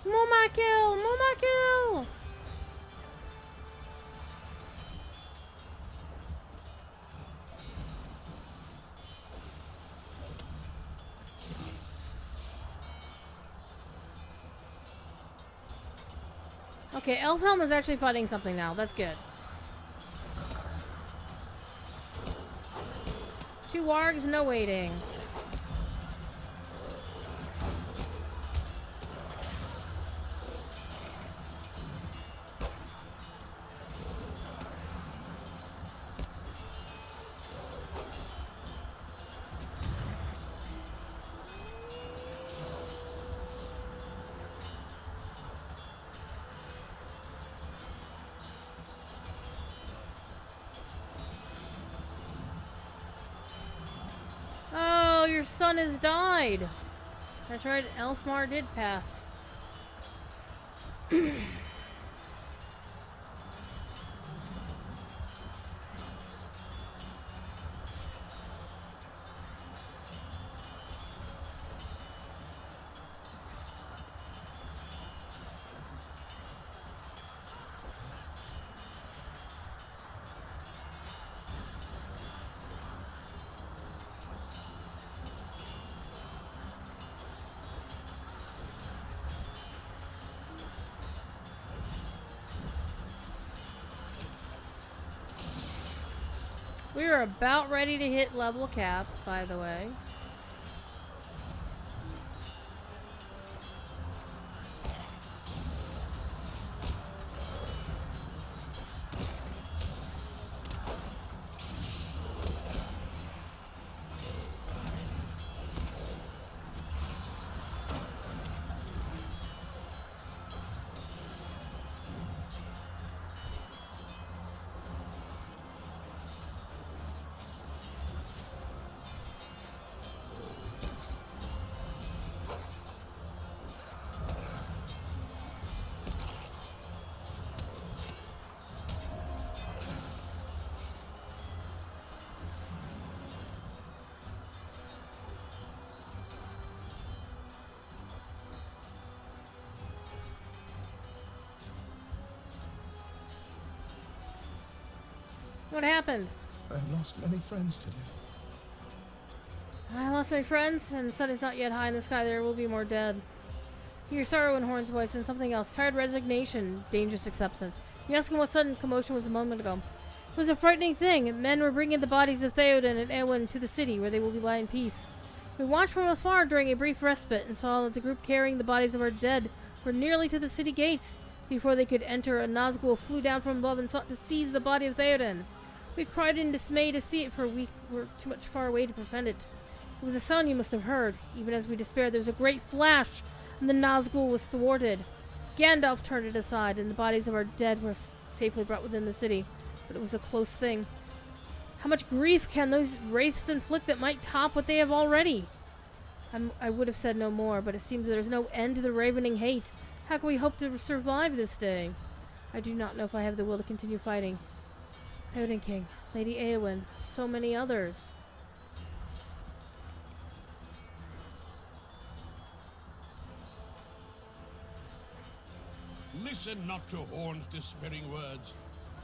Moma kill! Moma kill! Okay, Elfhelm is actually fighting something now. That's good. 2 wargs, no waiting. Oh, your son has died. That's right, Elfmar did pass. We are about ready to hit level cap, by the way. What happened? I have lost many friends today. I lost my friends, and the sun is not yet high in the sky. There will be more dead. Hear sorrow in Horn's voice, and something else. Tired resignation, dangerous acceptance. You ask him what sudden commotion was a moment ago. It was a frightening thing. Men were bringing the bodies of Theoden and Eowyn to the city, where they will lie in peace. We watched from afar during a brief respite, and saw that the group carrying the bodies of our dead were nearly to the city gates. Before they could enter, a Nazgul flew down from above and sought to seize the body of Theoden. We cried in dismay to see it, for we were too much far away to prevent it. It was a sound you must have heard. Even as we despaired, there was a great flash, and the Nazgul was thwarted. Gandalf turned it aside, and the bodies of our dead were safely brought within the city. But it was a close thing. How much grief can those wraiths inflict that might top what they have already? I would have said no more, but it seems there is no end to the ravening hate. How can we hope to survive this day? I do not know if I have the will to continue fighting. Theoden King, Lady Eowyn, so many others. Listen not to Horn's despairing words.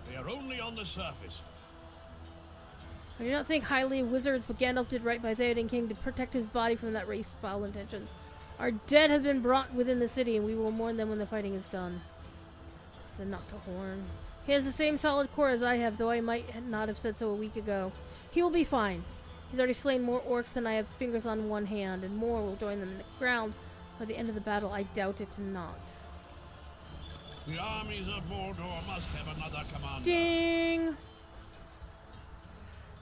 They are only on the surface. I do not think highly of wizards, but Gandalf did right by Theoden King to protect his body from that race's foul intentions. Our dead have been brought within the city, and we will mourn them when the fighting is done. Listen not to Horn. He has the same solid core as I have, though I might not have said so a week ago. He will be fine. He's already slain more orcs than I have fingers on one hand, and more will join them in the ground by the end of the battle. I doubt it not. The armies of Mordor must have another commander. Ding!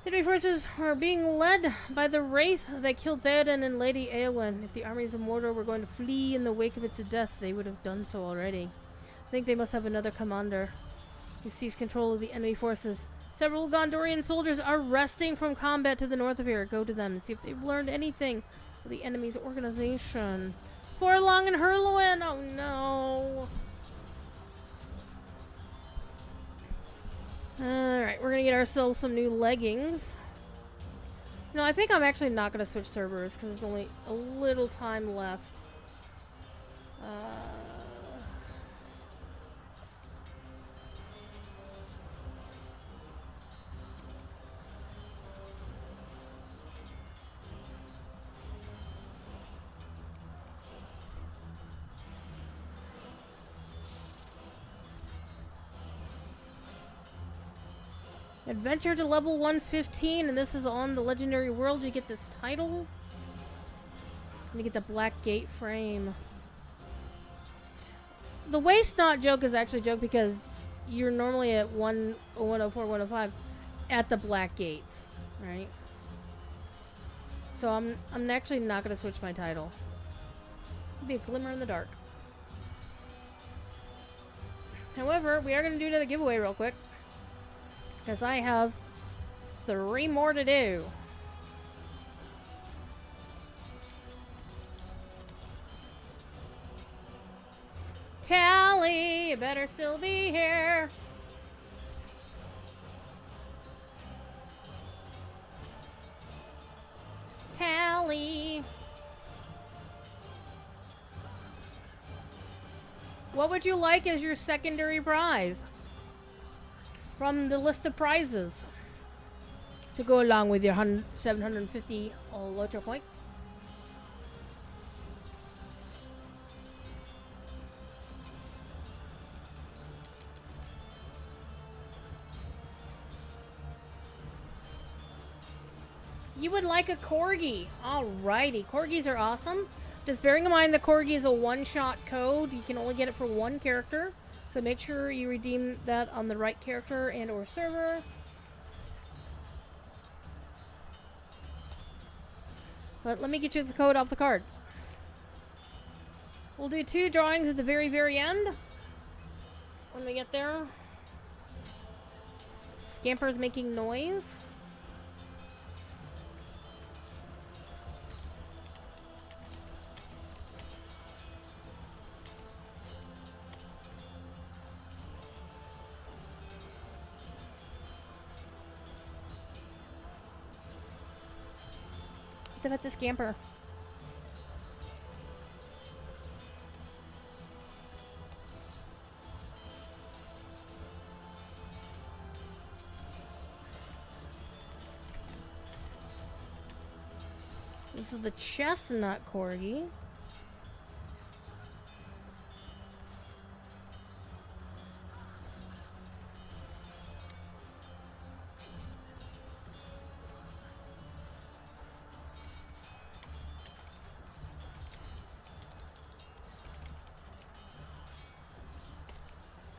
The enemy forces are being led by the wraith that killed Theoden and Lady Eowyn. If the armies of Mordor were going to flee in the wake of its death, they would have done so already. I think they must have another commander. He seized control of the enemy forces. Several Gondorian soldiers are resting from combat to the north of here. Go to them and see if they've learned anything of the enemy's organization. Forlong and Hurlwyn! Oh no! Alright, we're gonna get ourselves some new leggings. No, I think I'm actually not gonna switch servers because there's only a little time left. Adventure to level 115, and this is on the Legendary World. You get this title. And you get the Black Gate frame. The waist knot joke is actually a joke because you're normally at 104, 105 at the Black Gates, right? So I'm actually not going to switch my title. It'll be a glimmer in the dark. However, we are going to do another giveaway real quick. Because I have 3 more to do. Tally, you better still be here. Tally. What would you like as your secondary prize from the list of prizes to go along with your 750 LotRO points? You would like a corgi. Alrighty, corgis are awesome. Just bearing in mind the corgi is a one-shot code. You can only get it for one character. So make sure you redeem that on the right character and or server. But let me get you the code off the card. We'll do 2 drawings at the very, very end. When we get there. Scamper's making noise. About the scamper. This is the chestnut corgi.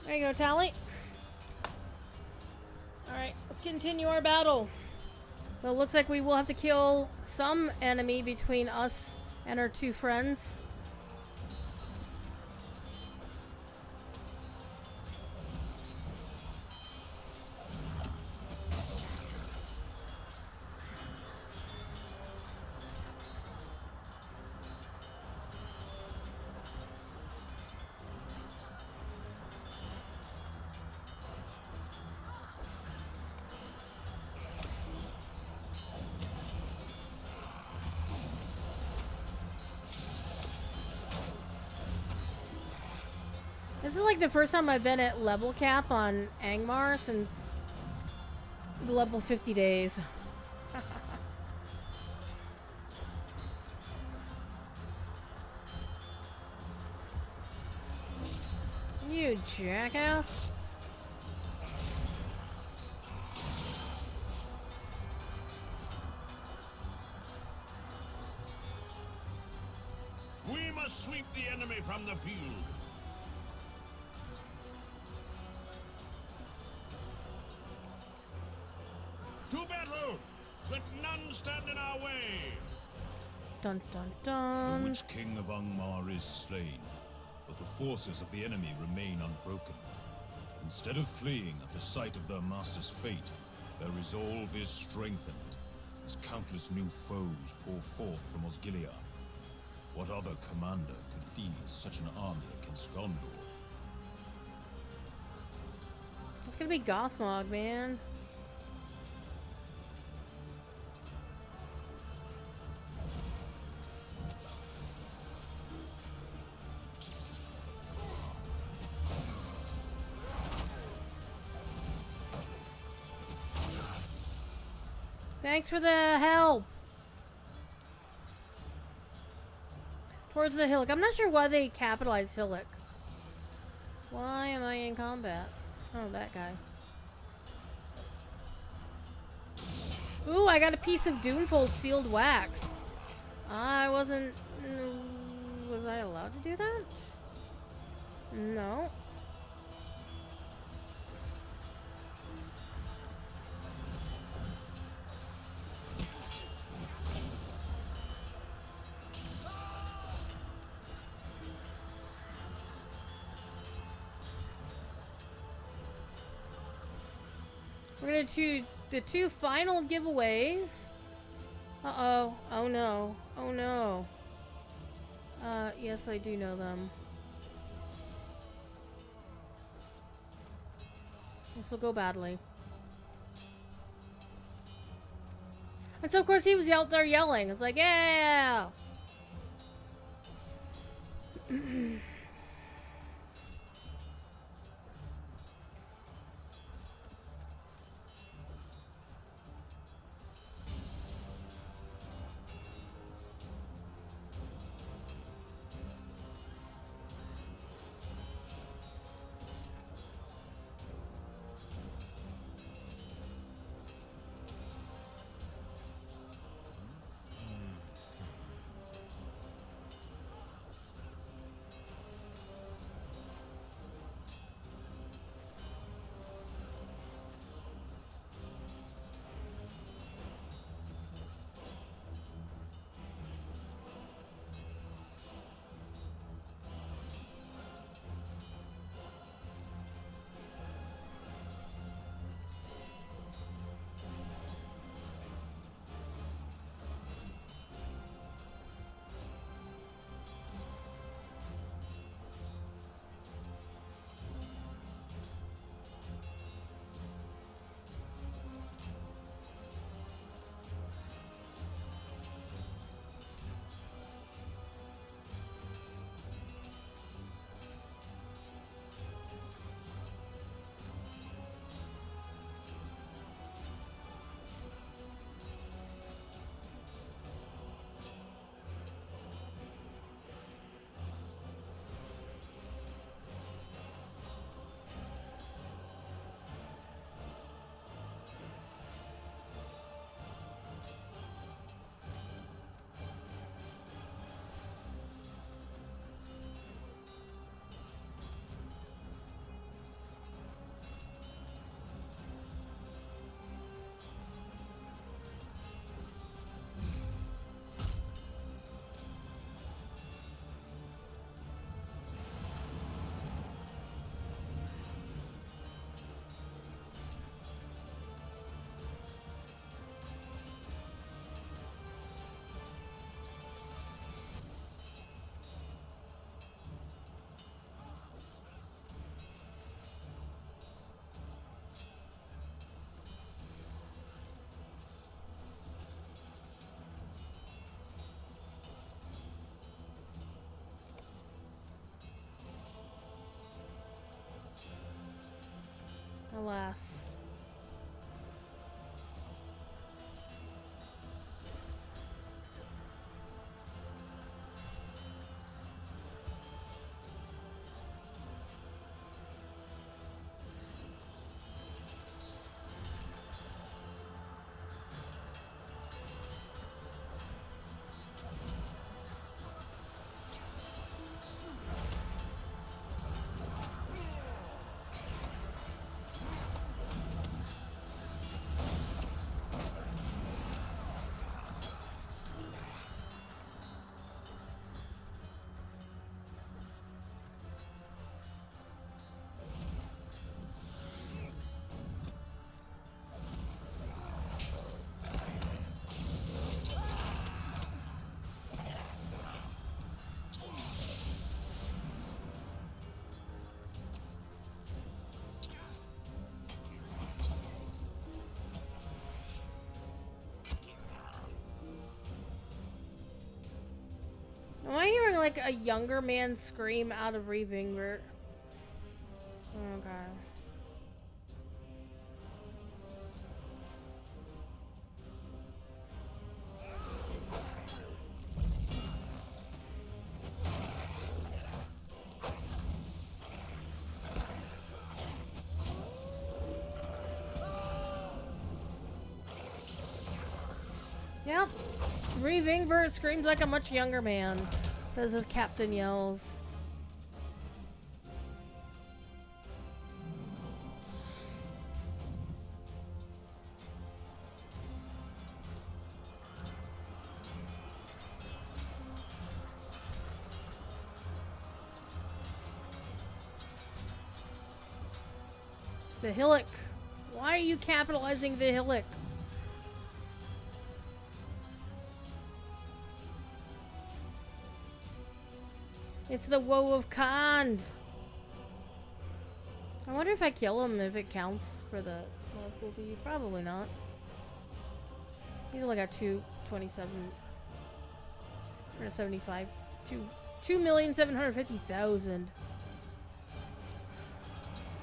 There you go, Tally. Alright, let's continue our battle. Well, it looks like we will have to kill some enemy between us and our 2 friends. This is like the first time I've been at level cap on Angmar since the level 50 days. You jackass. enemy from the field. To battle! Let none stand in our way! Dun dun The dun. Witch King of Angmar is slain, but the forces of the enemy remain unbroken. Instead of fleeing at the sight of their master's fate, their resolve is strengthened, as countless new foes pour forth from Osgiliath. What other commander could lead such an army against Gondor? It's gonna be Gothmog, man. Thanks for the help. Towards the hillock. I'm not sure why they capitalized hillock. Why am I in combat? Oh, that guy. Ooh, I got a piece of Doomfold sealed wax. I wasn't... Was I allowed to do that? No. We're gonna do the two final giveaways. Uh-oh. Oh no. Oh no. Yes, I do know them. This will go badly. And so, of course, he was out there yelling. It's like, yeah! Alas. like a younger man scream out of Revingvert. Okay. Yep. Revingvert screams like a much younger man, as his captain yells. The hillock. Why are you capitalizing the hillock? It's the woe of Khand. I wonder if I kill him, if it counts for the logical fee. Probably not. He's only got 227 or 75. 2,750,000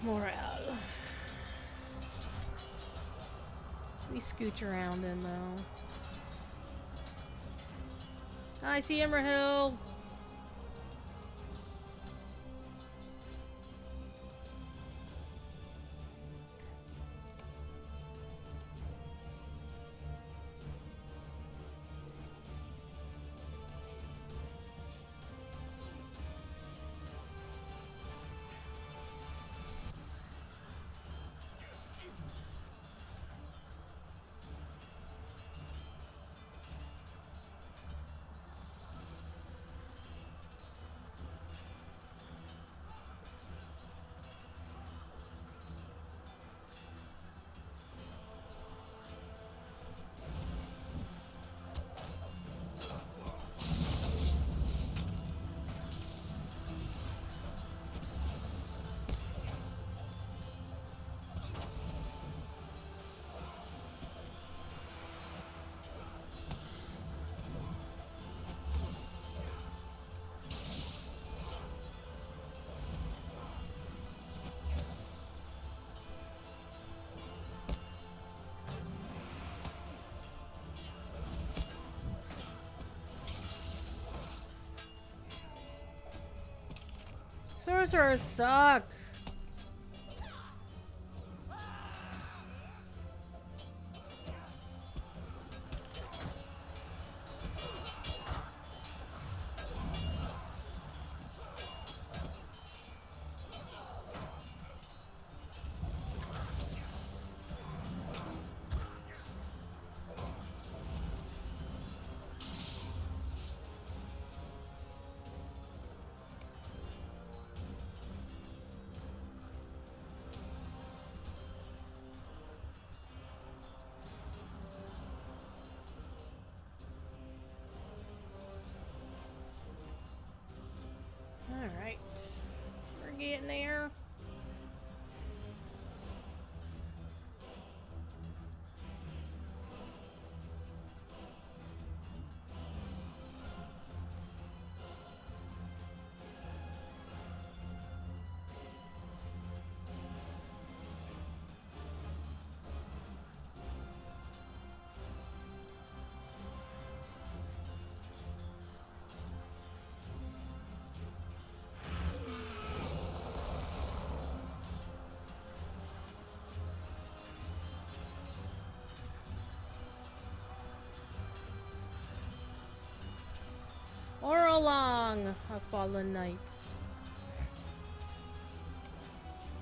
morale. We scooch around him though. I see Emerhill. Sorcerers suck. Alright. We're getting there. Or along a fallen knight.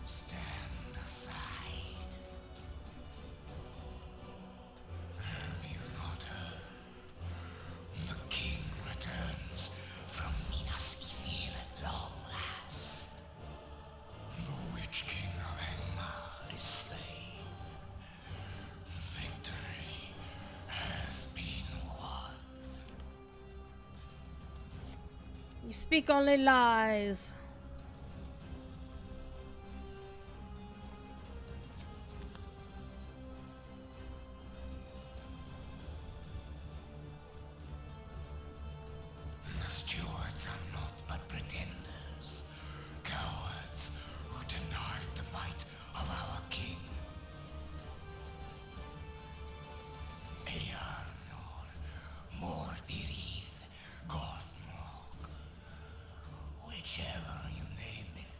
Stand aside. Have you not heard? The king returns from Minas Tirith at long last. The witch king of Angmar is slain. Victory has been won. You speak only lies. The stewards are Whatever you name him,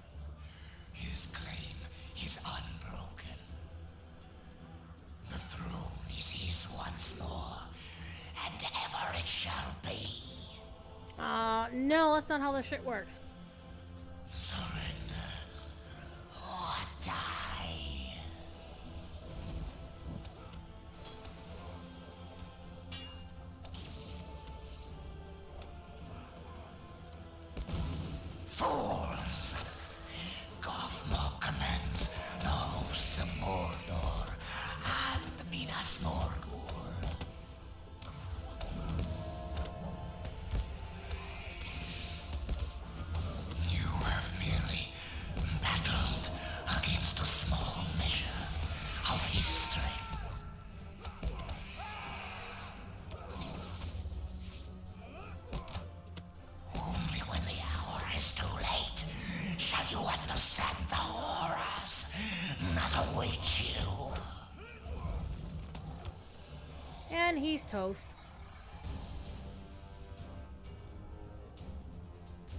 his claim is unbroken. The throne is his once more, and ever it shall be. No, that's not how this shit works. Surrender or die. Fools! Gothmog commands the hosts of Mordor and Minas Morgul. You have merely battled against a small measure of history. Only when the hour is too late shall you understand the horrors that await you. And he's toast.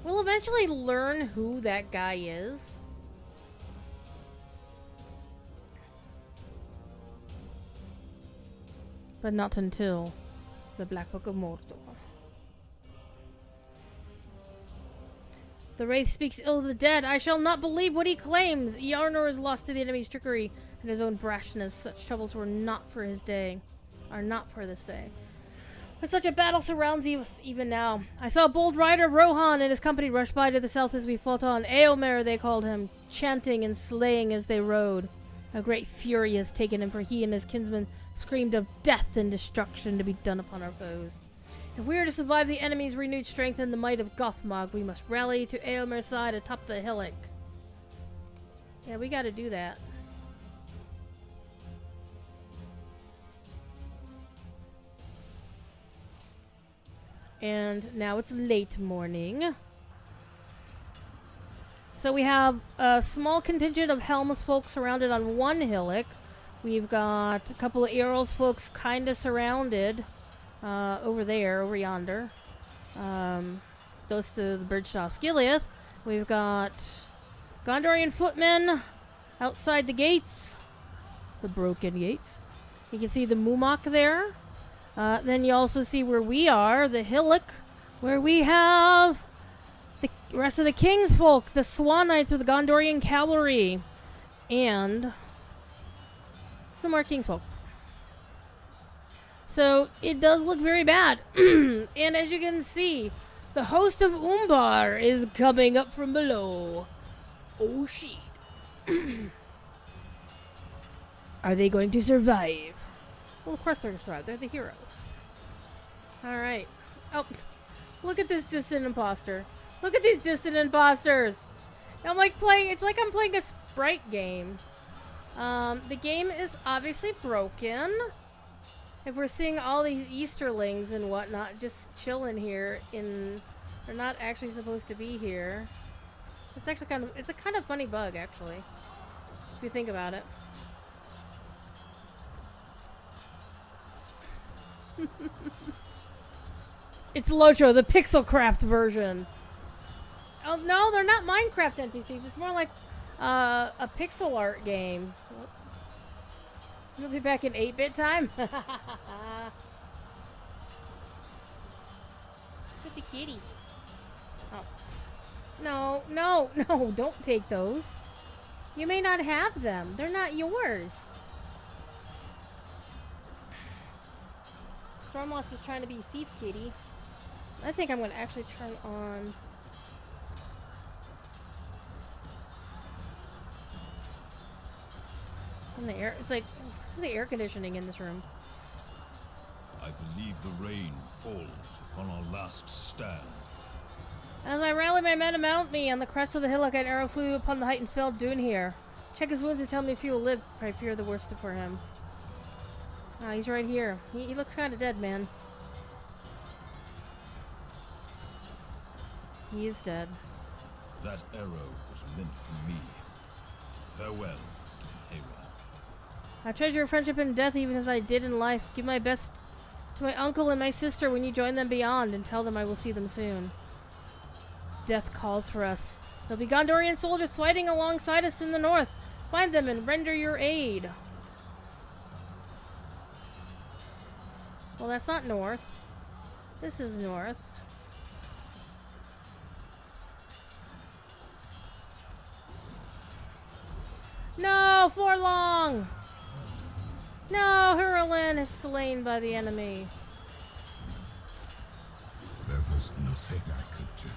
We'll eventually learn who that guy is. But not until the Black Book of Mordor. The Wraith speaks ill of the dead. I shall not believe what he claims. Yarnor is lost to the enemy's trickery and his own brashness. Such troubles were not for his day. Are not for this day. But such a battle surrounds us even now. I saw bold rider Rohan and his company rush by to the south as we fought on. Eomer, they called him, chanting and slaying as they rode. A great fury has taken him, for he and his kinsmen screamed of death and destruction to be done upon our foes. If we are to survive the enemy's renewed strength and the might of Gothmog, we must rally to Eomer's side atop the hillock. Yeah, we gotta do that. And now it's late morning. So we have a small contingent of Helm's folk surrounded on one hillock. We've got a couple of Earl's folks kind of surrounded over there, over yonder. Those to the Birdshaw Skiliath. We've got Gondorian footmen outside the gates. The broken gates. You can see the Mumok there. Then you also see where we are, the hillock, where we have the rest of the King's folk, the Swan Knights of the Gondorian cavalry, and some more King's folk. So it does look very bad. And as you can see, the host of Umbar is coming up from below. Oh shit. Are they going to survive? Well, of course they're going to survive. They're the heroes. Alright. Oh, look at this distant imposter. Look at these distant imposters. I'm like playing, it's like I'm playing a sprite game. The game is obviously broken. If we're seeing all these Easterlings and whatnot just chilling here they're not actually supposed to be here. It's actually it's a kind of funny bug, actually, if you think about it. It's LotRO, the Pixelcraft version. Oh no, they're not Minecraft NPCs. It's more like a pixel art game. You'll be back in 8-bit time. Look at the kitty. Oh. No, no, no, don't take those. You may not have them. They're not yours. Stormlost is trying to be Thief Kitty. I think I'm going to actually turn on... the air. It's like, what's the air conditioning in this room? I believe the rain falls upon our last stand. As I rally my men to mount me on the crest of the hillock, an arrow flew upon the height and fell dune here. Check his wounds and tell me if he will live. I fear the worst for him. Ah, he's right here. He looks kind of dead, man. He is dead. That arrow was meant for me. Farewell to Hera. I treasure your friendship in death even as I did in life. Give my best to my uncle and my sister when you join them beyond, and tell them I will see them soon. Death calls for us. There'll be Gondorian soldiers fighting alongside us in the north. Find them and render your aid. Well, that's not north. This is north. No, Forlong! No, Hurlin is slain by the enemy. There was nothing I could do.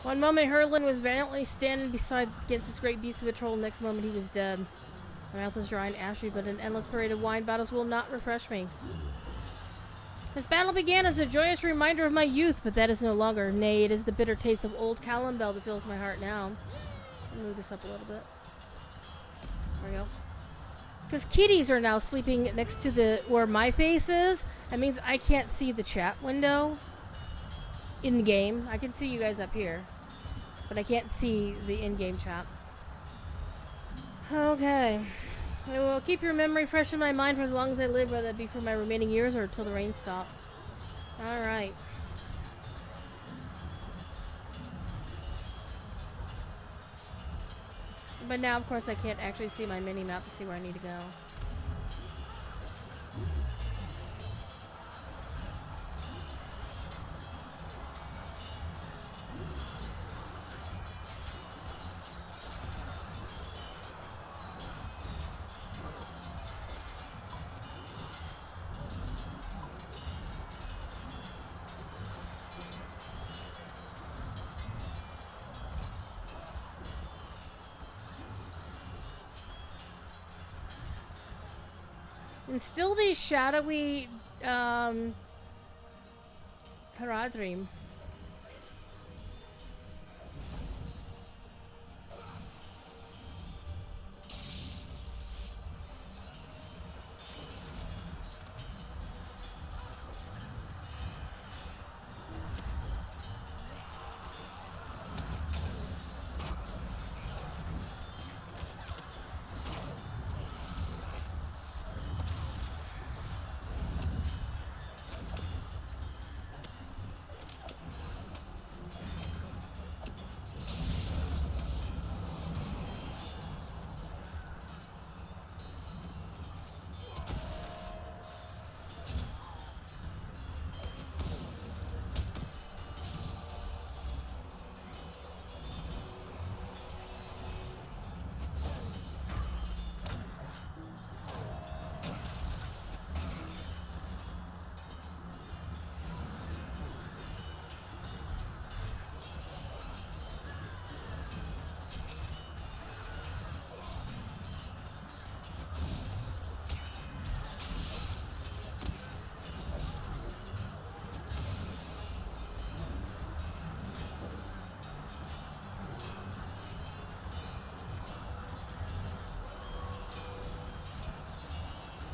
One moment Hurlin was valiantly standing beside against this great beast of a troll. Next moment he was dead. My mouth is dry and ashy, but an endless parade of wine battles will not refresh me. This battle began as a joyous reminder of my youth, but that is no longer. Nay, it is the bitter taste of old Callambel that fills my heart now. I'll move this up a little bit. There we go. Because kitties are now sleeping next to where my face is. That means I can't see the chat window in the game. I can see you guys up here, but I can't see the in-game chat. Okay. I will keep your memory fresh in my mind for as long as I live, whether it be for my remaining years or until the rain stops. Alright. But now, of course, I can't actually see my mini-map to see where I need to go. And still these shadowy, Haradrim.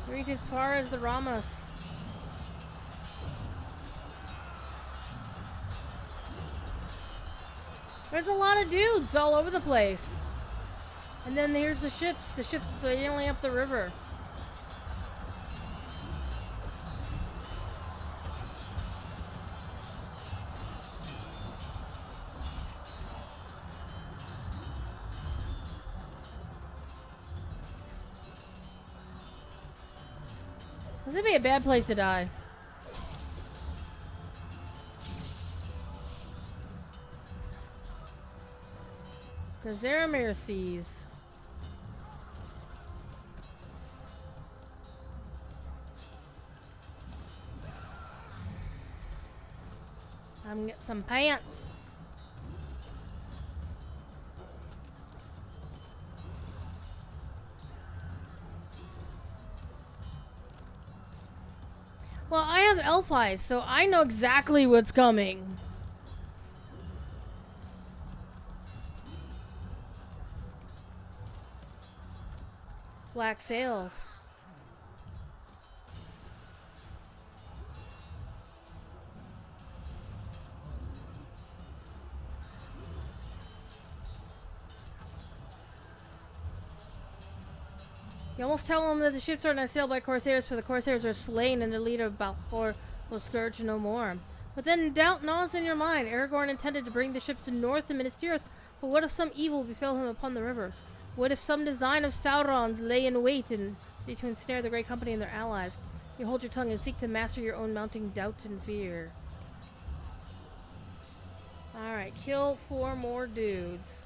Reach as far as the Ramas. There's a lot of dudes all over the place. And then here's the ships sailing up the river. This would be a bad place to die. The Zaramir seas. I'm gonna get some pants. Well, I have elf eyes, so I know exactly what's coming. Black sails. You almost tell them that the ships are not sailed by corsairs, for the corsairs are slain and the leader of Balfour will scourge no more. But then doubt gnaws in your mind. Aragorn intended to bring the ships to north to Minas Tirith, But what if some evil befell him upon the river? What if some design of Sauron's lay in wait and to ensnare the Great Company and their allies? You hold your tongue and seek to master your own mounting doubt and fear. Alright, kill 4 more dudes.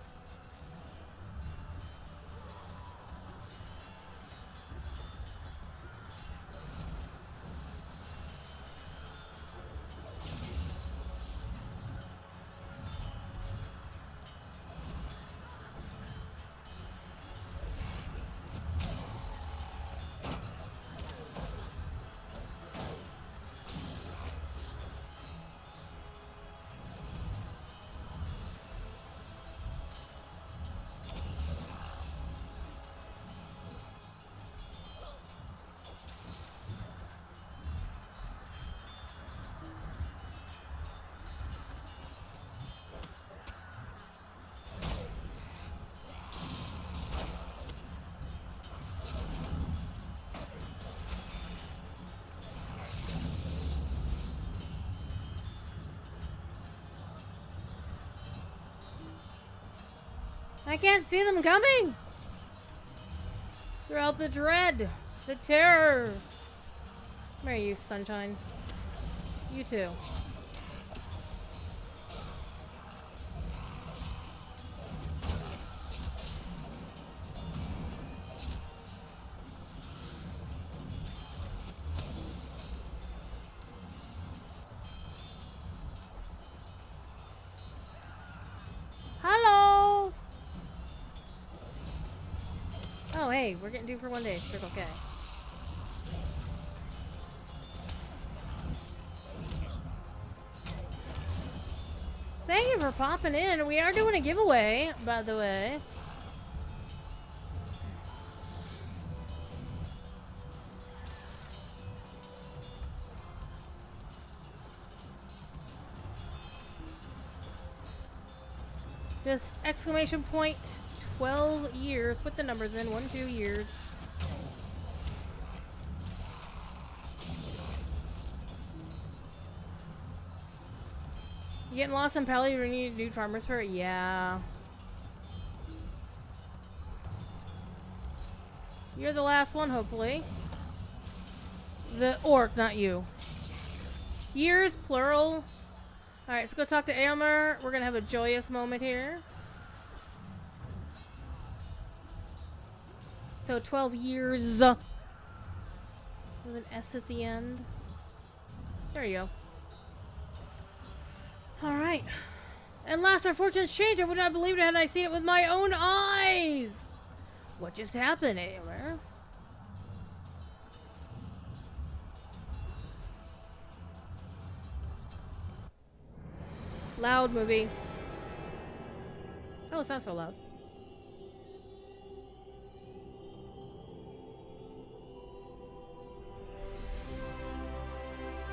I can't see them coming! Throughout the dread, the terror. Where are you, sunshine? You too. Hello! Oh, hey, we're getting 2 for 1 day. Circle K. Thank you for popping in. We are doing a giveaway, by the way. Just exclamation point 12 years. Put the numbers in. 1, 2 years. You getting lost in Pally? We need to do farmers for it? Yeah. You're the last one, hopefully. The orc, not you. Years, plural. Alright, let's go talk to Aylmer. We're gonna have a joyous moment here. So 12 years. With an S at the end. There you go. Alright. At last our fortunes changed. I would not believe it had I seen it with my own eyes. What just happened, Aylmer? Loud movie. Oh, it's not so loud.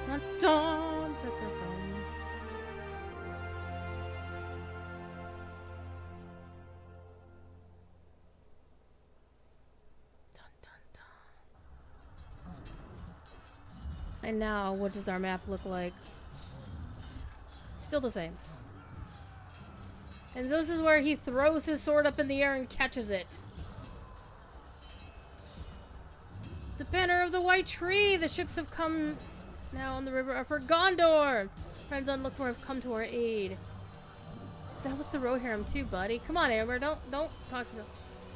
Dun, dun, dun, dun, dun. Dun, dun, dun. And now, what does our map look like? Still the same. And this is where he throws his sword up in the air and catches it. The banner of the white tree! The ships have come now on the river are for Gondor! Friends on Lookmore have come to our aid. That was the Rohirrim too, buddy. Come on, Amber, don't talk to them.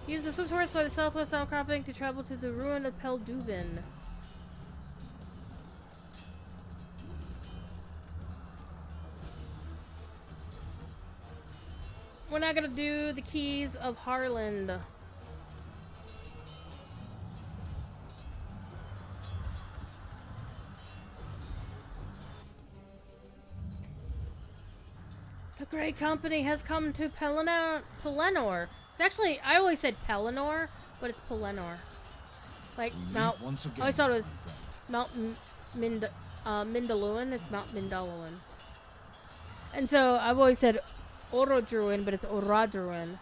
Use the swift horse by the southwest outcropping to travel to the ruin of Peldubin. We're not gonna do the keys of Harland. The Great Company has come to Pelennor. It's actually, I always said Pelennor, but it's Pelennor. Like Mount. I always thought it was Mount Mindalluin. It's Mount Mindalluin. And so I've always said Orodruin, but it's Oradruin.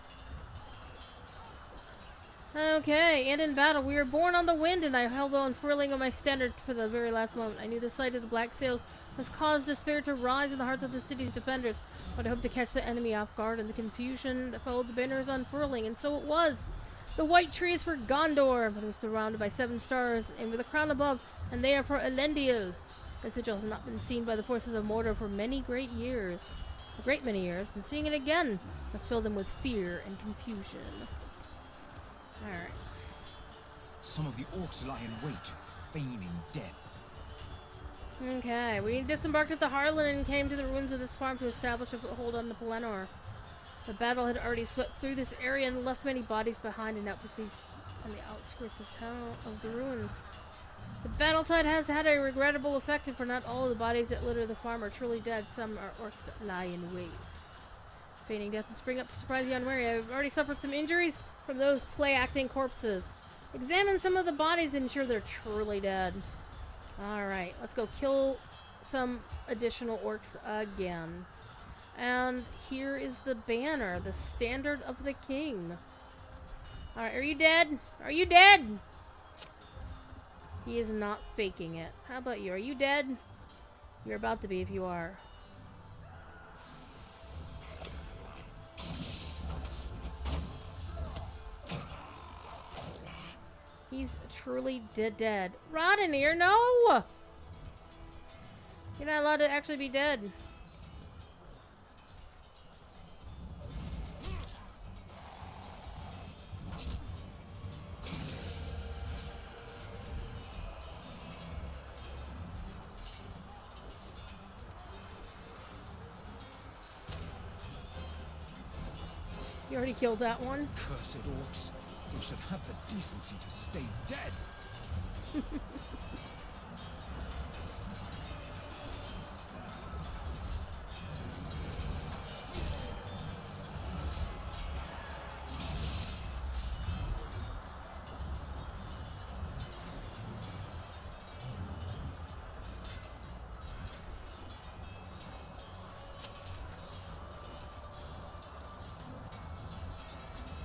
Okay, and in battle, we were born on the wind, and I held on twirling on my standard for the very last moment. I knew the sight of the black sails has caused despair to rise in the hearts of the city's defenders, but I hope to catch the enemy off guard in the confusion that followed the banner's unfurling, and so it was. The white tree is for Gondor, but it was surrounded by 7 stars, and with a crown above, and they are for Elendil. The sigil has not been seen by the forces of Mordor for many great years. A great many years, and seeing it again must fill them with fear and confusion. Alright. Some of the orcs lie in wait, feigning death. Okay, we disembarked at the Harlan and came to the ruins of this farm to establish a foothold on the Pelennor. The battle had already swept through this area and left many bodies behind, and now proceeds on the outskirts of town of the ruins. The battle tide has had a regrettable effect, and for not all of the bodies that litter the farm are truly dead. Some are orcs that lie in wait, feigning death and spring up to surprise the unwary. I've already suffered some injuries from those play-acting corpses. Examine some of the bodies and ensure they're truly dead. Alright, let's go kill some additional orcs again. And here is the banner, the standard of the king. Alright, are you dead? Are you dead? He is not faking it. How about you? Are you dead? You're about to be if you are. He's truly dead. Roddenir, no! You're not allowed to actually be dead. You already killed that one. Cursed orcs. They should have the decency to stay dead.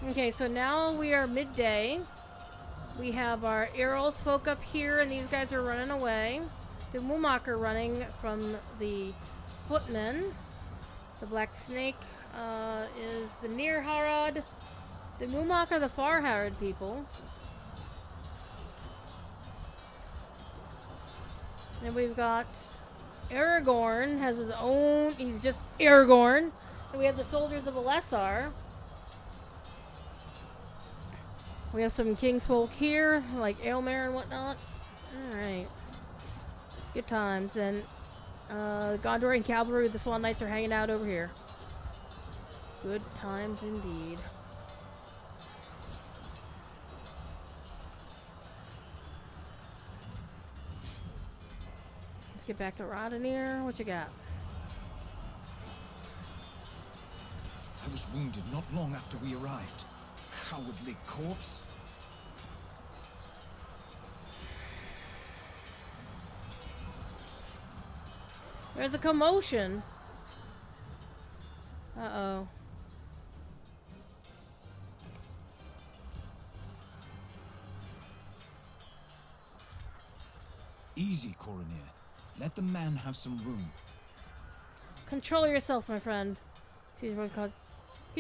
Okay, so now we are midday. We have our Earls folk up here, and these guys are running away. The Mumak are running from the Footmen. The Black Snake is the Near Harad. The Mumak are the Far Harad people. And we've got Aragorn has his own, he's just Aragorn. And we have the soldiers of Alessar. We have some kingsfolk here, like Aylmer and whatnot. Alright. Good times. And Gondorian cavalry with the Swan Knights are hanging out over here. Good times indeed. Let's get back to Roddenir. What you got? I was wounded not long after we arrived. Cowardly corpse. There's a commotion. Uh-oh. Easy, Coronir. Let the man have some room. Control yourself, my friend. Excuse me, could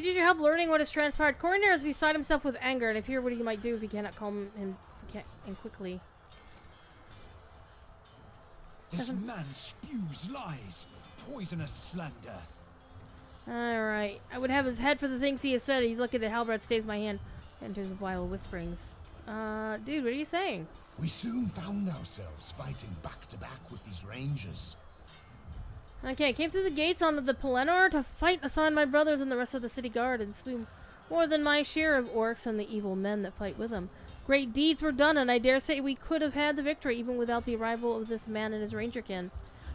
you use your help learning what has transpired? Coronir is beside himself with anger and fear what he might do if he cannot calm him quickly. This man spews lies, poisonous slander. Alright. I would have his head for the things he has said. He's lucky that Halbrand stays my hand. Enters with wild whisperings. Dude, what are you saying? We soon found ourselves fighting back to back with these rangers. Okay, came through the gates onto the Pelennor to fight aside my brothers and the rest of the city guard and slew more than my share of orcs and the evil men that fight with them. Great deeds were done, and I dare say we could have had the victory even without the arrival of this man and his rangerkin.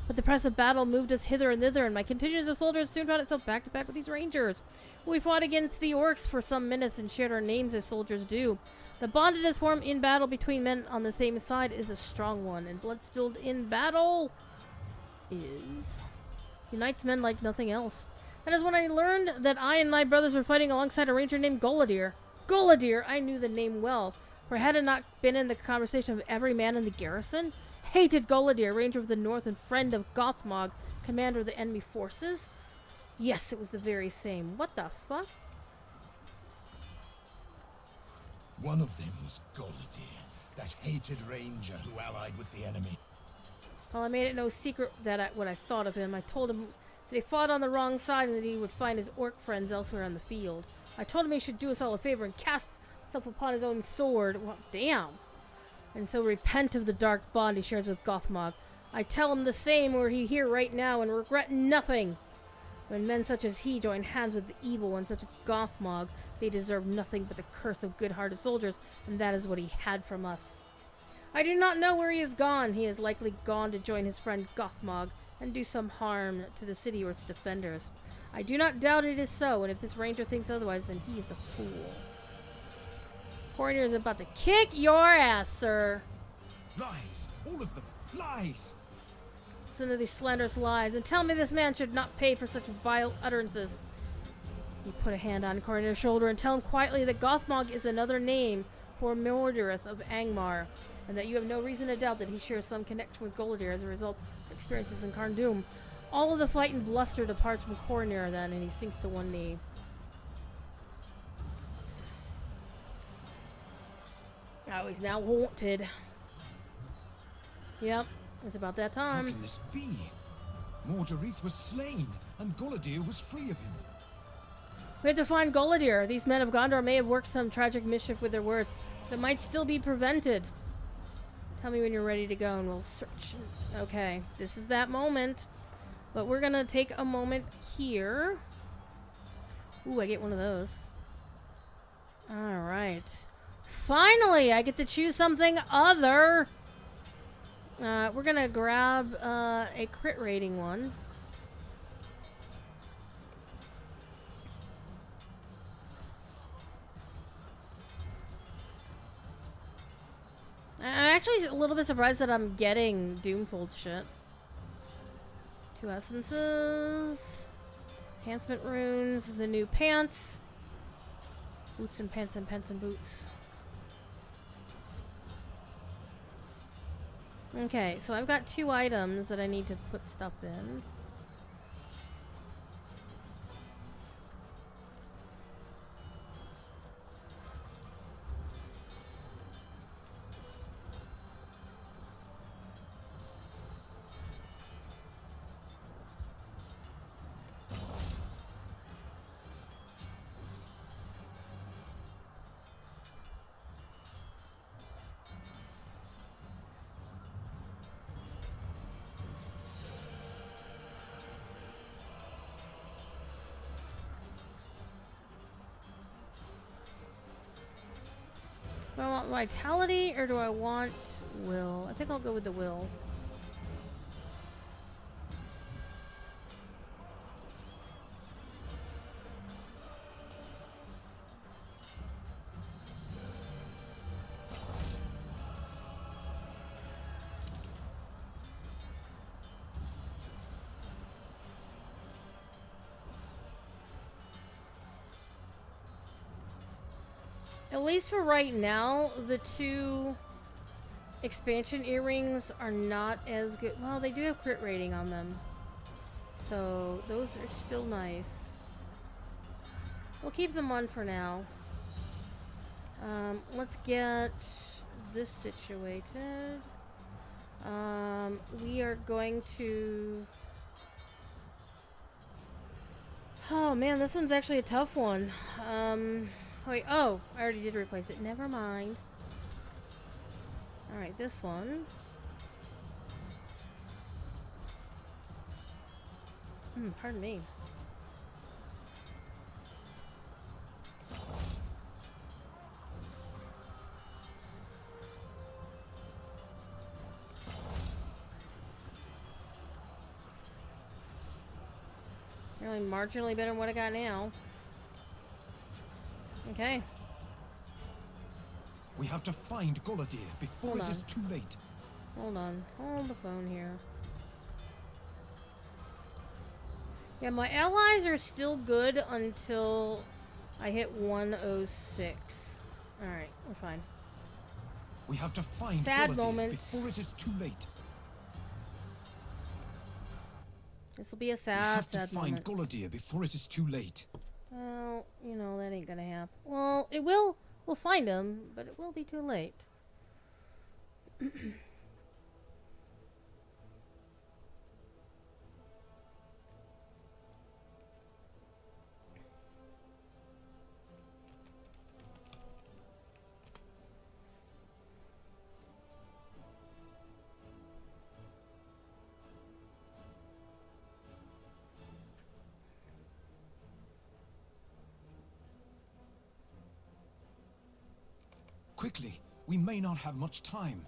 But the press of battle moved us hither and thither, and my contingent of soldiers soon found itself back to back with these rangers. We fought against the orcs for some minutes and shared our names as soldiers do. The bond that is formed in battle between men on the same side is a strong one, and blood spilled in battle unites men like nothing else. That is when I learned that I and my brothers were fighting alongside a ranger named Goladir. Goladir, I knew the name well, for had it not been in the conversation of every man in the garrison, hated Goladir, Ranger of the North and friend of Gothmog, commander of the enemy forces? Yes, it was the very same. What the fuck? One of them was Goladir, that hated ranger who allied with the enemy. Well, I made it no secret that what I thought of him. I told him that he fought on the wrong side and that he would find his orc friends elsewhere on the field. I told him he should do us all a favor and cast himself upon his own sword. Well, damn. And so repent of the dark bond he shares with Gothmog. I tell him the same were he here right now and regret nothing. When men such as he join hands with the evil ones such as Gothmog, they deserve nothing but the curse of good-hearted soldiers, and that is what he had from us. I do not know where he is gone. He is likely gone to join his friend Gothmog and do some harm to the city or its defenders. I do not doubt it is so, and if this ranger thinks otherwise, then he is a fool. Coronir is about to kick your ass, sir. Lies! All of them! Lies! Listen to these slanderous lies, and tell me this man should not pay for such vile utterances. You put a hand on Coronir's shoulder and tell him quietly that Gothmog is another name for Mordorith of Angmar, and that you have no reason to doubt that he shares some connection with Goladir as a result of experiences in Karn Dûm. All of the fight and bluster departs from Coronir then, and he sinks to one knee. Oh, he's now haunted. Yep, it's about that time. How can this be? Mordorith was slain, and Goladir was free of him. We have to find Goladir. These men of Gondor may have worked some tragic mischief with their words that might still be prevented. Tell me when you're ready to go and we'll search. Okay, this is that moment. But we're gonna take a moment here. Ooh, I get one of those. Alright. Finally, I get to choose something other. We're gonna grab a crit rating one. I'm actually a little bit surprised that I'm getting Doomfold shit. 2 essences. Enhancement runes. The new pants. Boots and pants and pants and boots. Okay, so I've got 2 items that I need to put stuff in. Do I want vitality or do I want will? I think I'll go with the will. At least for right now, the 2 expansion earrings are not as good. Well, they do have crit rating on them. So, those are still nice. We'll keep them on for now. Let's get this situated. We are going to... Oh man, this one's actually a tough one. Wait, oh, I already did replace it. Never mind. Alright, this one. Pardon me. Really marginally better than what I got now. Okay. We have to find Goladir before it is too late. Hold on. Hold the phone here. Yeah, my allies are still good until I hit 106. Alright, we're fine. We have to find Sad Goladir moment. before it is too late. This will be a We sad, have to sad find moment. Golodir before it is too late. Well, you know, that ain't gonna happen. Well, it will. We'll find him, but it will be too late. Quickly, we may not have much time.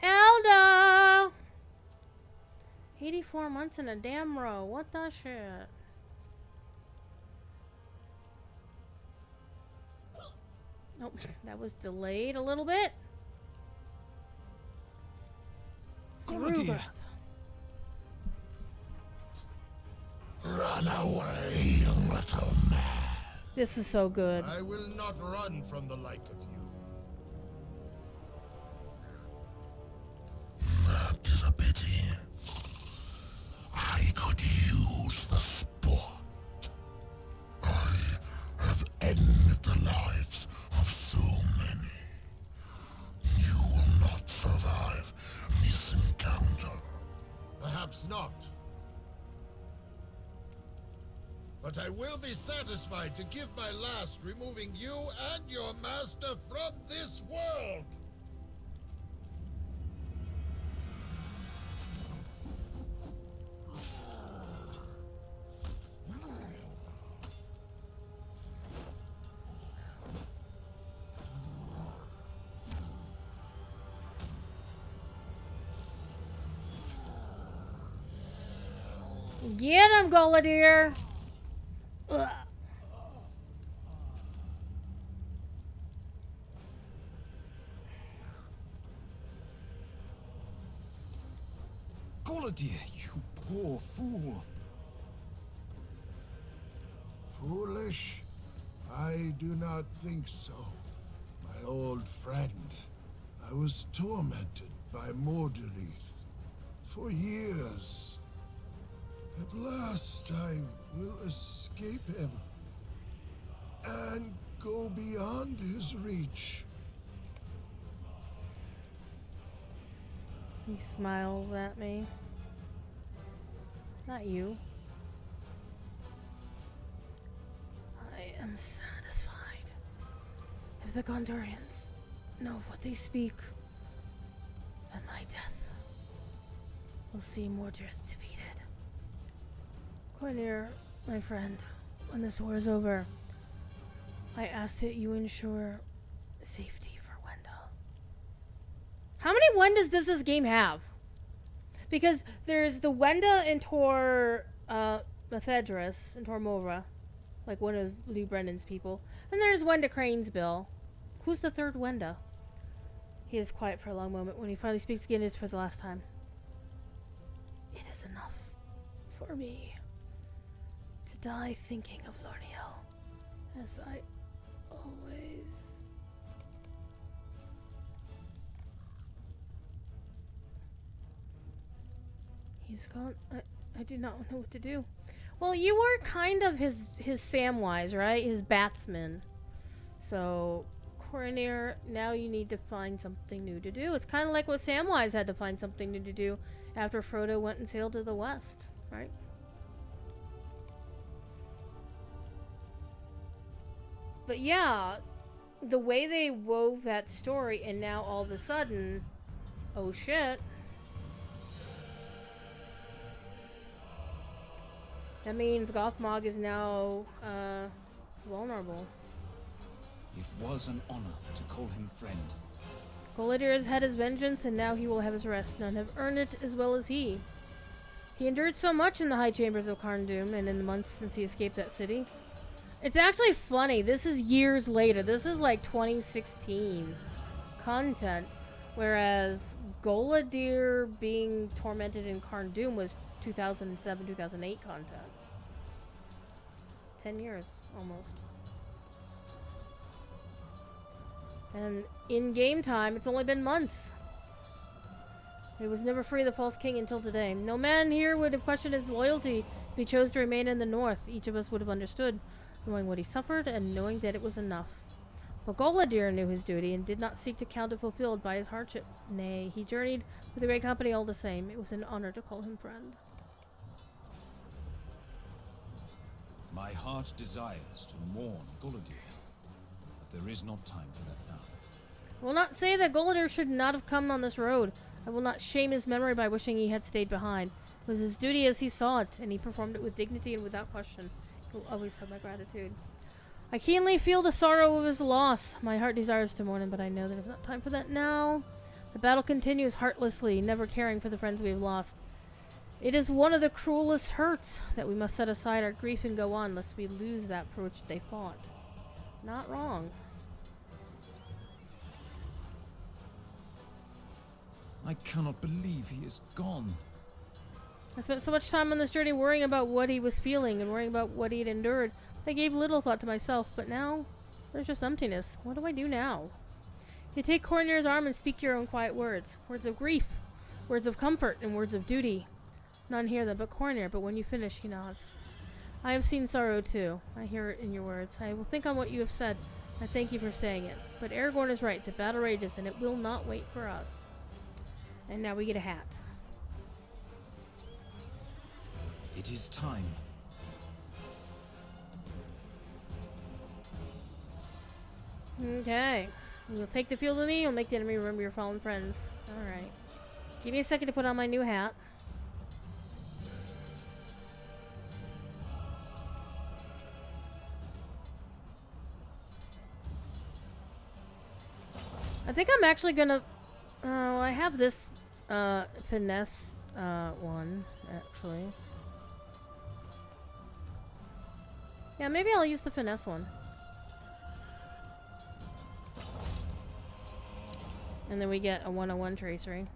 Elda! 84 months in a damn row. What the shit? Nope, that was delayed a little bit. Golodir! Run away, little man. This is so good. I will not run from the like of you. That is a pity. I could use the sport. I have ended the lives of so many. You will not survive this encounter. Perhaps not. But I will be satisfied to give my last, removing you and your master from this world. Get him, Golodir! Ugh. Golodir, you poor fool. Foolish? I do not think so. My old friend. I was tormented by Mordorith for years. At last I will escape him and go beyond his reach. He smiles at me. Not you. I am satisfied. If the Gondorians know what they speak, then my death will see Mordorith defeated. Cornir, my friend, when this war is over, I ask that you ensure safety for Wenda. How many Wendas does this game have? Because there's the Wenda in Tor Methedras, in Tor Movra, like one of Lee Brennan's people. And there's Wenda Cranesbill. Who's the third Wenda? He is quiet for a long moment. When he finally speaks again, it is for the last time. It is enough for me to die thinking of Lorniel, as I always... He's gone. I do not know what to do. Well, you were kind of his Samwise, right? His batsman. So, Cornir, now you need to find something new to do. It's kind of like what Samwise had to find something new to do after Frodo went and sailed to the west, right? But yeah, the way they wove that story, and now all of a sudden, oh shit. That means Gothmog is now vulnerable. It was an honor to call him friend. Golidir has had his vengeance, and now he will have his rest. None have earned it as well as he. He endured so much in the high chambers of Carndum, and in the months since he escaped that city. It's actually funny. This is years later. This is like 2016 content, whereas Golidir being tormented in Carndum was 2007, 2008 content. 10 years, almost. And in game time, it's only been months. He was never free of the false king until today. No man here would have questioned his loyalty if he chose to remain in the north. Each of us would have understood, knowing what he suffered and knowing that it was enough. But Golidir knew his duty and did not seek to count it fulfilled by his hardship. Nay, he journeyed with a great company all the same. It was an honor to call him friend. My heart desires to mourn Golidir, but there is not time for that now. I will not say that Golidir should not have come on this road. I will not shame his memory by wishing he had stayed behind. It was his duty as he saw it, and he performed it with dignity and without question. He will always have my gratitude. I keenly feel the sorrow of his loss. My heart desires to mourn him, but I know there is not time for that now. The battle continues heartlessly, never caring for the friends we have lost. It is one of the cruelest hurts that we must set aside our grief and go on, lest we lose that for which they fought. Not wrong. I cannot believe he is gone. I spent so much time on this journey worrying about what he was feeling and worrying about what he had endured. I gave little thought to myself, but now there's just emptiness. What do I do now? You take Cornir's arm and speak your own quiet words. Words of grief, words of comfort, and words of duty. None hear them but Cornir, but when you finish, he nods. I have seen sorrow too. I hear it in your words. I will think on what you have said. I thank you for saying it. But Aragorn is right. The battle rages, and it will not wait for us. And now we get a hat. It is time. Okay. You'll take the field with me. You'll make the enemy remember your fallen friends. Alright. Give me a second to put on my new hat. I think I'm actually gonna... well, I have this finesse one, actually. Yeah, maybe I'll use the finesse one. And then we get a 101 tracery.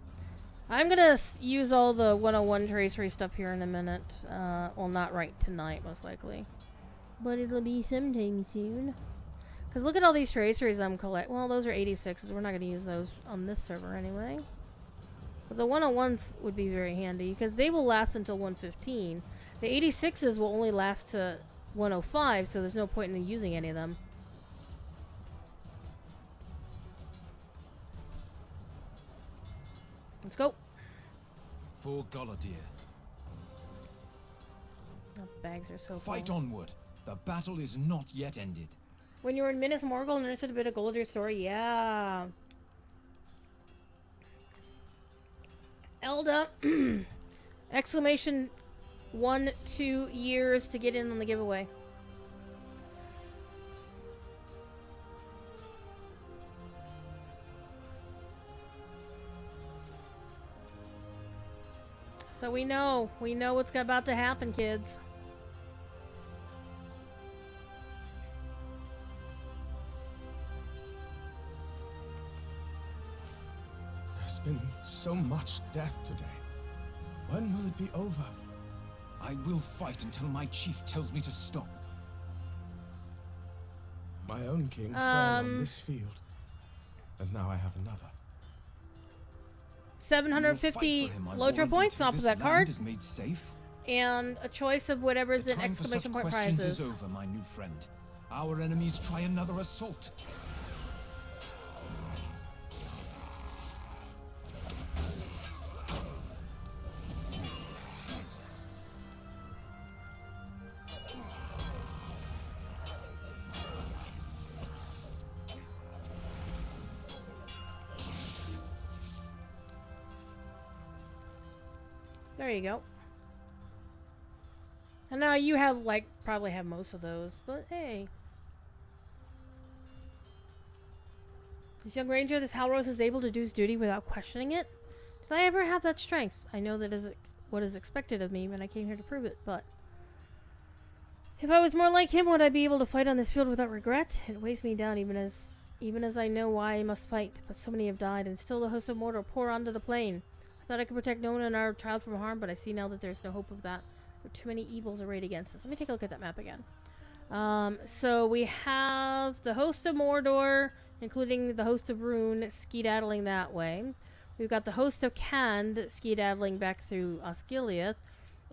I'm gonna use all the 101 tracery stuff here in a minute. Well, not right tonight, most likely. But it'll be sometime soon. Because look at all these traceries I'm collecting. Well, those are 86s. We're not going to use those on this server anyway. But the 101s would be very handy because they will last until 115. The 86s will only last to 105, so there's no point in using any of them. Let's go. For Golidir. The bags are so Fight cool. onward. The battle is not yet ended. When you were in Minas Morgul and understood a bit of Golidir's story, yeah. Elda, exclamation 1-2 years to get in on the giveaway. So we know what's about to happen, kids. There's been so much death today. When will it be over? I will fight until my chief tells me to stop. My own king fell on this field, and now I have another. 750 LotRO points off of that card, is made safe. and a choice of whatever's The in time for such exclamation point questions prizes. is over, my new friend. Our enemies try another assault. There you go. And now you have, like, probably have most of those, but hey. This young ranger, this Halros, is able to do his duty without questioning it. Did I ever have that strength? I know that is what is expected of me when I came here to prove it, but... If I was more like him, would I be able to fight on this field without regret? It weighs me down even as I know why I must fight. But so many have died, and still the hosts of Mordor pour onto the plain. I thought I could protect no one and our child from harm, but I see now that there's no hope of that. There are too many evils arrayed against us. Let me take a look at that map again. So we have the host of Mordor, including the host of Rhûn, skedaddling that way. We've got the host of Khand skedaddling back through Osgiliath.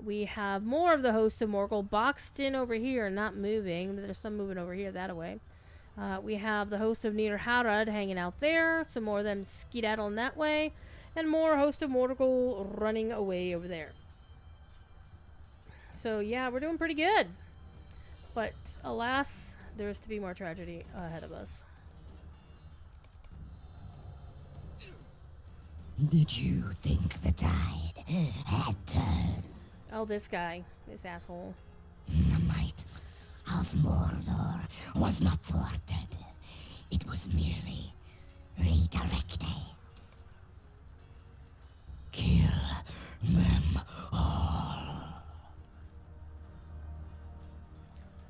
We have more of the host of Morgul boxed in over here, not moving. There's some moving over here that way. We have the host of Nidr-Harad hanging out there. Some more of them skedaddling that way. And more host of Morgul running away over there. So yeah, we're doing pretty good. But alas, there is to be more tragedy ahead of us. Did you think the tide had turned? Oh, this guy. This asshole. The might of Mordor was not thwarted. It was merely redirected. Kill them all.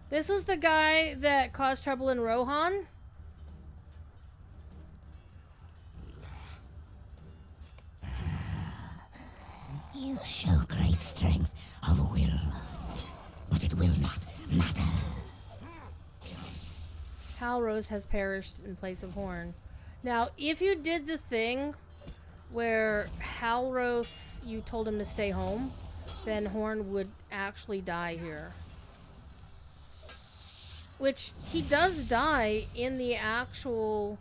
This was the guy that caused trouble in Rohan? You show great strength of will, but it will not matter. Halros has perished in place of Horn. Now, if you did the thing where Halros, you told him to stay home, then Horn would actually die here. Which, he does die in the actual...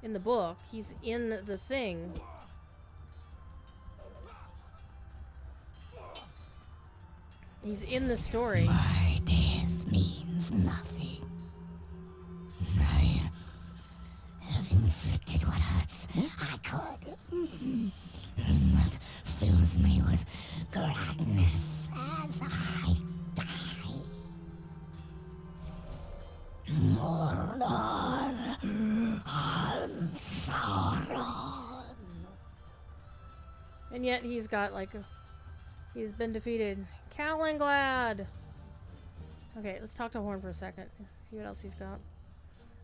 in the book. He's in the thing. He's in the story. My death means nothing. I have inflicted what hurts I could. And that fills me with gladness as I die. Mordor and Sauron. And yet he's got like a... he's been defeated. Calenglad! Okay, let's talk to Horn for a second. See what else he's got.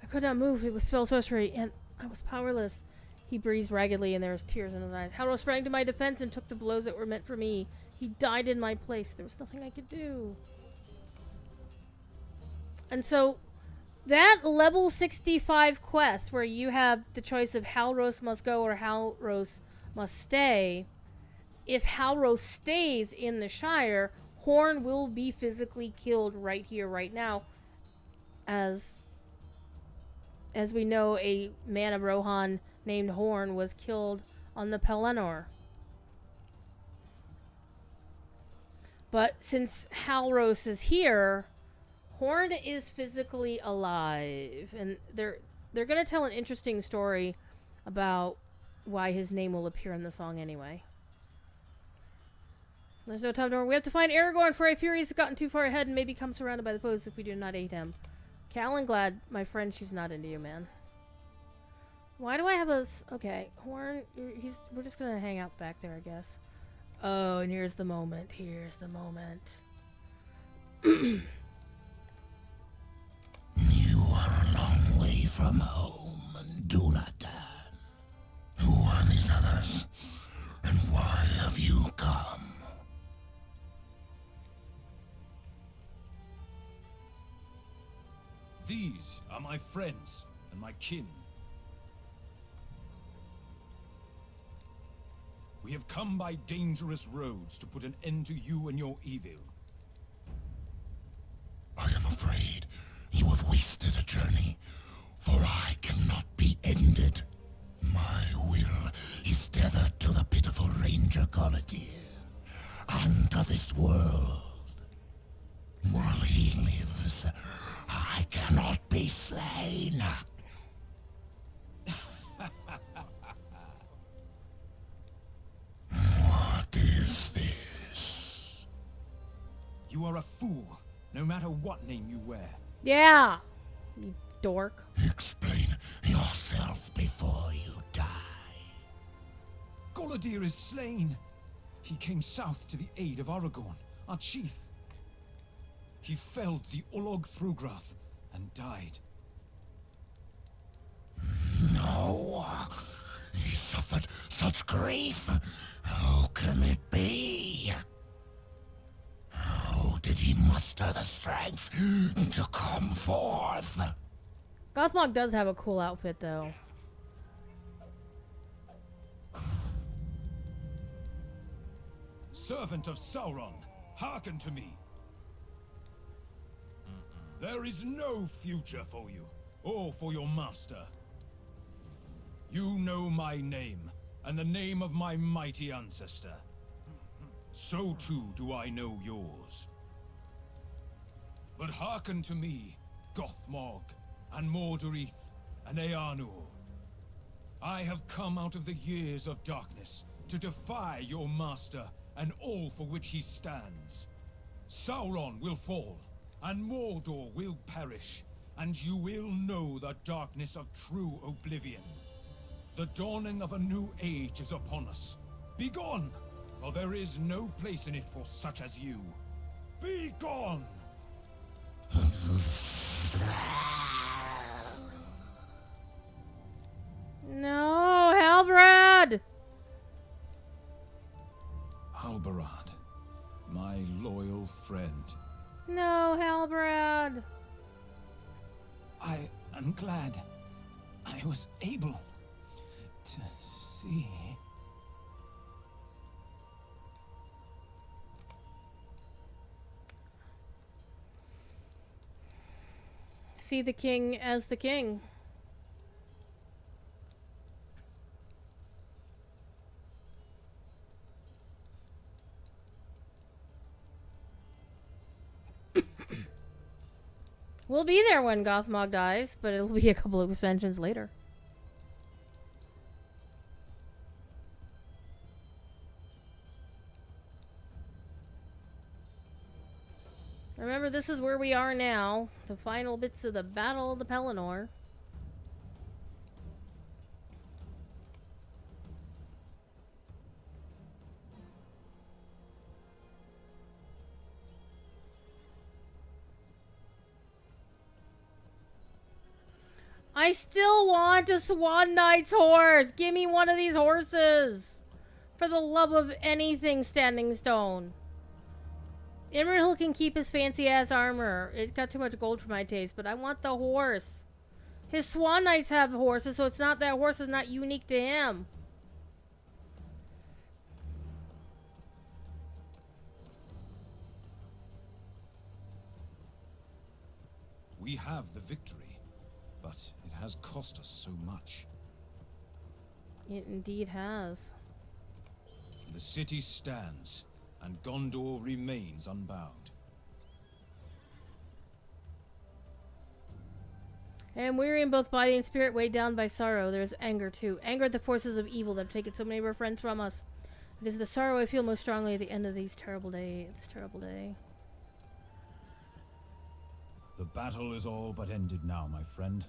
I could not move. It was spell sorcery, and I was powerless. He breathes raggedly, and there was tears in his eyes. Halros sprang to my defense and took the blows that were meant for me. He died in my place. There was nothing I could do. And so, that level 65 quest, where you have the choice of Halros must go or Halros must stay, if Halros stays in the Shire, Horn will be physically killed right here, right now. As we know, a man of Rohan named Horn was killed on the Pelennor. But since Halros is here, Horn is physically alive. And they're going to tell an interesting story about why his name will appear in the song anyway. There's no time to worry. We have to find Aragorn, for I fear he's gotten too far ahead and may become surrounded by the foes if we do not aid him. Calenglad, my friend, she's not into you, man. Why do I have a... okay, Horn, we're just gonna hang out back there, I guess. Oh, and here's the moment. Here's the moment. You are a long way from home, and do not turn. Who are these others? And why have you come? These are my friends and my kin. We have come by dangerous roads to put an end to you and your evil. I am afraid you have wasted a journey, for I cannot be ended. My will is tethered to the pitiful Ranger Galadir, and to this world. While he lives, I cannot be slain. What is this? You are a fool, no matter what name you wear. Yeah, you dork. Explain yourself before you die. Golodir is slain. He came south to the aid of Aragorn, our chief. He felled the Olog Thrugrath and died. No. He suffered such grief. How can it be? How did he muster the strength to come forth? Gothmog does have a cool outfit, though. Servant of Sauron, hearken to me. There is no future for you, or for your master. You know my name, and the name of my mighty ancestor. So too do I know yours. But hearken to me, Gothmog, and Mordorith, and Eärnur. I have come out of the years of darkness to defy your master and all for which he stands. Sauron will fall, and Mordor will perish, and you will know the darkness of true oblivion. The dawning of a new age is upon us. Begone, for there is no place in it for such as you. Begone! No, Halbrand! Halbarad, my loyal friend. No, Halbrand! I am glad I was able to see. See the king as the king. We'll be there when Gothmog dies, but it'll be a couple of expansions later. Remember, this is where we are now. The final bits of the Battle of the Pelennor. I still want a Swan Knight's horse! Give me one of these horses! For the love of anything, Standing Stone. Imrahil can keep his fancy-ass armor. It got too much gold for my taste, but I want the horse. His Swan Knights have horses, so it's not that horse is not unique to him. We have the victory, but it has cost us so much. It indeed has. The city stands, and Gondor remains unbound. I am weary in both body and spirit, weighed down by sorrow. There is anger, too. Anger at the forces of evil that have taken so many of our friends from us. It is the sorrow I feel most strongly at the end of this terrible day. The battle is all but ended now, my friend.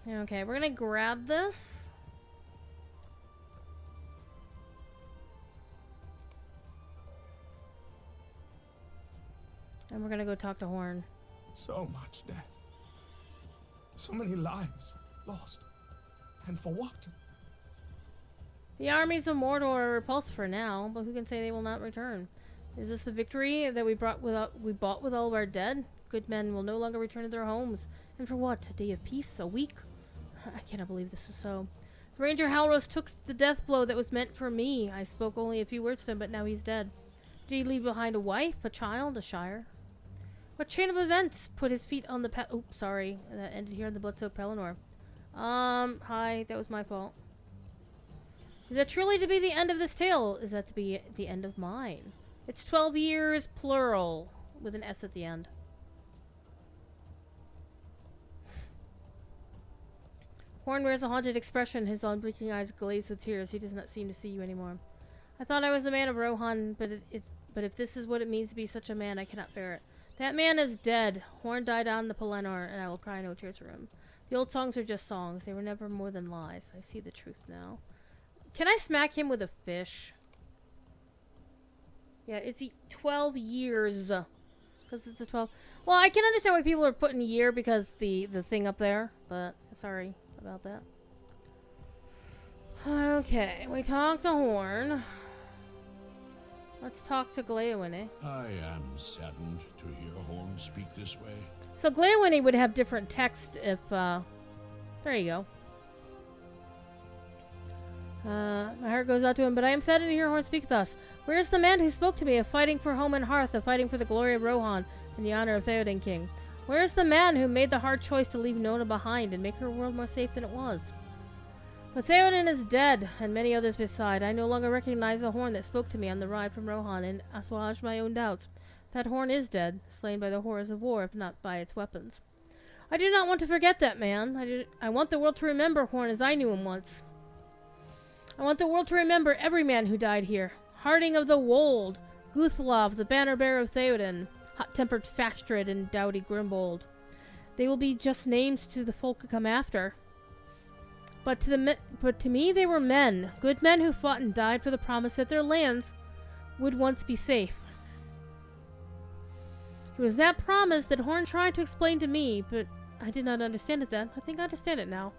Okay, we're gonna grab this. And we're gonna go talk to Horn. So much death. So many lives lost. And for what? The armies of Mordor are repulsed for now, but who can say they will not return? Is this the victory that we bought with all of our dead? Good men will no longer return to their homes. And for what? A day of peace? A week? I cannot believe this is so. The Ranger Halros took the death blow that was meant for me. I spoke only a few words to him, but now he's dead. Did he leave behind a wife, a child, a shire? What chain of events put his feet on the path? Oops, sorry. That ended here in the blood-soaked Pelennor. Hi. That was my fault. Is that truly to be the end of this tale? Is that to be the end of mine? It's 12 years, plural, with an S at the end. Horn wears a haunted expression, his unblinking eyes glaze with tears. He does not seem to see you anymore. I thought I was the man of Rohan, but if this is what it means to be such a man, I cannot bear it. That man is dead. Horn died on the Pelennor, and I will cry no tears for him. The old songs are just songs. They were never more than lies. I see the truth now. Can I smack him with a fish? Yeah, it's 12 years. Because it's a 12... Well, I can understand why people are putting year because the thing up there. But, sorry about that. Okay, we talked to Horn. Let's talk to Gleowine. I am saddened to hear Horn speak this way. So Gleowine would have different text if, there you go. My heart goes out to him, but I am saddened to hear Horn speak thus. Where is the man who spoke to me of fighting for home and hearth, of fighting for the glory of Rohan and the honor of Theoden King? Where is the man who made the hard choice to leave Nona behind and make her world more safe than it was? But Theoden is dead, and many others beside. I no longer recognize the Horn that spoke to me on the ride from Rohan, and assuage my own doubts. That Horn is dead, slain by the horrors of war, if not by its weapons. I do not want to forget that man. I want the world to remember Horn as I knew him once. I want the world to remember every man who died here. Harding of the Wold, Guthlov, the banner-bearer of Theoden, hot-tempered Fastred, and doughty Grimbold. They will be just names to the folk who come after. But to me they were men, good men who fought and died for the promise that their lands would once be safe. It was that promise that Horn tried to explain to me, but I did not understand it then. I think I understand it now.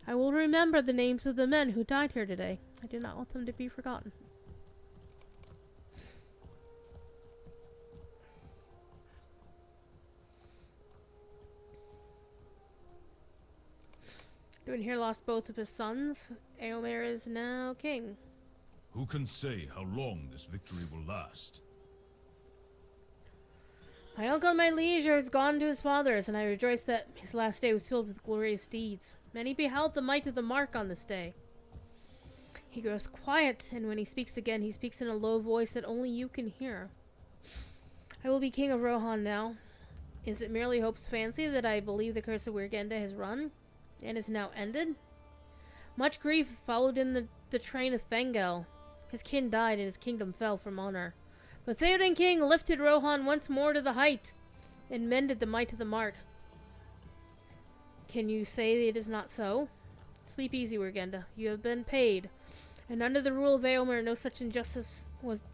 I will remember the names of the men who died here today. I do not want them to be forgotten. Duin here lost both of his sons. Eomer is now king. Who can say how long this victory will last? My uncle, my liege, is gone to his father's, and I rejoice that his last day was filled with glorious deeds. Many beheld the might of the mark on this day. He grows quiet, and when he speaks again, he speaks in a low voice that only you can hear. I will be king of Rohan now. Is it merely hope's fancy that I believe the curse of Wirgenda has run, and is now ended? Much grief followed in the train of Fengel. His kin died, and his kingdom fell from honor. But Theoden King lifted Rohan once more to the height, and mended the might of the mark. Can you say it is not so? Sleep easy, Wirgenda. You have been paid, and under the rule of Eomer, no such injustice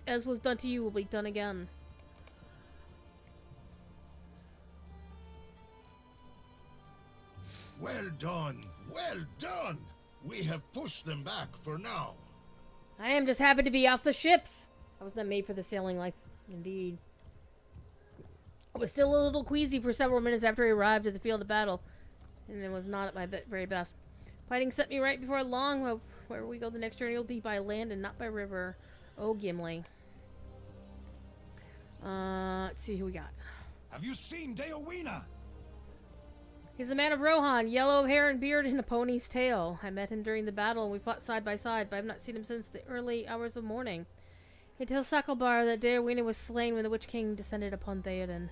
as was done to you will be done again. Well done! Well done! We have pushed them back for now. I am just happy to be off the ships. I was not made for the sailing life, indeed. I was still a little queasy for several minutes after I arrived at the field of battle, and it was not at my very best. Fighting set me right before long. Well, where we go the next journey will be by land and not by river. Oh, Gimli. Let's see who we got. Have you seen Deowina? He's a man of Rohan, yellow of hair and beard and a pony's tail. I met him during the battle and we fought side by side, but I have not seen him since the early hours of morning. It tells Sakalbar that Deowina was slain when the Witch King descended upon Theoden.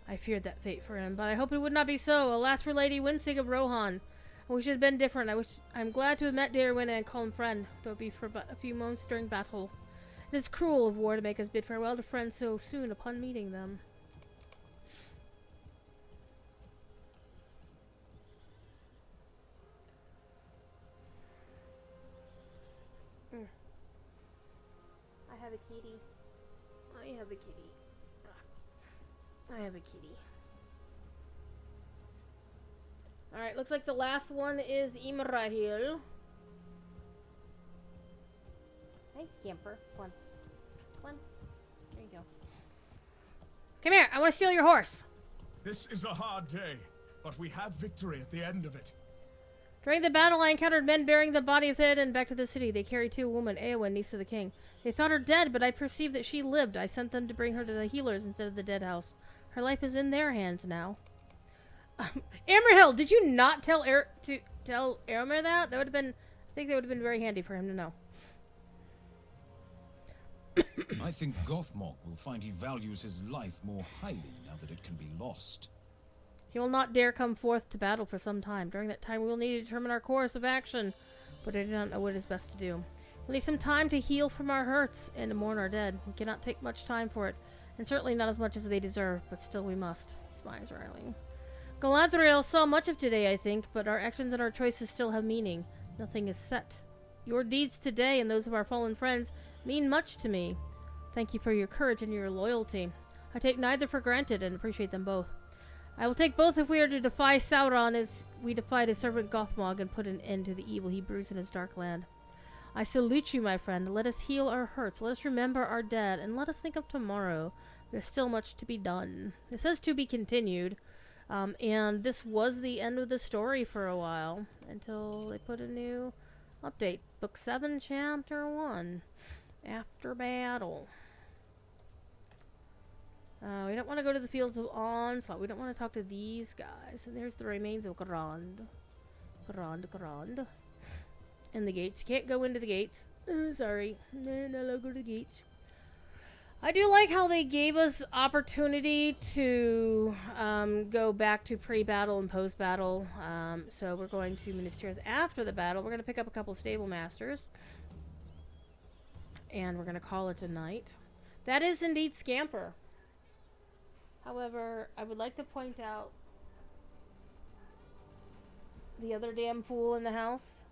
I feared that fate for him, but I hope it would not be so. Alas for Lady Winsig of Rohan. We should have been different. I'm glad to have met Deowina and call him friend, though it be for but a few moments during battle. It is cruel of war to make us bid farewell to friends so soon upon meeting them. I have a kitty. I have a kitty. I have a kitty. Alright, looks like the last one is Imrahil. Hey, Scamper. Come on. Come on. There you go. Come here, I want to steal your horse. This is a hard day, but we have victory at the end of it. During the battle, I encountered men bearing the body of Theoden back to the city. They carried to a woman, Eowyn, niece of the king. They thought her dead, but I perceived that she lived. I sent them to bring her to the healers instead of the dead house. Her life is in their hands now. Imrahil, did you not tell Eomer that? That would have been, I think that would have been very handy for him to know. I think Gothmog will find he values his life more highly now that it can be lost. He will not dare come forth to battle for some time. During that time, we will need to determine our course of action, but I do not know what is best to do. We need some time to heal from our hurts and to mourn our dead. We cannot take much time for it, and certainly not as much as they deserve, but still we must. Smiles Riley. Galadriel saw much of today, I think, but our actions and our choices still have meaning. Nothing is set. Your deeds today and those of our fallen friends mean much to me. Thank you for your courage and your loyalty. I take neither for granted and appreciate them both. I will take both if we are to defy Sauron as we defied his servant Gothmog and put an end to the evil he brews in his dark land. I salute you, my friend. Let us heal our hurts. Let us remember our dead, and let us think of tomorrow. There's still much to be done. It says to be continued, and this was the end of the story for a while until they put a new update. Book 7, Chapter 1. After battle. We don't want to go to the fields of onslaught. We don't want to talk to these guys. And there's the remains of Grand. And the gates. You can't go into the gates. Sorry. No, no, go to the gates. I do like how they gave us opportunity to go back to pre-battle and post-battle. So we're going to Minas Tirith after the battle. We're going to pick up a couple stable masters. And we're going to call it a night. That is indeed Scamper. However, I would like to point out the other damn fool in the house.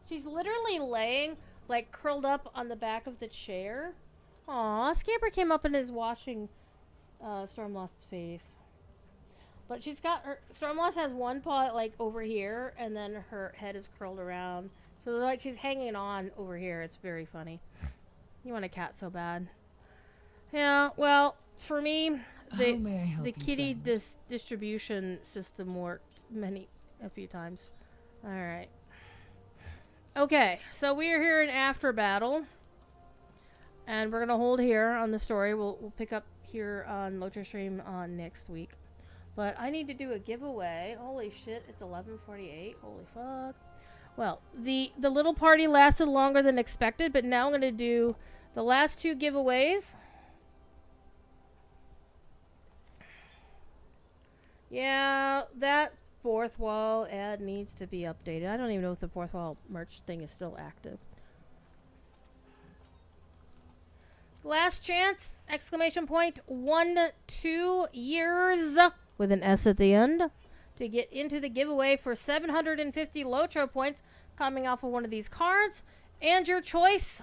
She's literally laying, like, curled up on the back of the chair. Aw, Scamper came up and is washing Stormlost's face. But she's got her... Stormlost has one paw, like, over here, and then her head is curled around. So, like, she's hanging on over here. It's very funny. You want a cat so bad. Yeah, well, for me, the kitty distribution system worked a few times. Alright. Okay, so we are here in after battle. And we're going to hold here on the story. We'll pick up here on LotRO stream on next week. But I need to do a giveaway. Holy shit, it's 11:48. Holy fuck. Well, the little party lasted longer than expected, but now I'm going to do the last 2 giveaways. Yeah, that 4th wall ad needs to be updated. I don't even know if the 4th wall merch thing is still active. Last chance! Exclamation point 1 2 years with an S at the end to get into the giveaway for 750 LotRO points coming off of one of these cards and your choice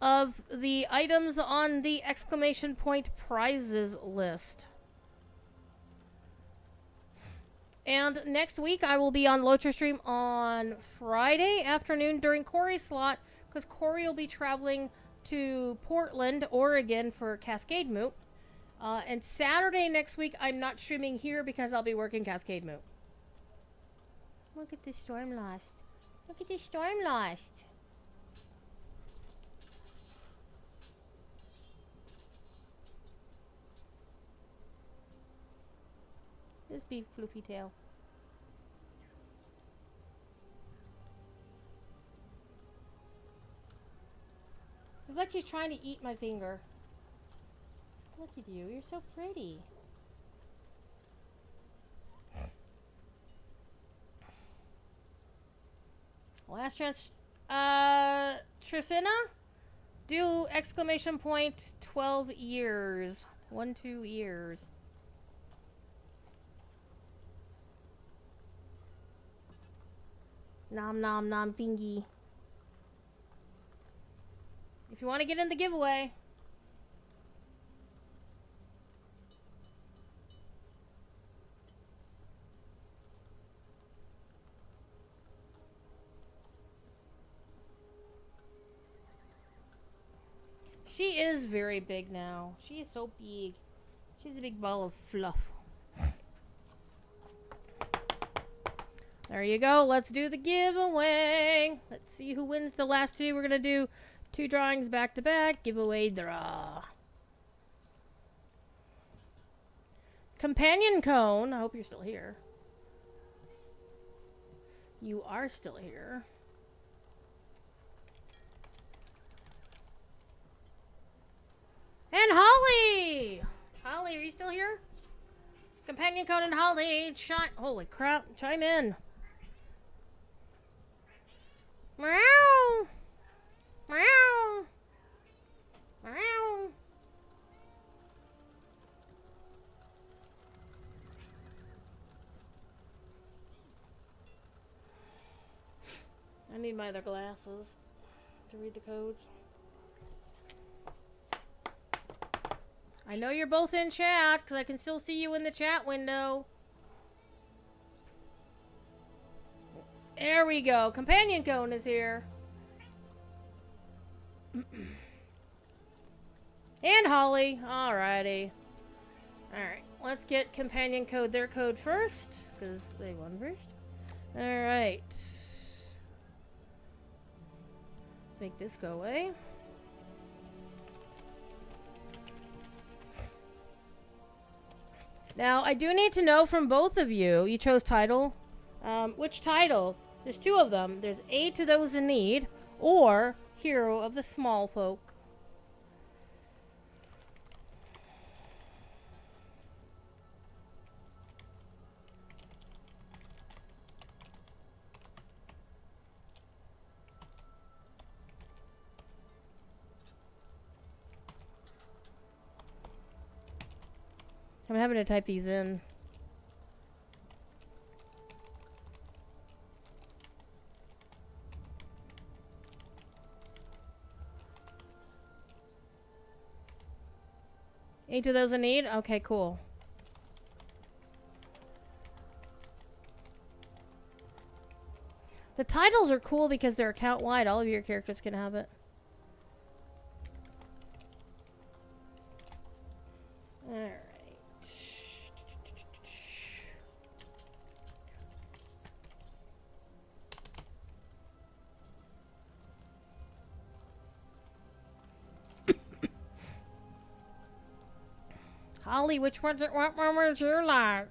of the items on the exclamation point prizes list. And next week, I will be on LotRO stream on Friday afternoon during Corey's slot, because Corey will be traveling to Portland, Oregon for Cascade Moot. And Saturday next week, I'm not streaming here because I'll be working Cascade Moot. Look at this Stormlost. Look at this Stormlost. This be Floopy Tail. It's like she's trying to eat my finger. Look at you, you're so pretty. Last chance. Trifina? Do exclamation point 12 years. 1 2 years. Nom nom nom fingy. If you want to get in the giveaway. She is very big now. She is so big. She's a big ball of fluff. There you go. Let's do the giveaway. Let's see who wins the last 2. We're going to do 2 drawings back to back. Giveaway draw. Companion Cone. I hope you're still here. You are still here. And Holly! Holly, are you still here? Companion Cone and Holly. Holy crap. Chime in. Meow. Meow. Meow. I need my other glasses to read the codes. I know you're both in chat because I can still see you in the chat window. There we go. Companion cone is here. And Holly. Alrighty. Alright. Let's get companion code, their code first. Because they won first. Alright. Let's make this go away. Now, I do need to know from both of you. You chose title. Which title? There's two of them. There's Aid to Those in Need or Hero of the Small Folk. I'm having to type these in. Aid to those in need? Okay, cool. The titles are cool because they're account-wide. All of your characters can have it. Alright. Holly, what one would you like?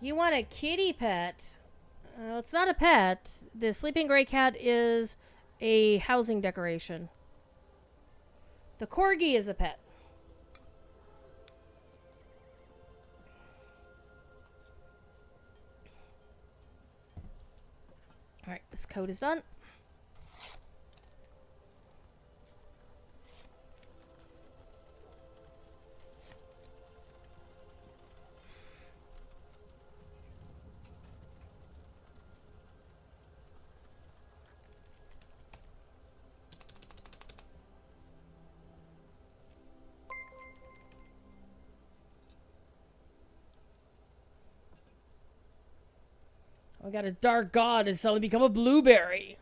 You want a kitty pet? It's not a pet. The sleeping gray cat is a housing decoration. The corgi is a pet. Alright, this code is done. I got a dark god has suddenly become a blueberry.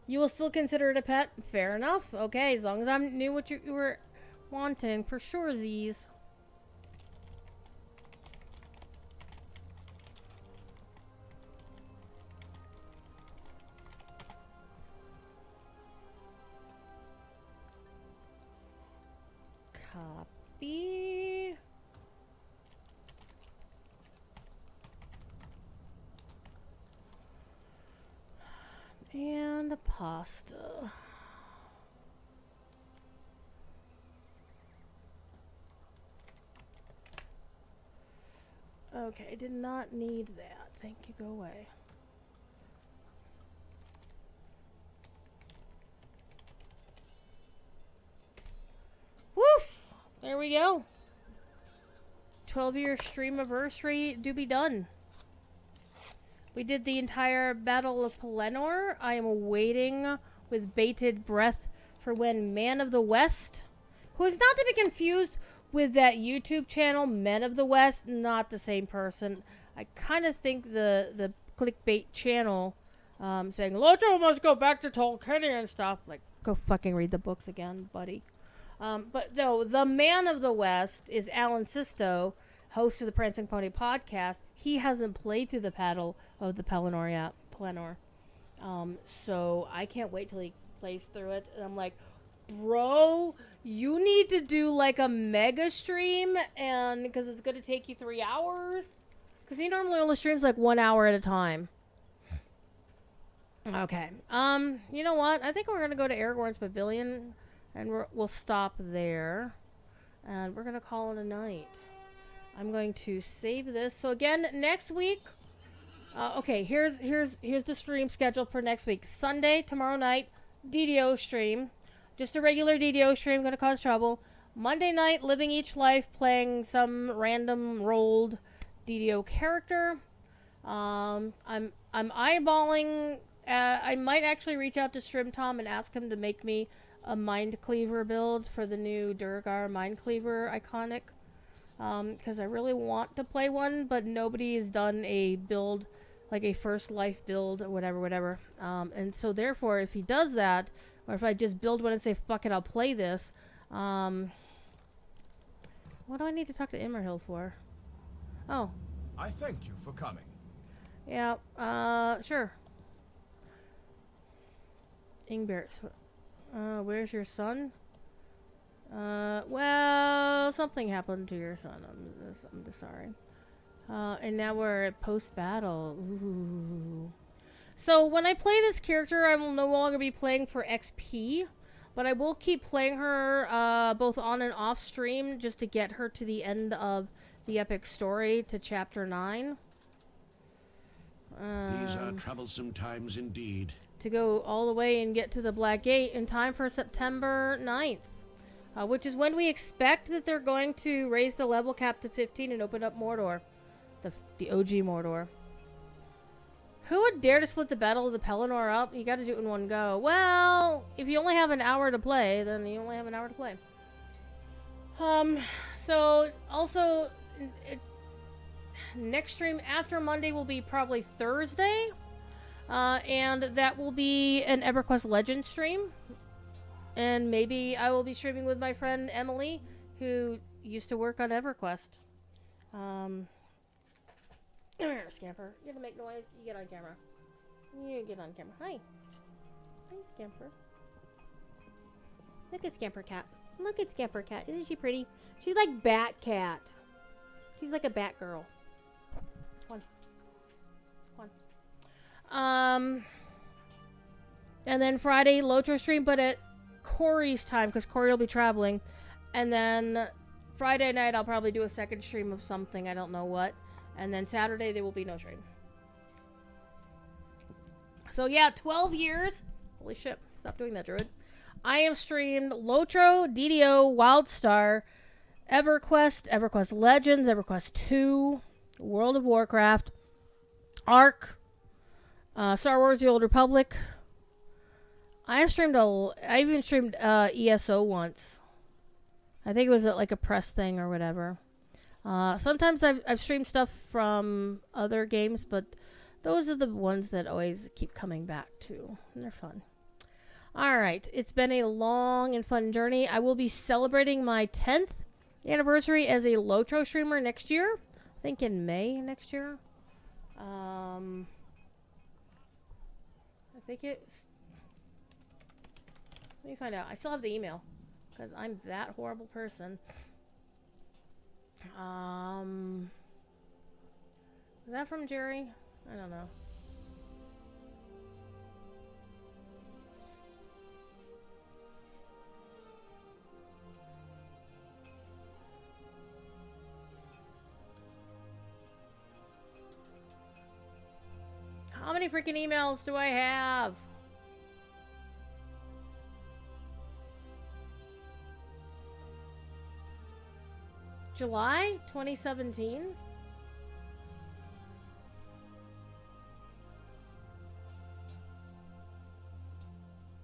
You will still consider it a pet? Fair enough. Okay, as long as I knew what you were wanting. For sure, Z's. Copy. And a pasta. Okay, I did not need that. Thank you, go away. Woof! There we go. 12-year Streamiversary do be done. We did the entire Battle of Pelennor. I am waiting with bated breath for when Man of the West, who is not to be confused with that YouTube channel, Men of the West, not the same person. I kind of think the clickbait channel saying, LotRO must go back to Tolkienian stuff. Like, go fucking read the books again, buddy. But no, the man of the West is Alan Sisto, host of the Prancing Pony podcast. He hasn't played through the Battle of the Pelennor yet. So I can't wait till he plays through it. And I'm like, bro, you need to do like a mega stream, and because it's going to take you 3 hours. Because he normally only streams like 1 hour at a time. Okay. You know what? I think we're going to go to Aragorn's Pavilion, and we'll stop there. And we're going to call it a night. I'm going to save this. So again, next week... okay, here's the stream schedule for next week. Sunday, tomorrow night, DDO stream. Just a regular DDO stream, gonna cause trouble. Monday night, Living Each Life, playing some random rolled DDO character. I'm eyeballing. I might actually reach out to Shrim Tom and ask him to make me a Mind Cleaver build for the new Durgar Mind Cleaver iconic. Because I really want to play one, but nobody has done a build, like a first life build or whatever. And so therefore, if he does that, or if I just build one and say, fuck it, I'll play this, what do I need to talk to Immerhill for? Oh. I thank you for coming. Yeah, sure. Ingberts. Where's your son? Well, something happened to your son. I'm just sorry. And now we're at post-battle. Ooh. So when I play this character, I will no longer be playing for XP, but I will keep playing her both on and off stream just to get her to the end of the epic story, to chapter 9. These are troublesome times indeed. To go all the way and get to the Black Gate in time for September 9th. Which is when we expect that they're going to raise the level cap to 15 and open up Mordor. The OG Mordor. Who would dare to split the Battle of the Pelennor up? You gotta do it in one go. Well, if you only have an hour to play, then you only have an hour to play. So, also, next stream after Monday will be probably Thursday. And that will be an EverQuest Legends stream. And maybe I will be streaming with my friend Emily, who used to work on EverQuest. Come here, Scamper. You're gonna make noise. You get on camera. You get on camera. Hi. Hi, Scamper. Look at Scamper Cat. Look at Scamper Cat. Isn't she pretty? She's like Bat Cat. She's like a Bat Girl. One. And then Friday, LotRO stream, but at Corey's time, because Corey will be traveling. And then Friday night, I'll probably do a second stream of something. I don't know what. And then Saturday, there will be no stream. So yeah, 12 years. Holy shit. Stop doing that, Druid. I have streamed LotRO, DDO, WildStar, EverQuest, EverQuest Legends, EverQuest 2, World of Warcraft, Ark, Star Wars The Old Republic. I even streamed ESO once. I think it was like a press thing or whatever. Sometimes I've streamed stuff from other games, but those are the ones that always keep coming back to. And they're fun. Alright, it's been a long and fun journey. I will be celebrating my 10th anniversary as a LotRO streamer next year. I think in May next year. I think it's... Let me find out. I still have the email. Because I'm that horrible person. Is that from Jerry? I don't know. How many freaking emails do I have? July 2017?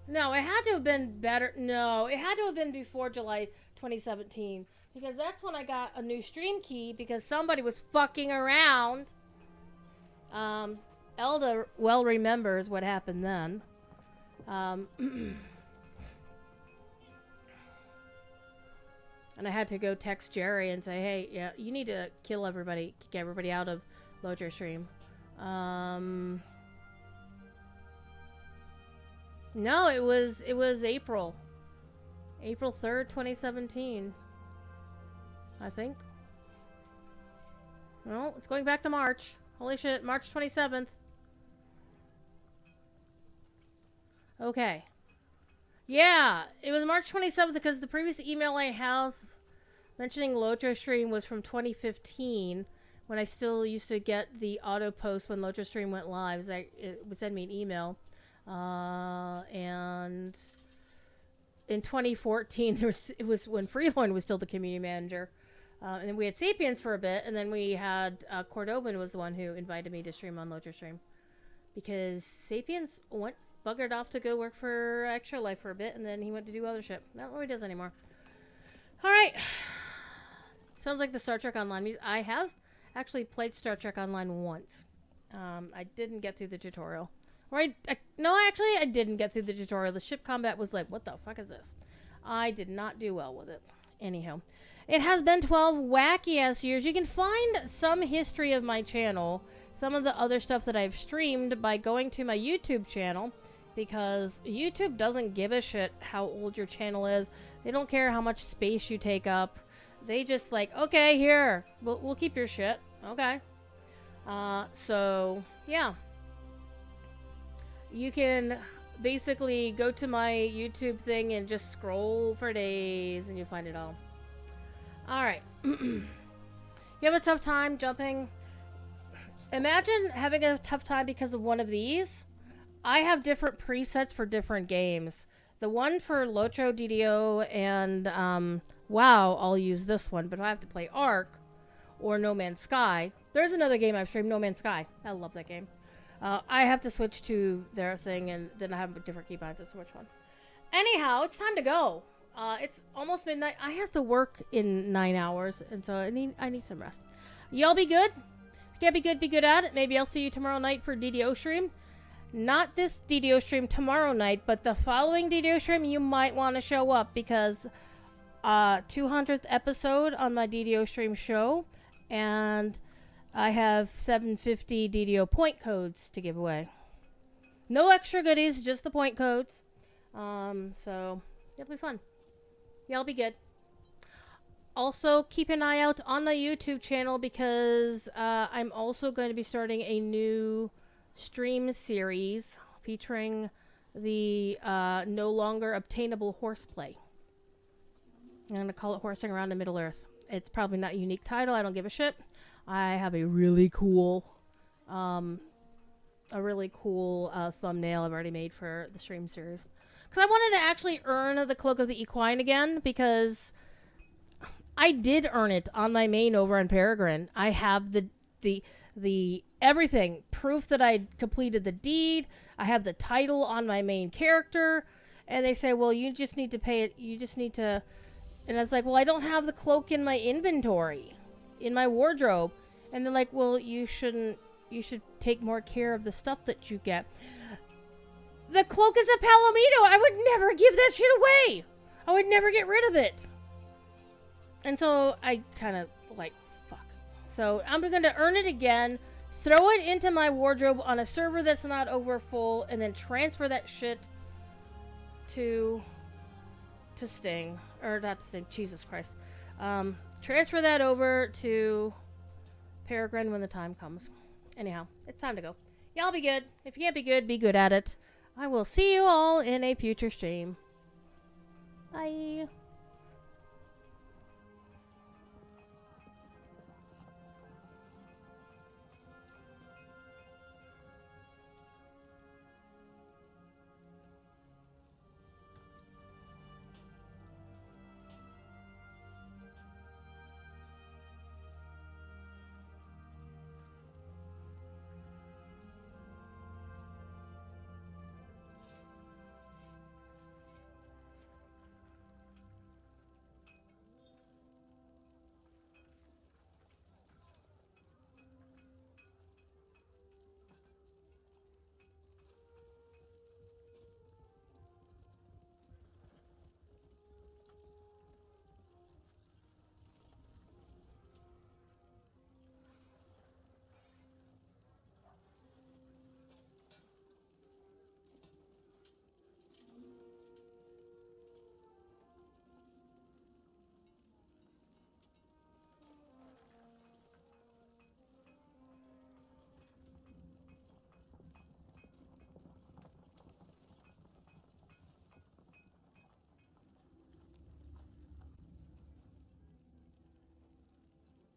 No, it had to have been better. No, it had to have been before July 2017. Because that's when I got a new stream key because somebody was fucking around. Elda well remembers what happened then. And I had to go text Jerry and say, hey, yeah, you need to kill everybody, get everybody out of LotRO stream. No, it was April. April 3rd, 2017. I think. No, it's going back to March. Holy shit, March 27th. Okay. Yeah, it was March 27th because the previous email I have mentioning LotRO stream was from 2015 when I still used to get the auto post when LotRO stream went live. It would send me an email. And in 2014, it was when Freelorn was still the community manager. And then we had Sapiens for a bit, and then we had Cordovan was the one who invited me to stream on LotRO stream. Because Sapiens buggered off to go work for Extra Life for a bit, and then he went to do other shit. Not what he does anymore. Alright. Sounds like the Star Trek Online. I have actually played Star Trek Online once. I didn't get through the tutorial. No, actually, I didn't get through the tutorial. The ship combat was like, what the fuck is this? I did not do well with it. Anyhow. It has been 12 wacky-ass years. You can find some history of my channel, some of the other stuff that I've streamed by going to my YouTube channel, because YouTube doesn't give a shit how old your channel is. They don't care how much space you take up. They just like, okay, here, we'll keep your shit. Okay. So, yeah. You can basically go to my YouTube thing and just scroll for days and you'll find it all. Alright. You have a tough time jumping. Imagine having a tough time because of one of these. I have different presets for different games. The one for LotRO, DDO, and WoW, I'll use this one. But if I have to play Ark or No Man's Sky, there's another game I've streamed, No Man's Sky. I love that game. I have to switch to their thing, and then I have different keybinds. It's so much fun. Anyhow, it's time to go. It's almost midnight. I have to work in 9 hours, and so I need some rest. Y'all be good. If you can't be good, be good at it. Maybe I'll see you tomorrow night for DDO stream. Not this DDO stream tomorrow night, but the following DDO stream, you might want to show up because 200th episode on my DDO stream show, and I have 750 DDO point codes to give away. No extra goodies, just the point codes. So it'll be fun. Y'all be good. Also, keep an eye out on my YouTube channel because I'm also going to be starting a new stream series featuring the no longer obtainable horseplay. I'm going to call it Horsing Around in Middle-earth. It's probably not a unique title. I don't give a shit. I have a really cool thumbnail I've already made for the stream series. Because I wanted to actually earn the Cloak of the Equine again, because I did earn it on my main over on Peregrine. I have the everything. Proof that I completed the deed. I have the title on my main character. And they say, well, you just need to pay it. You just need to... And I was like, well, I don't have the cloak in my inventory, in my wardrobe. And they're like, well, you should take more care of the stuff that you get. The cloak is a Palomino. I would never give that shit away. I would never get rid of it. And so I kind of like, fuck. So I'm going to earn it again, throw it into my wardrobe on a server that's not over full, and then transfer that shit to Sting. Or not to Sting, Jesus Christ. Transfer that over to Peregrine when the time comes. Anyhow, it's time to go. Y'all be good. If you can't be good at it. I will see you all in a future stream. Bye.